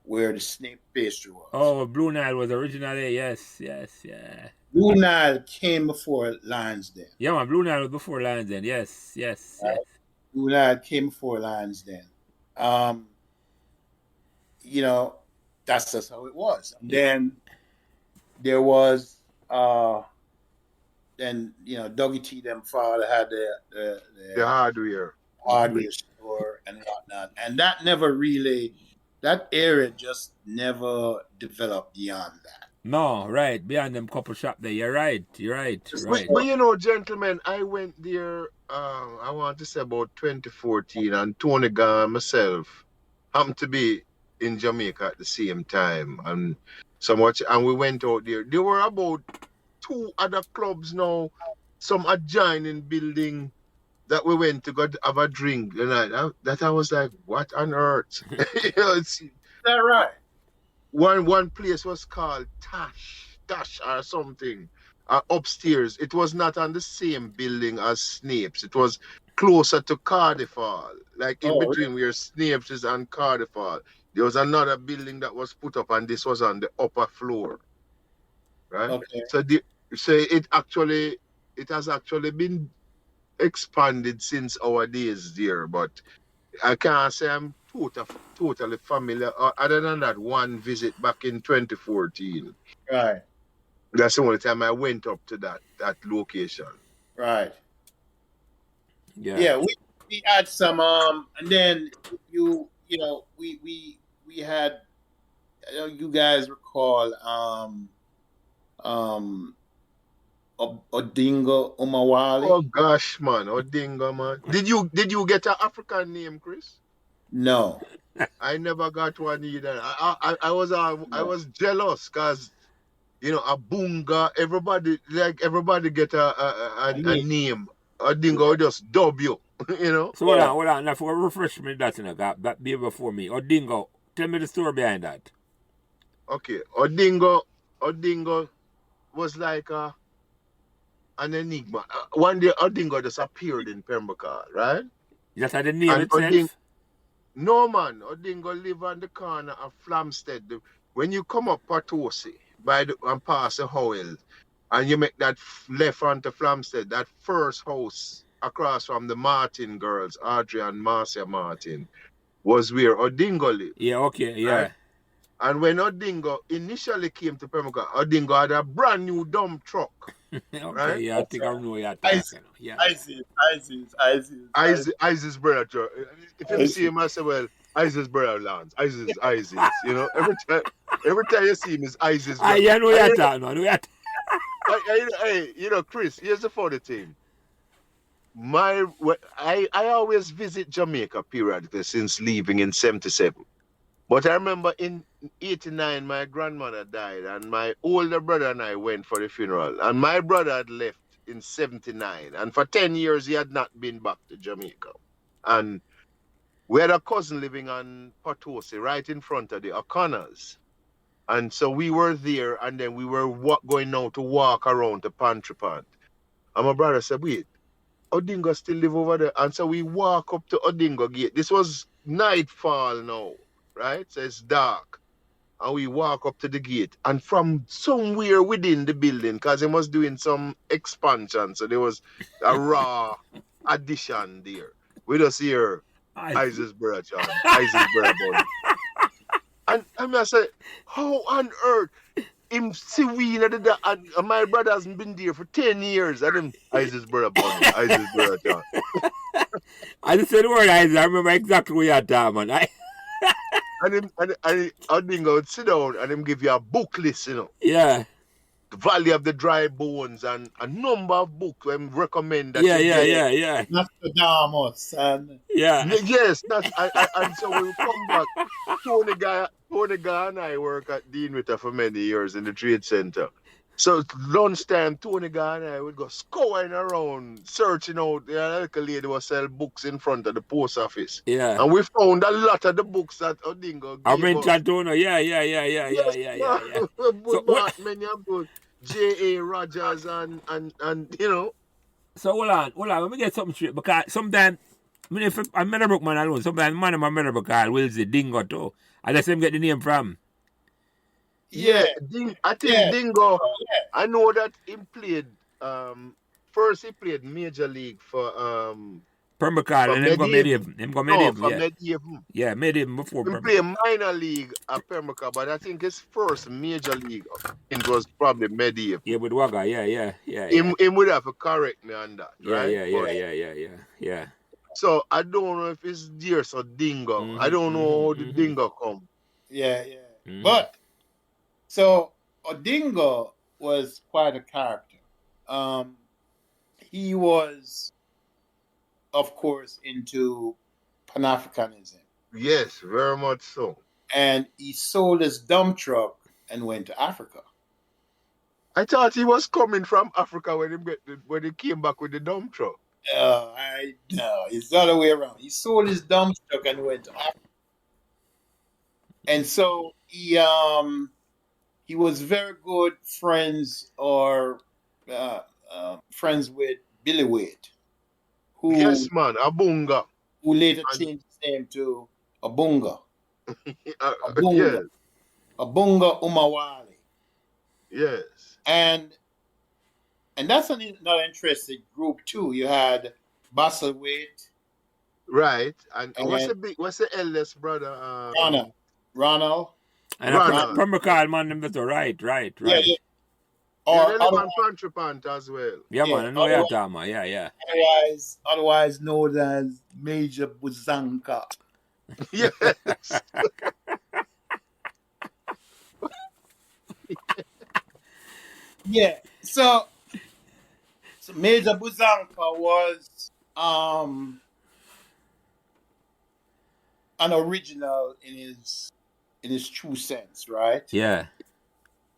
where the snake pastry was. Oh, Blue Nile was originally, yeah. Blue Nile came before Lansdowne. Yeah, man, Blue Nile was before Lansdowne, yes. Blue Nile came before Lansdowne. You know, that's just how it was. And then there was then Dougie T them father had the hardware store and whatnot, and that area just never developed beyond that. No, right, beyond them couple shop there. You're right. But gentlemen, I went there. I want to say about 2014, and Tony Gan myself happened to be in Jamaica at the same time, and we went out there. There were about 2 other clubs now, some adjoining building that we went to go have a drink, and I was like, what on earth? Is that right? One place was called Tash or something, upstairs. It was not on the same building as Snape's. It was closer to Cardiff Hall, like in between where Snape's is and Cardiff Hall. There was another building that was put up, and this was on the upper floor, right? Okay. So it has actually been expanded since our days there, but I can't say I'm totally familiar. Other than that one visit back in 2014. Right. That's the only time I went up to that location. Right. Yeah. We had some and then we had, you guys recall Odingo Umawali. Oh gosh, man, Odingo, man. Did you get an African name, Chris? No. I never got one either. I was jealous because a Bunga, everybody get a name. Odingo just dub you, So hold on. Now for refresh me that be before me. Odingo, tell me the story behind that. Okay, Odingo was like an enigma. One day Odingo just appeared in Pembroke Hall, right? Just had the name itself? No, man. Odingo live on the corner of Flamstead. When you come up Patosi and pass the Howell, and you make that left onto Flamstead, that first house across from the Martin girls, Audrey and Marcia Martin, was where Odingo lived. Yeah, okay, yeah. Right? And when Odingo initially came to Pembroke, Odingo had a brand new dump truck. Okay, right? Yeah, I think I know you're talking. Yeah. Isis brother. If you see him, I say, well, Isis brother Lance. Isis. Every time you see him, it's Isis brother. I know you're talking. Hey, Chris, here's the funny thing. I always visit Jamaica periodically since leaving in 77. But I remember in 89, my grandmother died, and my older brother and I went for the funeral. And my brother had left in 79, and for 10 years he had not been back to Jamaica. And we had a cousin living on Patosi, right in front of the O'Connors. And so we were there, and then we were going now to walk around the Pantry Pant. And my brother said, wait, Odingo still live over there. And so we walk up to Odingo Gate. This was nightfall now, right? So it's dark. And we walk up to the gate. And from somewhere within the building, because he was doing some expansion, so there was a raw addition there. We just hear Isis brother John, Isis brother Bunny. And I said, how on earth him see we and my brother hasn't been there for 10 years, and him Isis brother Bunny, Isis brother John. I just said the word Isis, I remember exactly what you're talking, man. And Odingo would sit down and him give you a book list, Yeah. The Valley of the Dry Bones, and a number of books we recommend that Yeah, you yeah, get. yeah, yeah. Nostradamus and Yeah. Yes, that's and so we come back. Tony Guy and I work at Dean Witter for many years in the Trade Center. So lunchtime, Tony Guy and I would go scouring around, searching out. The little lady was sell books in front of the post office. Yeah. And we found a lot of the books that Odingo I gave mean, us. Chantono. Yeah, yeah, yeah, yeah, yeah, Yes, yeah, yeah, yeah. we So bought many of those J.A. Rogers and you know. So hold on. Let me get something straight. Because sometimes, I mean, if I'm Meadowbrook man alone, sometimes man in my Meadowbrook call will say Dingo too. I just him get the name from. Yeah, yeah. I think Yeah. Dingo. Oh, yeah. I know that he played. First he played Major League for Pembroke Hall, and him go Medieval. Him go No, Medieval, for yeah. Medieval. Yeah, Medieval before He Pembroke. played minor league at Pembroke, but I think his first major league it was probably Medieval. Yeah, with Wagga, yeah. Him would have to correct me on that, right? Yeah. So I don't know if it's Deers or Dingo. I don't know how the Dingo come. Yeah. Mhm. But so Odingo was quite a character. He was, of course, into Pan-Africanism, Yes, very much so. and he sold his dump truck and went to Africa. I thought he was coming from Africa when he came back with the dump truck. No, it's the other way around. He sold his dump truck and went to Africa, and so he was very good friends friends with Billy Wade, who Yes, man, Abunga. who later changed his name to Abunga. Yes, Abunga Umawali. yes. And that's another interesting group too. You had Baselwaite, Right. And And what's the eldest brother? Ronald. And Ronald. Pembroke Hall, man, them that's right. Yeah. Or Or they live on Pantrapant as well. Yeah, man, I know you're talking about. Yeah. otherwise known as Major Buzanka. Yes. Yeah. So Major Buzanka was an original in his true sense, right? Yeah.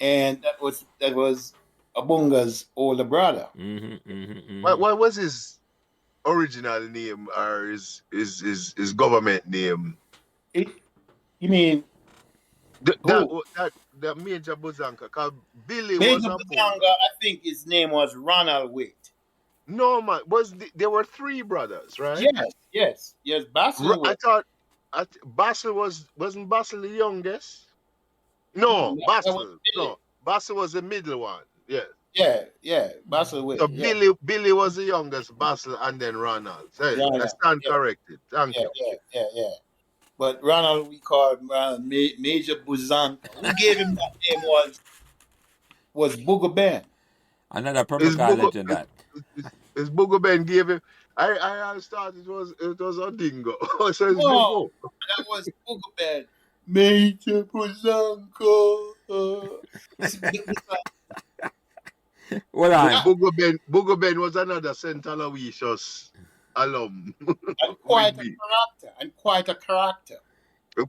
And that was Abunga's older brother. What was his original name or his government name? You mean That Major Buzanka, because Billy Major was a Buzanga? I think his name was Ronald Waite. No, man. There were three brothers, right? Yes. Basil I thought Basil wasn't Basil the youngest? No, Basil. No, Basil was the middle one. Yeah. Yeah. Basil Waite. So Billy was the youngest, Basil, and then Ronald. I stand corrected. Thank you. Yeah. But Ronald, we called Major Buzanka. Who gave him that name was Booger Ben. Another Pembroke Hall legend that. His Booger Ben gave him. I always thought it was Odingo. So it's No, that was Booger Ben. Major Buzanka. Hold on. Booger Ben was another St. Aloysius alum. And quite a character.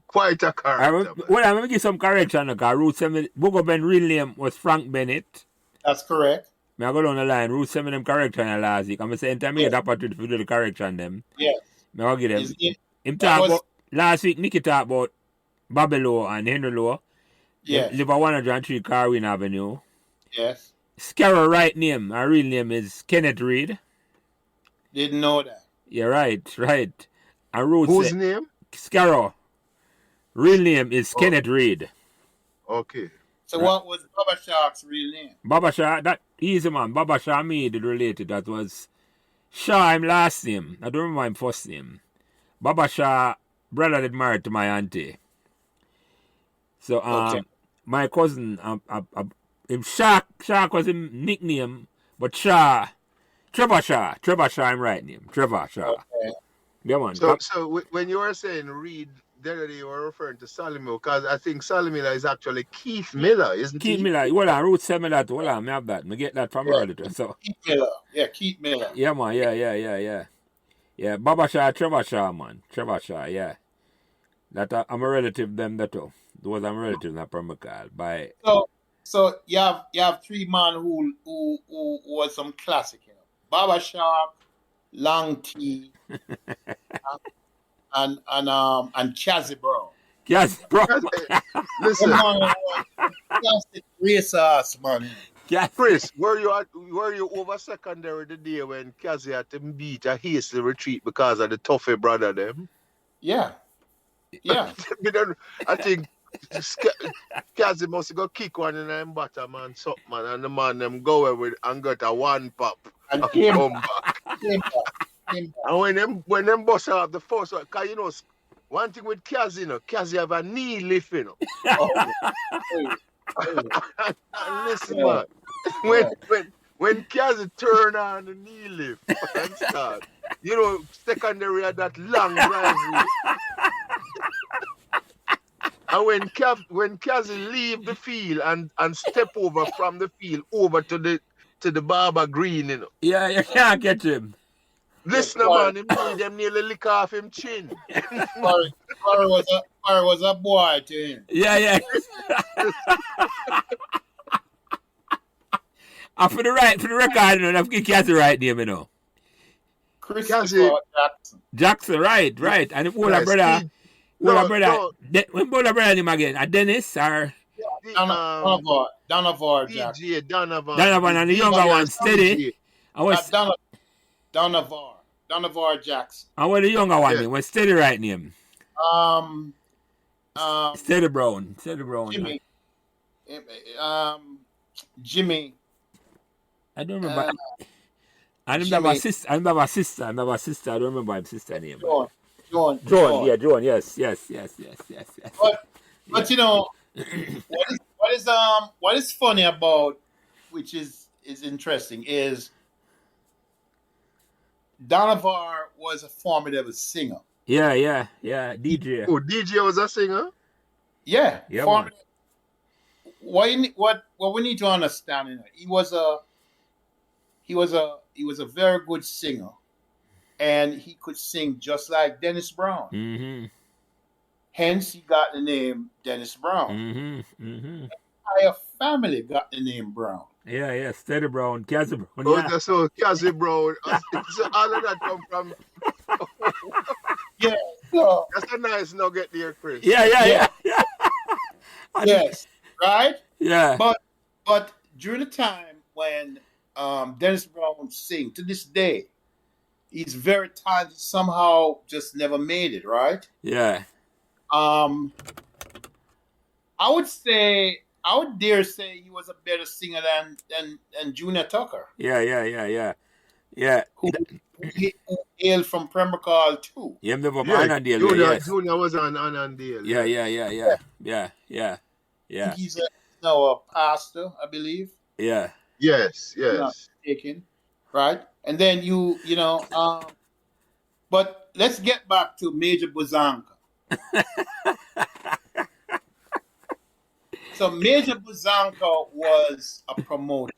Quite a character. Well, let me give some correction. Route 7, Booger Ben real name was Frank Bennett. That's correct. I go down the line. Route 7 them correction last week. I'm saying time get opportunity to do the correction them. Yes. I'll give them. Him talk about last week. Nicky talked about Babelo and Henry Lowe. Yes. Live at 103 Carwin Avenue. Yes. Scarrow right name. Our real name is Kenneth Reed. Didn't know that. Yeah, right. And Route Whose name? Scarrow. Real name is Kenneth Reed. Okay. So what was Baba Shark's real name? Baba Shah, that easy man. Baba Shah me did related. That was Shah him last name. I don't remember him first name. Baba Shah brother did married to my auntie. So my cousin him Shark was him nickname, but Trevor Shah him right name. Trevor Shah. Okay. Yeah man. So when you were saying Reed the other day you were referring to Salimil, because I think Salimil is actually Keith Miller, isn't Keith he? Miller, hold on, Root send me that. Hold on, me have that. Me get that from Yeah. earlier. So Keith Miller. Yeah, Keith Miller. yeah, man, yeah. Yeah, Baba Shaw, Trevor Shaw, man. Trevor Shaw, yeah. That I'm a relative them that too. Those I'm relative in Pembroke Hall. By So you have three man who was some classic, you know. Baba Shark, Long T, and Chazzy Brown. yes, bro. Listen, Them man was classic racers, man. Yes. Chris, were you over secondary the day when Kazi had to beat a hasty retreat because of the toughy brother them? Yeah. Yeah. I think Kazi must go kick one in them bottom man, something man, and the man them go away with and got a one pop And and came come back. back. And when them bust out the first one, cause you know one thing with Kazi, you know, Kazi have a knee lift, you know. Oh, oh, And listen, yeah. man, when Kazi turn on the knee lift and start, you know, secondary at that long driveway. And when Kazi leave the field and step over from the field over to the Barber Green, you know. Yeah, you can't get him. Listen, man, him need them nearly lick off him chin. Corey was a boy to him. Yeah. And for the record, you know, you can't the right name, you know. Christopher Jackson. Jackson, right. And the older brother, when older brother name again? A Dennis or Donovan Jackson. DJ Donovan. Donovan and the younger one, Steady. Donovan Jackson. And what the younger one name? What's Steady right name? Steady Brown. Jimmy. Jimmy. I don't remember. I remember my sister. I remember my sister. I don't remember my sister's name. John. Yeah, John. Yes. But you know, what is funny about, which is interesting, is Donovan was a formidable singer. Yeah. DJ. Oh, DJ was a singer? Yeah. Man. What we need to understand, you know, he was a very good singer, and he could sing just like Dennis Brown. Mm-hmm. Hence, he got the name Dennis Brown. Mm-hmm. Entire family got the name Brown. Yeah, Steady Brown, Kazi Brown. Oh, Yeah. that's so Kazi Brown. So all of that come from. Yeah, so, That's a nice nugget there, Chris. Yeah. Yes, right. Yeah. But during the time when Dennis Brown sing, to this day, he's very talented. Somehow, just never made it. Right. Yeah. I would dare say he was a better singer than Junior Tucker. Yeah. Who hailed from Pembroke Hall too. Yeah, never Yeah, Annandale. Yes. Junior was on Annandale. Yeah. I think he's now a pastor, I believe. Yeah. Yes. Not mistaken, right? And then you know, but let's get back to Major Buzanka. So Major Buzanka was a promoter,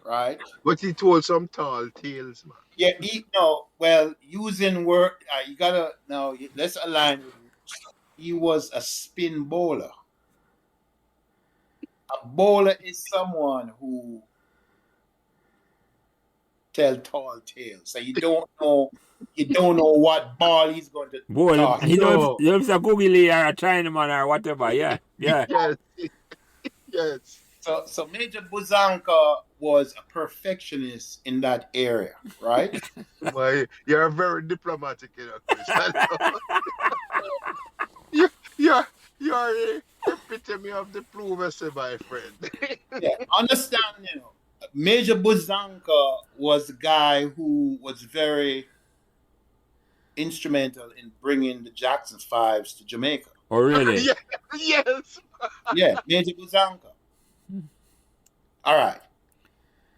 right? But he told some tall tales, man. Yeah, using word, you gotta now. Let's align with you. He was a spin bowler. A bowler is someone who tell tall tales. So you don't know what ball he's going to toss. You know if it's a googly or a Chinaman or whatever. Yeah. Yes. So Major Buzanka was a perfectionist in that area, right? Well, you're very diplomatic, you know, Chris. You're the epitome of diplomacy, my friend. Yeah, understand, you know, Major Buzanka was the guy who was very instrumental in bringing the Jackson Fives to Jamaica. Oh, really? Yes. Yeah, Major Buzanka. All right.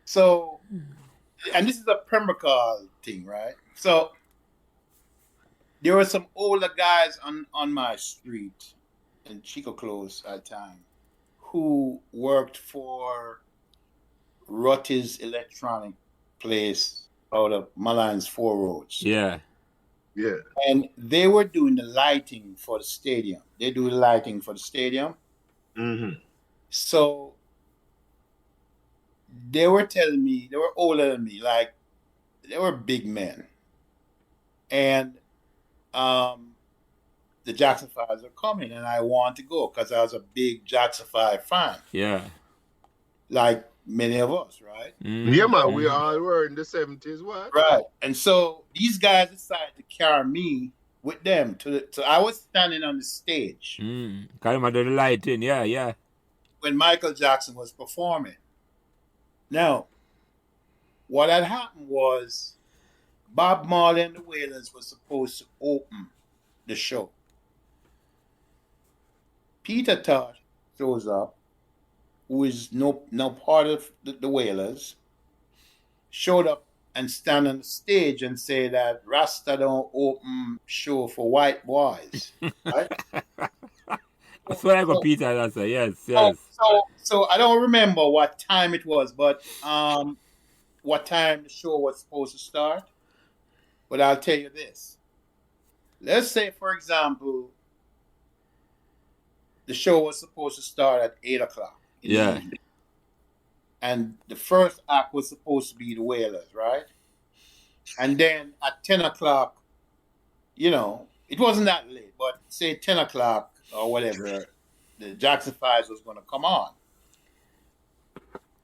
So, and this is a Pembroke Hall thing, right? So, there were some older guys on my street in Chico Close at the time who worked for Rutty's electronic place out of Malines Four Roads. Yeah. Yeah. And they were doing the lighting for the stadium. They do the lighting for the stadium. Mm-hmm. So they were telling me, they were older than me, like they were big men. And the Jackson 5s are coming, and I want to go because I was a big Jackson 5 fan. Yeah. Like many of us, right? Mm-hmm. Yeah, man, we all were in the 70s, what? Right. And so these guys decided to carry me with them so I was standing on the stage Kind of the lighting, yeah. when Michael Jackson was performing. Now, what had happened was Bob Marley and the Wailers were supposed to open the show. Peter Tosh shows up, who is no part of the Wailers, showed up and stand on the stage and say that Rasta don't open show for white boys. Right? That's what I got Peter, that's a yes. So I don't remember what time it was, but what time the show was supposed to start. But I'll tell you this. Let's say, for example, the show was supposed to start at 8 o'clock. Yeah. And the first act was supposed to be the Wailers, right? And then at 10 o'clock, you know, it wasn't that late, but say 10 o'clock or whatever, the Jackson 5s was going to come on.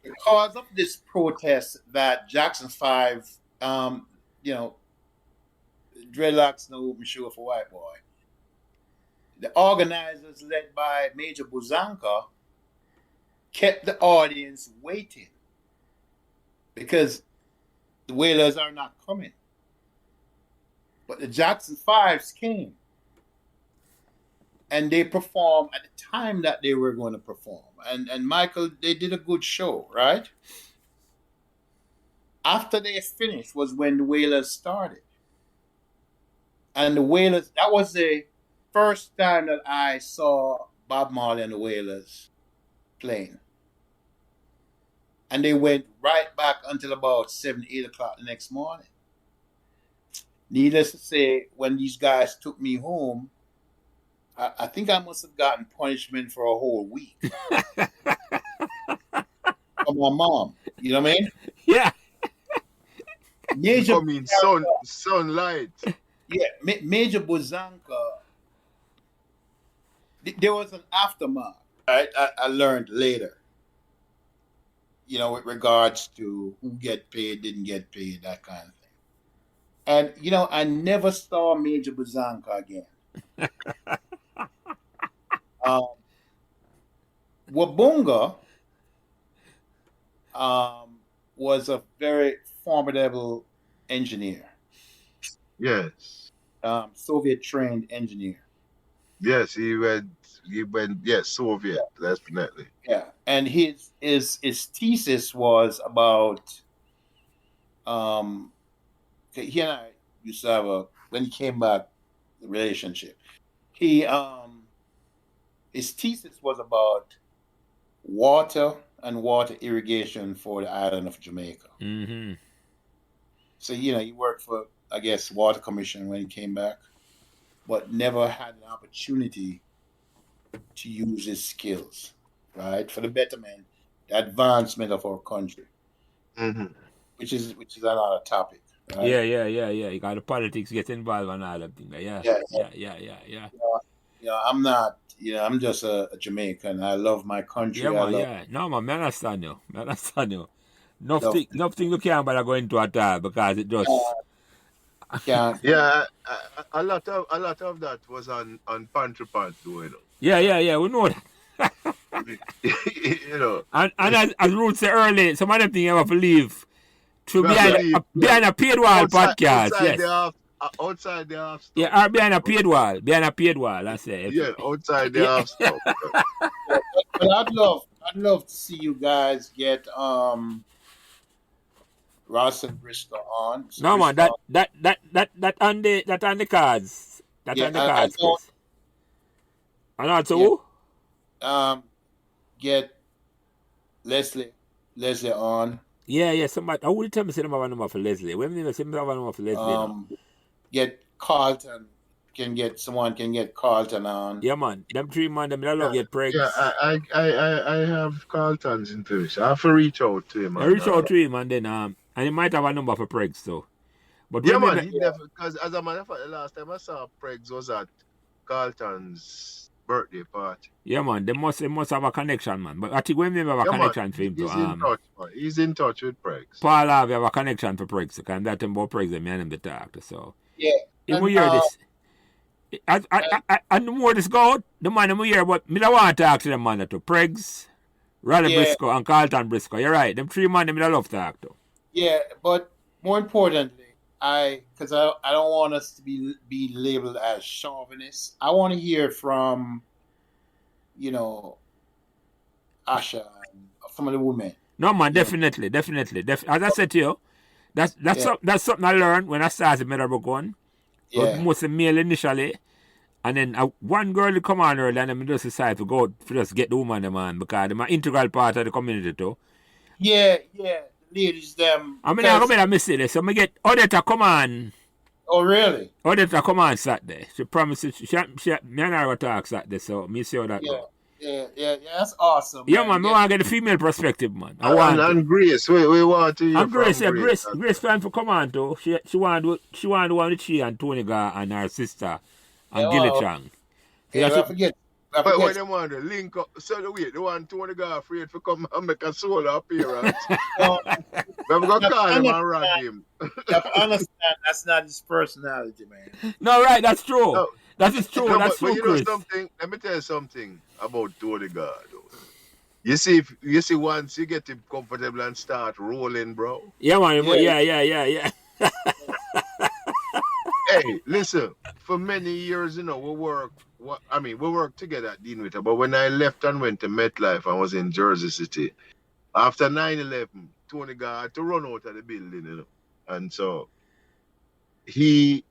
Because of this protest that Jackson 5, you know, dreadlocks no open show for white boy, the organizers led by Major Buzanka kept the audience waiting because the Wailers are not coming. But the Jackson 5s came and they performed at the time that they were going to perform. And Michael, they did a good show, right? After they finished was when the Wailers started. And the Wailers, that was the first time that I saw Bob Marley and the Wailers playing. And they went right back until about 7, 8 o'clock the next morning. Needless to say, when these guys took me home, I think I must have gotten punishment for a whole week. From my mom. You know what I mean? Yeah. Major sunlight. Yeah, Major Buzanka. There was an aftermath, right? I learned later. You know, with regards to who get paid, didn't get paid, that kind of thing. And, you know, I never saw Major Buzanka again. Wabunga was a very formidable engineer. Yes. Soviet trained engineer. Yes, he went yes, Soviet, definitely. Yeah. And his thesis was about he and I used to have when he came back, the relationship. His thesis was about water and water irrigation for the island of Jamaica. Mm-hmm. So, you know, he worked for, I guess, Water Commission when he came back, but never had an opportunity to use his skills, right, for the betterment, the advancement of our country, which is another topic. Right? Yeah. You got the politics get involved and all that thing. Yeah. You know, I'm not. You know, I'm just a Jamaican. I love my country. Yeah, man. No, man. I understand you. Nothing you can't bother going to at all because it just. Yeah, a lot of that was on Pantry Pants, though, you know. Yeah. We know that. You know. And as Ruth said earlier, some of them things you have to leave to behind a paid wall podcast. Outside the half stop. Yeah, or behind a paid wall. I say. Yeah, outside the half stop. But I'd love to see you guys get Ross and Briscoe on. So No man, Briscoe, that on the cards. That yeah, on the I cards, Chris. And also Yeah. who? Get Leslie on. Yeah, somebody. I would tell me say them have a number for Leslie. When me say me have a number for Leslie, you know? Get Carlton. Someone can get Carlton on. Yeah, man. Them three man, them I love get pregs. Yeah, I have Carlton's information. I have to reach out to him. I reach out to him and then and he might have a number for pregs too. But Yeah, when man, he never, because as a matter of fact, the last time I saw Pregs was at Carlton's birthday party. yeah, man, they must have a connection, man. But I think when we have a Yeah, connection man, for him he's too. in touch, man. He's in touch with Pregs. Paul have a connection for pregs, because that them about pregs and me and him to talk to. So Yeah. if we hear this, and the more this go out, the man we hear, but me don't want to talk to them man to pregs, Raleigh Briscoe and Carlton Briscoe. You're right. Them three man them I love to talk to. Yeah, but more importantly, because I don't want us to be labeled as chauvinists. I want to hear from, Asha and some of the women. No man, definitely. As I said to you, that's something I learned when I started Meadowbrook one. It was mostly male initially, and then one girl to come on early, and then I just decided to go to just get the woman the man because they're an integral part of the community too. Yeah, ladies them. I mean, I'm gonna miss it. So I get Odetta come on. Oh really? Odetta come on Saturday. She promised she me and her will talk Saturday, so me see how that go. Yeah, that's awesome. Yeah, man, I want to get the female perspective, man. And Grace, we want to hear and Grace, from Grace plan for come on too. She want the one with she and Tony Gar and her sister and Gilly Chang. I forget. But when they want to link up, so the one Tony Gar afraid to come and make a solo appearance. We're going to call him and rag him. You have to understand that's not his personality, man. No, right, that's true. No. That is true. No, that's but true, Chris. Something, let me tell you something about Tony Gar. You see, once you get him comfortable and start rolling, bro. Yeah, man. Yeah. Hey, listen. For many years, we worked together at Dean Witter. But when I left and went to MetLife, I was in Jersey City. After 9/11, Tony Gar had to run out of the building, and so he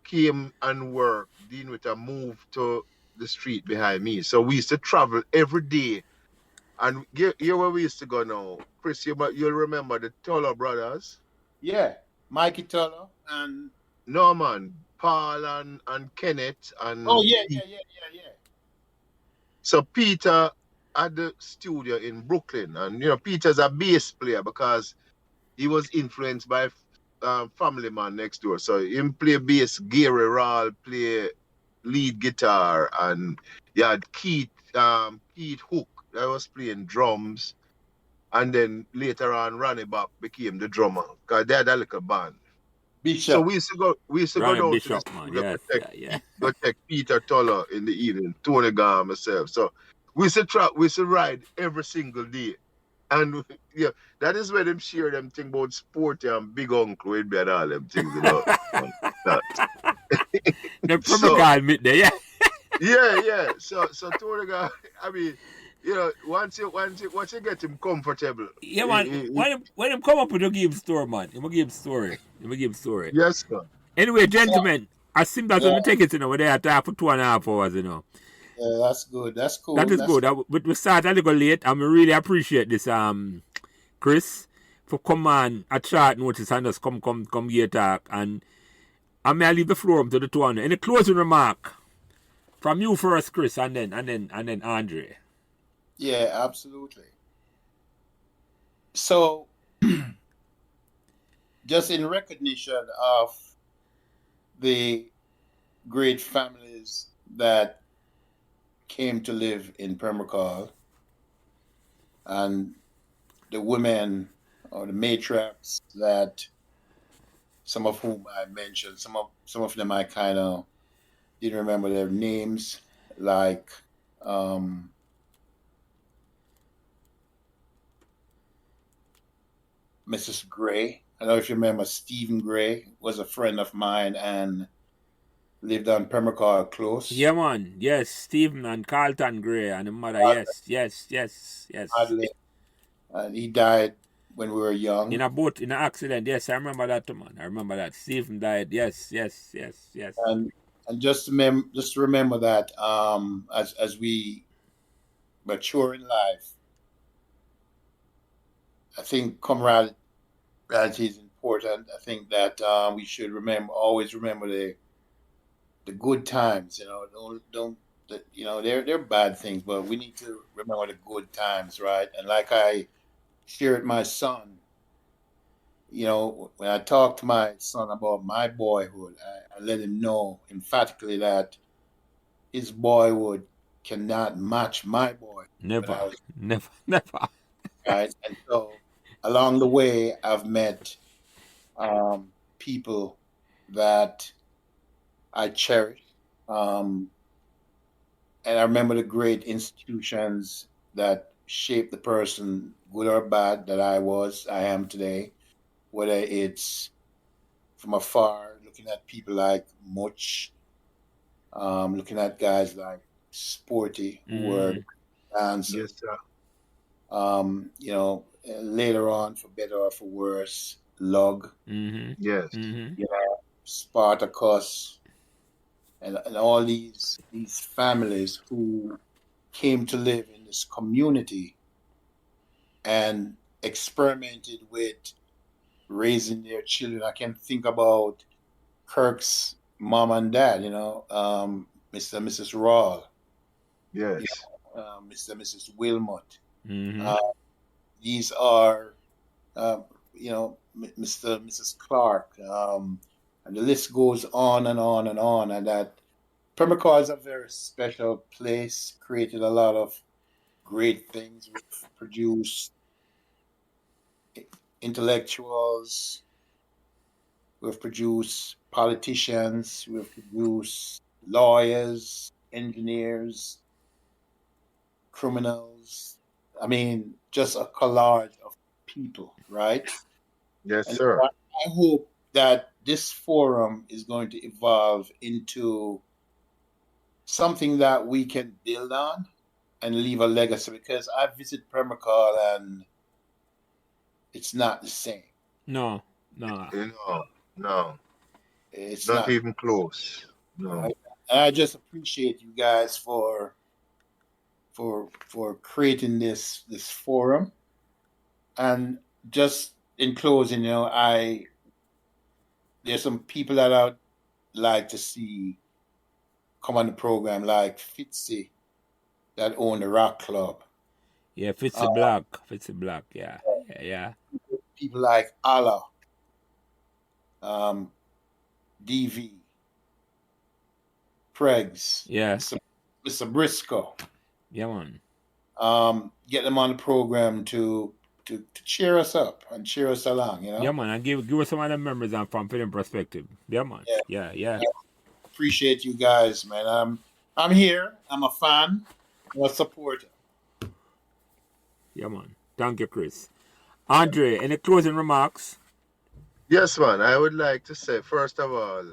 came and worked. Dean Witter moved to the street behind me. So we used to travel every day. And here where we used to go now. Chris, you'll remember the Tuller brothers? Yeah. Mikey Tuller and... No, man. Paul and Kenneth. And oh, yeah. So Peter had the studio in Brooklyn. And, Peter's a bass player because he was influenced by family man next door. So him play bass, Gary Rall play lead guitar, and you had Keith Hook that was playing drums, and then later on Ronnie Bach became the drummer because they had a little band. Bishop. So we used to go down Bishop, to man. Yes, go take Peter Tuller in the evening, Tony Gar, myself. So we used to ride every single day. And that is where them share them thing about Sporty and Big Uncle would be and all them things, The Pembroke meet there, yeah. Yeah. So Tony Gar, I mean, once you get him comfortable. Yeah, man. When him come up with a give story, man. He will give story. Yes, sir. Anyway, gentlemen, I seem that when we take it, we're there talk for 2.5 hours, Yeah, that's good. That's cool. That is good. But we start a little late, and we really appreciate this, Chris, for come on at short notice and just come here talk. And I may leave the floor to the two of you. Any closing remark from you first, Chris, and then Andre. Yeah, absolutely. So, just in recognition of the great families that came to live in Pembroke Hall, and the women or the matriarchs that some of whom I mentioned, some of them I kind of didn't remember their names, like Mrs. Gray. I don't know if you remember Stephen Gray was a friend of mine and lived on Pembroke Hall Close. Yeah, man. Yes, Stephen and Carlton Gray and the mother. Yes. And he died when we were young. In a boat, in an accident. Yes, I remember that too, man. I remember that. Stephen died. Yes. And just remember that as we mature in life, I think camaraderie is important. I think that we should always remember the good times. Don't they're bad things, but we need to remember the good times, right? And like I share with my son, when I talk to my son about my boyhood, I let him know emphatically that his boyhood cannot match my boyhood. Never. Right? And so along the way, I've met people that I cherish. And I remember the great institutions that shaped the person, good or bad, that I am today, whether it's from afar, looking at people like Much, looking at guys like Sporty, who were dancers. Yes, sir. Later on, for better or for worse, Lug, Yes. Spartacus, and all these families who came to live in this community and experimented with raising their children. I can think about Kirk's mom and dad, Mr. and Mrs. Rawl, Yes. Mr. and Mrs. Wilmot. Mm-hmm. These are, Mr. and Mrs. Clark, and the list goes on and on and on. And that Pembroke Hall is a very special place, created a lot of great things. We've produced intellectuals, we've produced politicians, we've produced lawyers, engineers, criminals. I mean, just a collage of people, right? Yes, And sir. I hope that this forum is going to evolve into something that we can build on and leave a legacy, because I visit Pembroke Hall and it's not the same. No. No. It's Not even close. No. Right? And I just appreciate you guys for creating this forum. And just in closing, there's some people that I'd like to see come on the program, like Fitzy, that own the Rock Club. Yeah, Fitzy Black. Yeah. People like Allah, DV, Pregs, Yeah. Mr. Briscoe. Yeah, man. Get them on the program to cheer us up and cheer us along, Yeah, man, and give us some of the memories and from film perspective. Yeah, man. Yeah. Appreciate you guys, man. I'm here. I'm a fan. I'm a supporter. Yeah, man. Thank you, Chris. Andre, any closing remarks? Yes, man. I would like to say, first of all,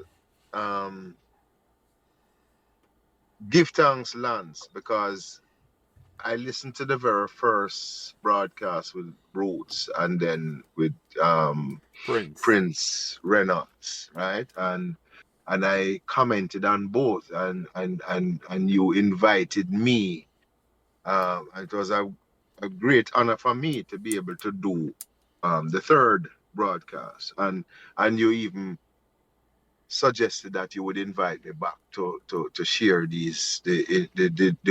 give thanks, Lance, because I listened to the very first broadcast with Roots and then with Prince Reynolds, right? And I commented on both, and you invited me. It was a great honor for me to be able to do the third broadcast, and you even suggested that you would invite me back to share the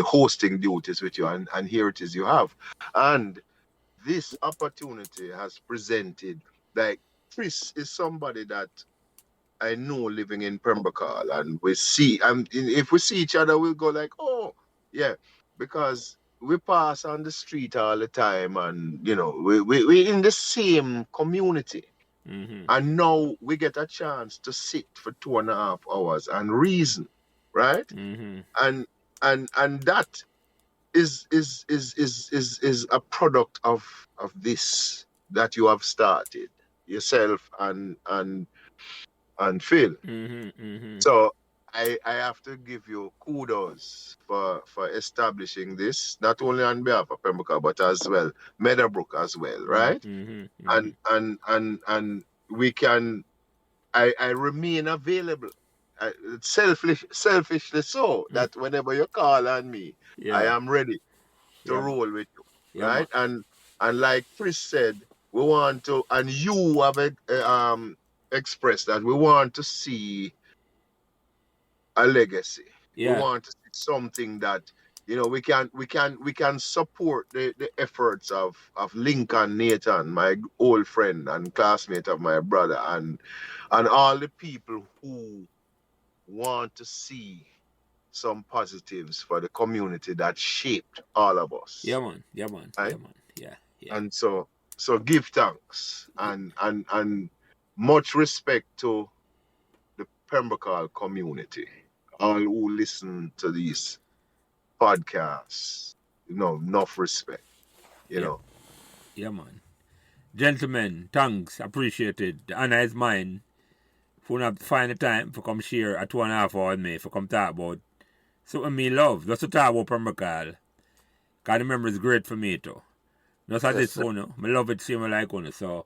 hosting duties with you, and here it is you have. And this opportunity has presented, like, Chris is somebody that I know living in Pembroke Hall, and if we see each other, we'll go like, oh, yeah, because we pass on the street all the time, and we in the same community. And now we get a chance to sit for 2.5 hours and reason, right? And that is a product of this that you have started yourself and Phil. So I have to give you kudos for establishing this, not only on behalf of Pembroke, but as well Meadowbrook as well, right? And we can. I remain available. Selfishly so that whenever you call on me, I Yeah. am ready to Yeah, man. roll with you, Yeah, man. right? And like Chris said, we want to, and you have expressed that we want to see a legacy. We Yeah. want to see something that we can support the efforts of Lincoln Nathan, my old friend and classmate of my brother, and all the people who want to see some positives for the community that shaped all of Yeah, us, man. Yeah, man. right? Yeah, man. Yeah. Yeah. And so give thanks and much respect to the Pembroke community, all who listen to these podcasts. Enough respect, Yeah. Yeah, man. Gentlemen, thanks. Appreciated. The honor is mine. For not find the time for come share a 2.5 hour with me for come talk about something me love. Just to talk about Pembroke Hall. Because the memory is great for me too. Just as Yes, this sir. one, I love it same like one. So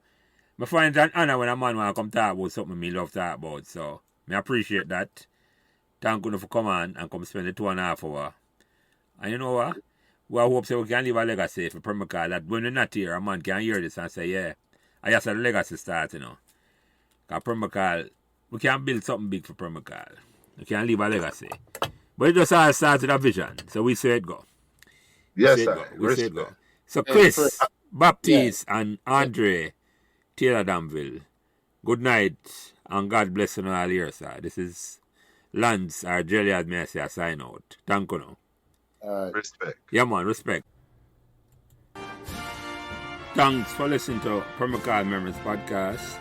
I find it an honor when a man want to come talk about something me love talk about. So I appreciate that. Thank you for coming on and come spend the 2.5 hour. And you know what? We hope so we can leave a legacy for Pembroke Hall that when we're not here, a man can hear this and say, yeah, I just said the legacy start, Because Pembroke Hall, we can build something big for Pembroke Hall. We can leave a legacy. But it just all starts with a vision. So we say it go. Yes, sir. We say it Respect. go. So Hey, Chris. Chris, Baptiste, and Andre, Taylor Danville, good night and God bless you all here, sir. This is Lance, our Jelly as may I say, a sign out. Thank you now. All right. Respect. Yeah, man, respect. Thanks for listening to Pembroke Hall Memories podcast.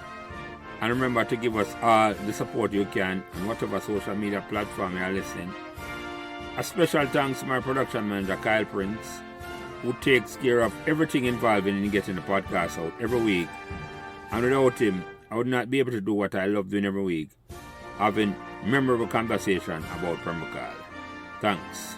And remember to give us all the support you can on whatever social media platform you are listening. A special thanks to my production manager, Kyle Prince, who takes care of everything involved in getting the podcast out every week. And without him, I would not be able to do what I love doing every week, having memorable conversation about Pembroke Hall. Thanks.